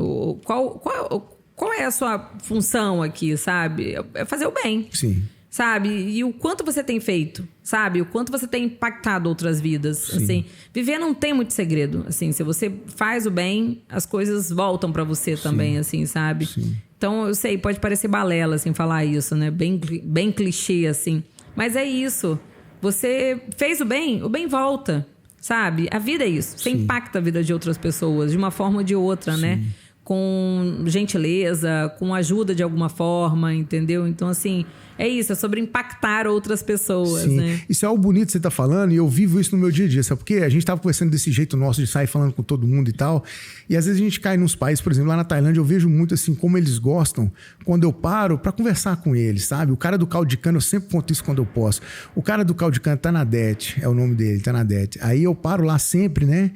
qual é a sua função aqui, sabe? É fazer o bem. Sim. Sabe? E o quanto você tem feito, sabe? O quanto você tem impactado outras vidas. Sim. Assim, viver não tem muito segredo. Assim, se você faz o bem, as coisas voltam pra você também, assim, sabe? Sim. Então, eu sei, pode parecer balela, assim, falar isso, né? Bem clichê, assim. Mas é isso. Você fez o bem volta. Sabe? A vida é isso. Você impacta a vida de outras pessoas de uma forma ou de outra, né? Com gentileza, com ajuda de alguma forma, entendeu? Então, assim, é isso. É sobre impactar outras pessoas, né? Isso é algo bonito que você tá falando e eu vivo isso no meu dia a dia, sabe? Porque a gente tava conversando desse jeito nosso de sair falando com todo mundo e tal. E às vezes a gente cai nos países, por exemplo, lá na Tailândia, eu vejo muito assim, como eles gostam quando eu paro pra conversar com eles, sabe? O cara do caldo de cana, eu sempre conto isso quando eu posso. O cara do caldo de cana, Tanadete, é o nome dele, Tanadete. Aí eu paro lá sempre, né?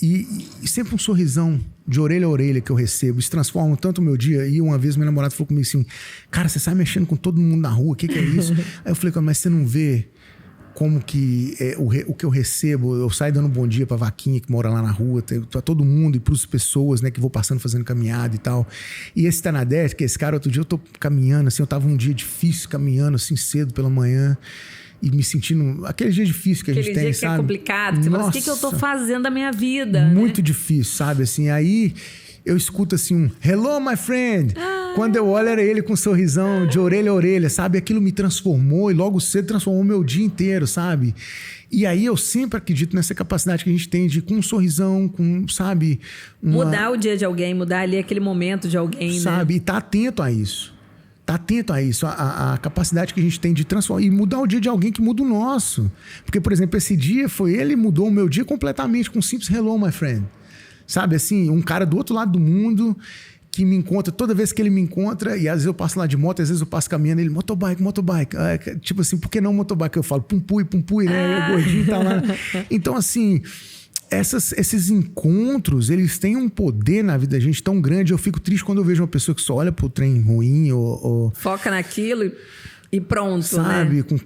E sempre um sorrisão de orelha a orelha que eu recebo. Isso transforma tanto o meu dia. E uma vez meu namorado falou comigo assim, cara, você sai mexendo com todo mundo na rua, o que é isso? Aí eu falei, mas você não vê como que o que eu recebo? Eu saio dando um bom dia pra vaquinha que mora lá na rua, pra todo mundo e pras pessoas, né, que vou passando fazendo caminhada e tal. E esse Tanadete, que esse cara, outro dia eu tô caminhando, assim, eu tava um dia difícil, caminhando assim cedo pela manhã. E me sentindo... Aquele dia difícil que a gente tem, Aquele dia sabe? Que é complicado. Você fala, o que eu tô fazendo da minha vida? Muito né? difícil, sabe? Assim, aí eu escuto assim um hello, my friend. Quando eu olho, era ele com um sorrisão de orelha a orelha, sabe? Aquilo me transformou e logo cedo transformou meu dia inteiro, sabe? E aí eu sempre acredito nessa capacidade que a gente tem de, com um sorrisão, com, sabe? Mudar o dia de alguém, mudar ali aquele momento de alguém, sabe? né? E tá atento a isso. Tá atento a isso, a capacidade que a gente tem de transformar e mudar o dia de alguém que muda o nosso. Porque, por exemplo, esse dia ele mudou o meu dia completamente com um simples hello, my friend. Sabe assim, um cara do outro lado do mundo que me encontra, toda vez que ele me encontra, e às vezes eu passo lá de moto, às vezes eu passo caminhando, ele, motorbike. Tipo assim, por que não motorbike? Eu falo, pumpui, né? O gordinho tá lá. Então, assim... Esses encontros, eles têm um poder na vida da gente tão grande. Eu fico triste quando eu vejo uma pessoa que só olha pro trem ruim ou foca naquilo e pronto, sabe? Né? Com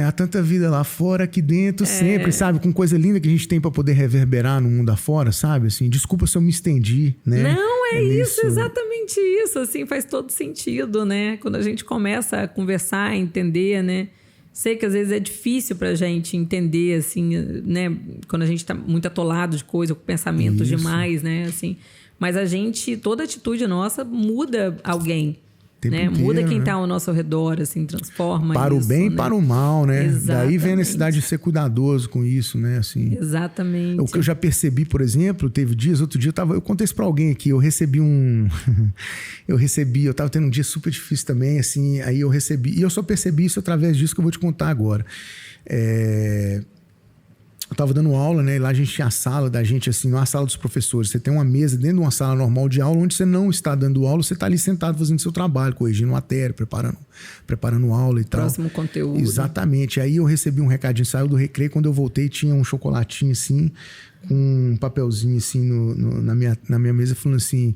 há tanta vida lá fora, aqui dentro, sempre, sabe? Com coisa linda que a gente tem pra poder reverberar no mundo afora, sabe? Assim, desculpa se eu me estendi, né? Não, é isso, exatamente isso. Assim, faz todo sentido, né? Quando a gente começa a conversar, a entender, né? Sei que às vezes é difícil pra gente entender, assim, né? Quando a gente tá muito atolado de coisa, com pensamentos demais, né? Assim, mas toda atitude nossa muda alguém. Né? Inteiro, muda quem né? tá ao nosso redor, assim, transforma para isso, o bem e né? para o mal, né? Exatamente. Daí vem a necessidade de ser cuidadoso com isso, né? Assim, exatamente. o que eu já percebi, por exemplo, teve dias, outro dia eu contei isso pra alguém aqui, eu tava tendo um dia super difícil também, assim, aí eu recebi, e eu só percebi isso através disso que eu vou te contar agora. eu tava dando aula, né? E lá a gente tinha a sala da gente, assim, não é a sala dos professores. Você tem uma mesa dentro de uma sala normal de aula, onde você não está dando aula, você está ali sentado fazendo seu trabalho, corrigindo matéria, preparando aula e tal. Próximo conteúdo. Exatamente. Aí eu recebi um recadinho, saiu do recreio, quando eu voltei tinha um chocolatinho, assim, com um papelzinho, assim, na minha mesa, falando assim...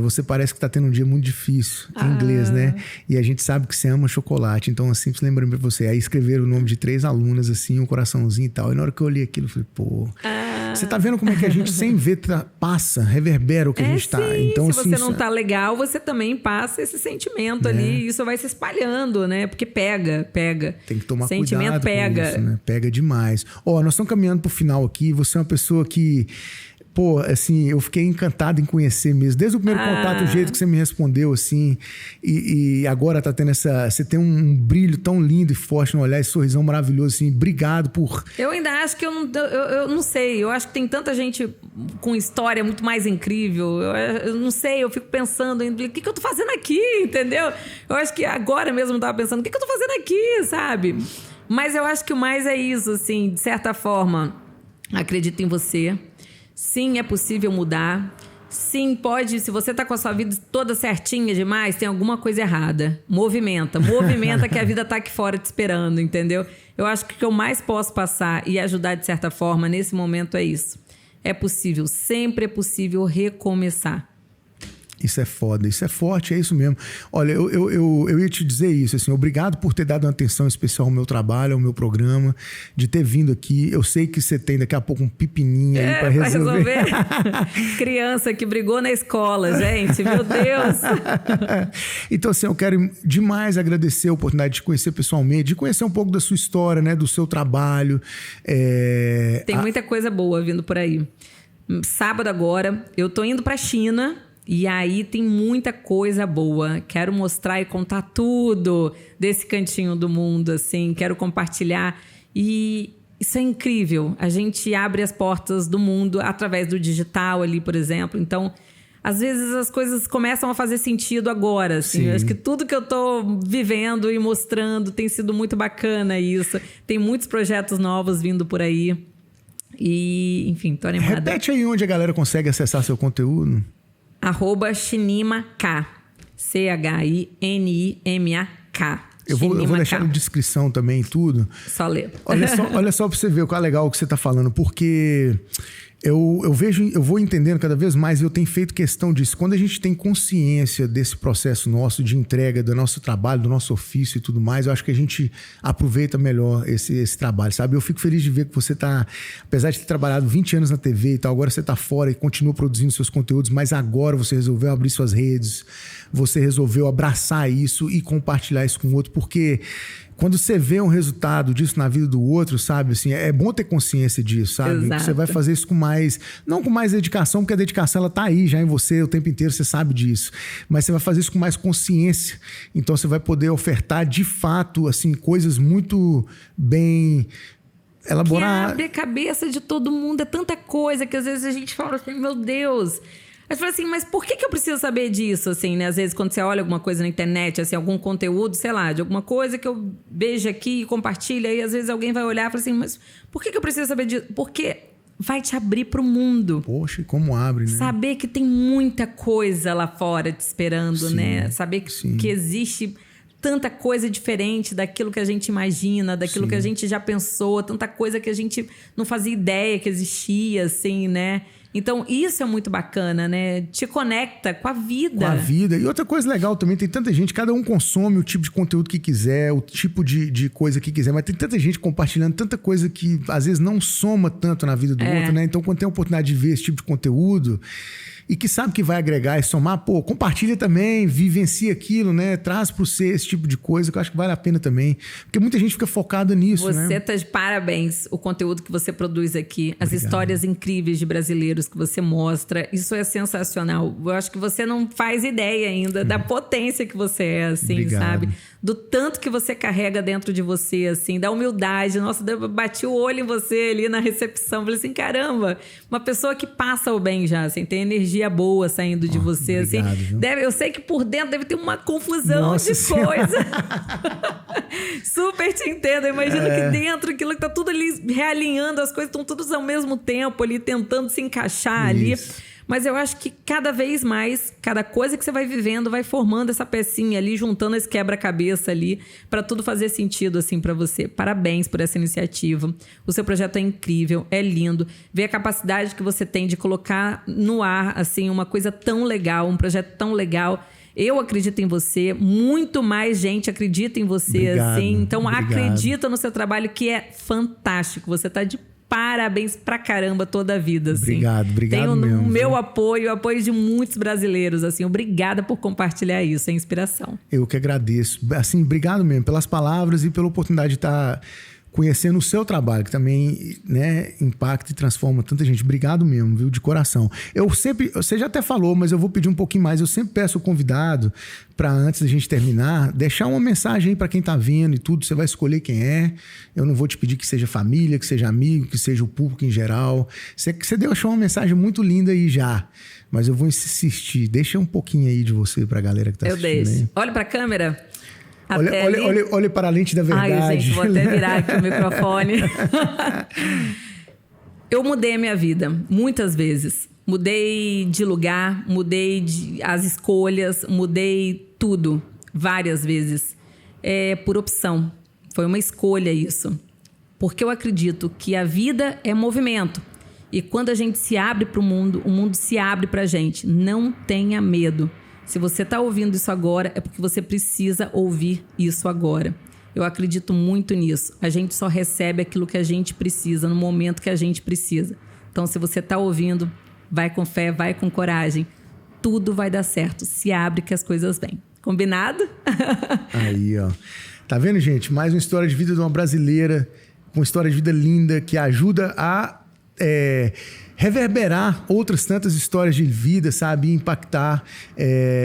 você parece que tá tendo um dia muito difícil em inglês, né? E a gente sabe que você ama chocolate, então assim, lembrando pra você. Aí escreveram o nome de 3 alunas, assim, um coraçãozinho e tal. E na hora que eu olhei aquilo, eu falei, pô, você tá vendo como é que a gente sem ver passa, reverbera o que a gente tá. Sim, Então, se assim, você não tá legal, você também passa esse sentimento ali. Isso vai se espalhando, né? Porque pega. Tem que tomar sentimento cuidado pega. com isso, né? Pega demais. Nós estamos caminhando pro final aqui. Você é uma pessoa que... Pô, assim, eu fiquei encantado em conhecer mesmo. Desde o primeiro contato, o jeito que você me respondeu, assim. E agora tá tendo você tem um brilho tão lindo e forte no olhar, esse sorrisão maravilhoso, assim. Obrigado por... Eu ainda acho que eu não sei. Eu acho que tem tanta gente com história muito mais incrível. Eu não sei, eu fico pensando em o que eu tô fazendo aqui, entendeu? Eu acho que agora mesmo eu tava pensando, o que eu tô fazendo aqui, sabe? Mas eu acho que o mais é isso, assim, de certa forma. Acredito em você. Sim, é possível mudar. Sim, pode. Se você tá com a sua vida toda certinha demais, tem alguma coisa errada. Movimenta que a vida tá aqui fora te esperando, entendeu? Eu acho que o que eu mais posso passar e ajudar de certa forma nesse momento é isso. É possível, sempre é possível recomeçar. Isso é foda, isso é forte, é isso mesmo. Olha, eu ia te dizer isso, assim, obrigado por ter dado uma atenção especial ao meu trabalho, ao meu programa, de ter vindo aqui. Eu sei que você tem daqui a pouco um pepininho aí pra resolver. Criança que brigou na escola, gente, meu Deus. Então, assim, eu quero demais agradecer a oportunidade de conhecer pessoalmente, de conhecer um pouco da sua história, né, do seu trabalho. Tem muita coisa boa vindo por aí. Sábado agora, eu tô indo pra China... E aí tem muita coisa boa. Quero mostrar e contar tudo desse cantinho do mundo, assim. Quero compartilhar. E isso é incrível. A gente abre as portas do mundo através do digital ali, por exemplo. Então, às vezes as coisas começam a fazer sentido agora, assim. Eu acho que tudo que eu tô vivendo e mostrando tem sido muito bacana isso. Tem muitos projetos novos vindo por aí. E, enfim, tô animada. Repete aí onde a galera consegue acessar seu conteúdo. @ChinimaK. CHINIMAK. Eu vou deixar na descrição também tudo. Só ler. Olha só pra você ver o que é legal o que você tá falando, porque eu vou entendendo cada vez mais e eu tenho feito questão disso. Quando a gente tem consciência desse processo nosso de entrega do nosso trabalho, do nosso ofício e tudo mais, eu acho que a gente aproveita melhor esse trabalho, sabe? Eu fico feliz de ver que você tá, apesar de ter trabalhado 20 anos na TV e tal, agora você tá fora e continua produzindo seus conteúdos, mas agora você resolveu abrir suas redes, você resolveu abraçar isso e compartilhar isso com o outro, porque... Quando você vê um resultado disso na vida do outro, sabe? Assim, é bom ter consciência disso, sabe? Exato. Você vai fazer isso com mais... Não com mais dedicação, porque a dedicação ela tá aí já em você o tempo inteiro, você sabe disso. Mas você vai fazer isso com mais consciência. Então você vai poder ofertar, de fato, assim, coisas muito bem... elaboradas. Que abre a cabeça de todo mundo. É tanta coisa que às vezes a gente fala assim, meu Deus... Aí você fala assim, mas por que eu preciso saber disso, assim, né? Às vezes, quando você olha alguma coisa na internet, assim, algum conteúdo, sei lá, de alguma coisa que eu vejo aqui e compartilho, aí às vezes alguém vai olhar e fala assim, mas por que eu preciso saber disso? Porque vai te abrir pro mundo. Poxa, como abre, né? Saber que tem muita coisa lá fora te esperando, né? Saber que existe tanta coisa diferente daquilo que a gente imagina, daquilo que a gente já pensou, tanta coisa que a gente não fazia ideia que existia, assim, né? Então, isso é muito bacana, né? Te conecta com a vida. Com a vida. E outra coisa legal também, tem tanta gente, cada um consome o tipo de conteúdo que quiser, o tipo de coisa que quiser, mas tem tanta gente compartilhando tanta coisa que às vezes não soma tanto na vida do outro, né? Então, quando tem a oportunidade de ver esse tipo de conteúdo e que sabe que vai agregar e somar, pô, compartilha também, vivencia aquilo, né? Traz pro você esse tipo de coisa que eu acho que vale a pena também. Porque muita gente fica focada nisso, né? Você tá de parabéns, o conteúdo que você produz aqui, as histórias incríveis de brasileiros que você mostra, isso é sensacional. Eu acho que você não faz ideia ainda da potência que você é, assim, sabe? do tanto que você carrega dentro de você, assim, da humildade. Nossa, eu bati o olho em você ali na recepção. Falei assim, caramba, uma pessoa que passa o bem já, assim, tem energia boa saindo de você, obrigado, assim. Eu sei que por dentro deve ter uma confusão Nossa de coisa. Super te entendo. Eu imagino que dentro, aquilo que tá tudo ali realinhando, as coisas estão todas ao mesmo tempo ali, tentando se encaixar ali. Mas eu acho que cada vez mais, cada coisa que você vai vivendo, vai formando essa pecinha ali, juntando esse quebra-cabeça ali, para tudo fazer sentido, assim, para você. Parabéns por essa iniciativa. O seu projeto é incrível, é lindo. Ver a capacidade que você tem de colocar no ar, assim, uma coisa tão legal, um projeto tão legal. Eu acredito em você, muito mais gente acredita em você, obrigado, assim. Então, obrigado. acredita no seu trabalho, que é fantástico. Você tá de parabéns pra caramba toda a vida, assim. Obrigado Tenho mesmo. O meu apoio, o apoio de muitos brasileiros, assim. Obrigada por compartilhar isso, é inspiração. Eu que agradeço. Assim, obrigado mesmo pelas palavras e pela oportunidade de estar conhecendo o seu trabalho, que também, né, impacta e transforma tanta gente. Obrigado mesmo, viu? De coração. Você já até falou, mas eu vou pedir um pouquinho mais. Eu sempre peço o convidado para, antes da gente terminar, deixar uma mensagem aí para quem tá vendo e tudo. Você vai escolher quem é. Eu não vou te pedir que seja família, que seja amigo, que seja o público em geral. Você deixou uma mensagem muito linda aí já, mas eu vou insistir. Deixa um pouquinho aí de você pra galera que tá assistindo. Eu deixo. Aí. Olha pra câmera. Olha para a lente da verdade. Ai, gente, vou até virar aqui o microfone. Eu mudei a minha vida muitas vezes. Mudei de lugar, mudei as escolhas, mudei tudo várias vezes. Por opção. Foi uma escolha isso. Porque eu acredito que a vida é movimento. E quando a gente se abre para o mundo se abre para a gente. Não tenha medo. Se você está ouvindo isso agora, é porque você precisa ouvir isso agora. Eu acredito muito nisso. A gente só recebe aquilo que a gente precisa, no momento que a gente precisa. Então, se você está ouvindo, vai com fé, vai com coragem. Tudo vai dar certo. Se abre que as coisas vêm. Combinado? Aí, ó. Tá vendo, gente? Mais uma história de vida de uma brasileira, uma história de vida linda, que ajuda a reverberar outras tantas histórias de vida, sabe? E impactar.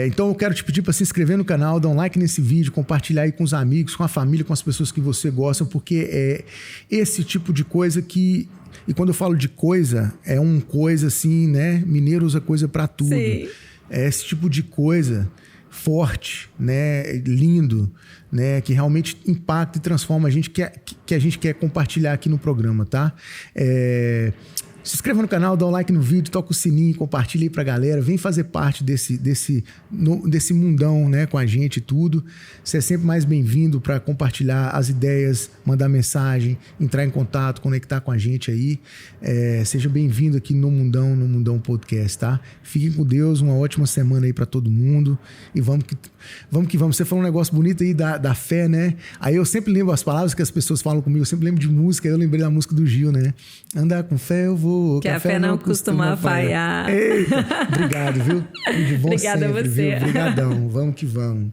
Então eu quero te pedir para se inscrever no canal, dar um like nesse vídeo, compartilhar aí com os amigos, com a família, com as pessoas que você gosta, porque é esse tipo de coisa que... E quando eu falo de coisa, é uma coisa assim, né? Mineiro usa coisa para tudo. Sim. É esse tipo de coisa forte, né? Lindo, né? Que realmente impacta e transforma a gente, que a gente quer compartilhar aqui no programa, tá? Se inscreva no canal, dá um like no vídeo, toca o sininho, compartilha aí pra galera. Vem fazer parte desse mundão, né, com a gente e tudo. Você é sempre mais bem-vindo para compartilhar as ideias, mandar mensagem, entrar em contato, conectar com a gente aí. Seja bem-vindo aqui no Mundão Podcast, tá? Fiquem com Deus, uma ótima semana aí para todo mundo. E vamos que vamos. Você falou um negócio bonito aí da fé, né? Aí eu sempre lembro as palavras que as pessoas falam comigo, eu sempre lembro de música, aí eu lembrei da música do Gil, né? Andar com fé eu vou. Que a fé não costuma falhar. Eita, obrigado, viu? De bom Obrigada sempre, a você. Viu? Obrigadão. Vamos que vamos.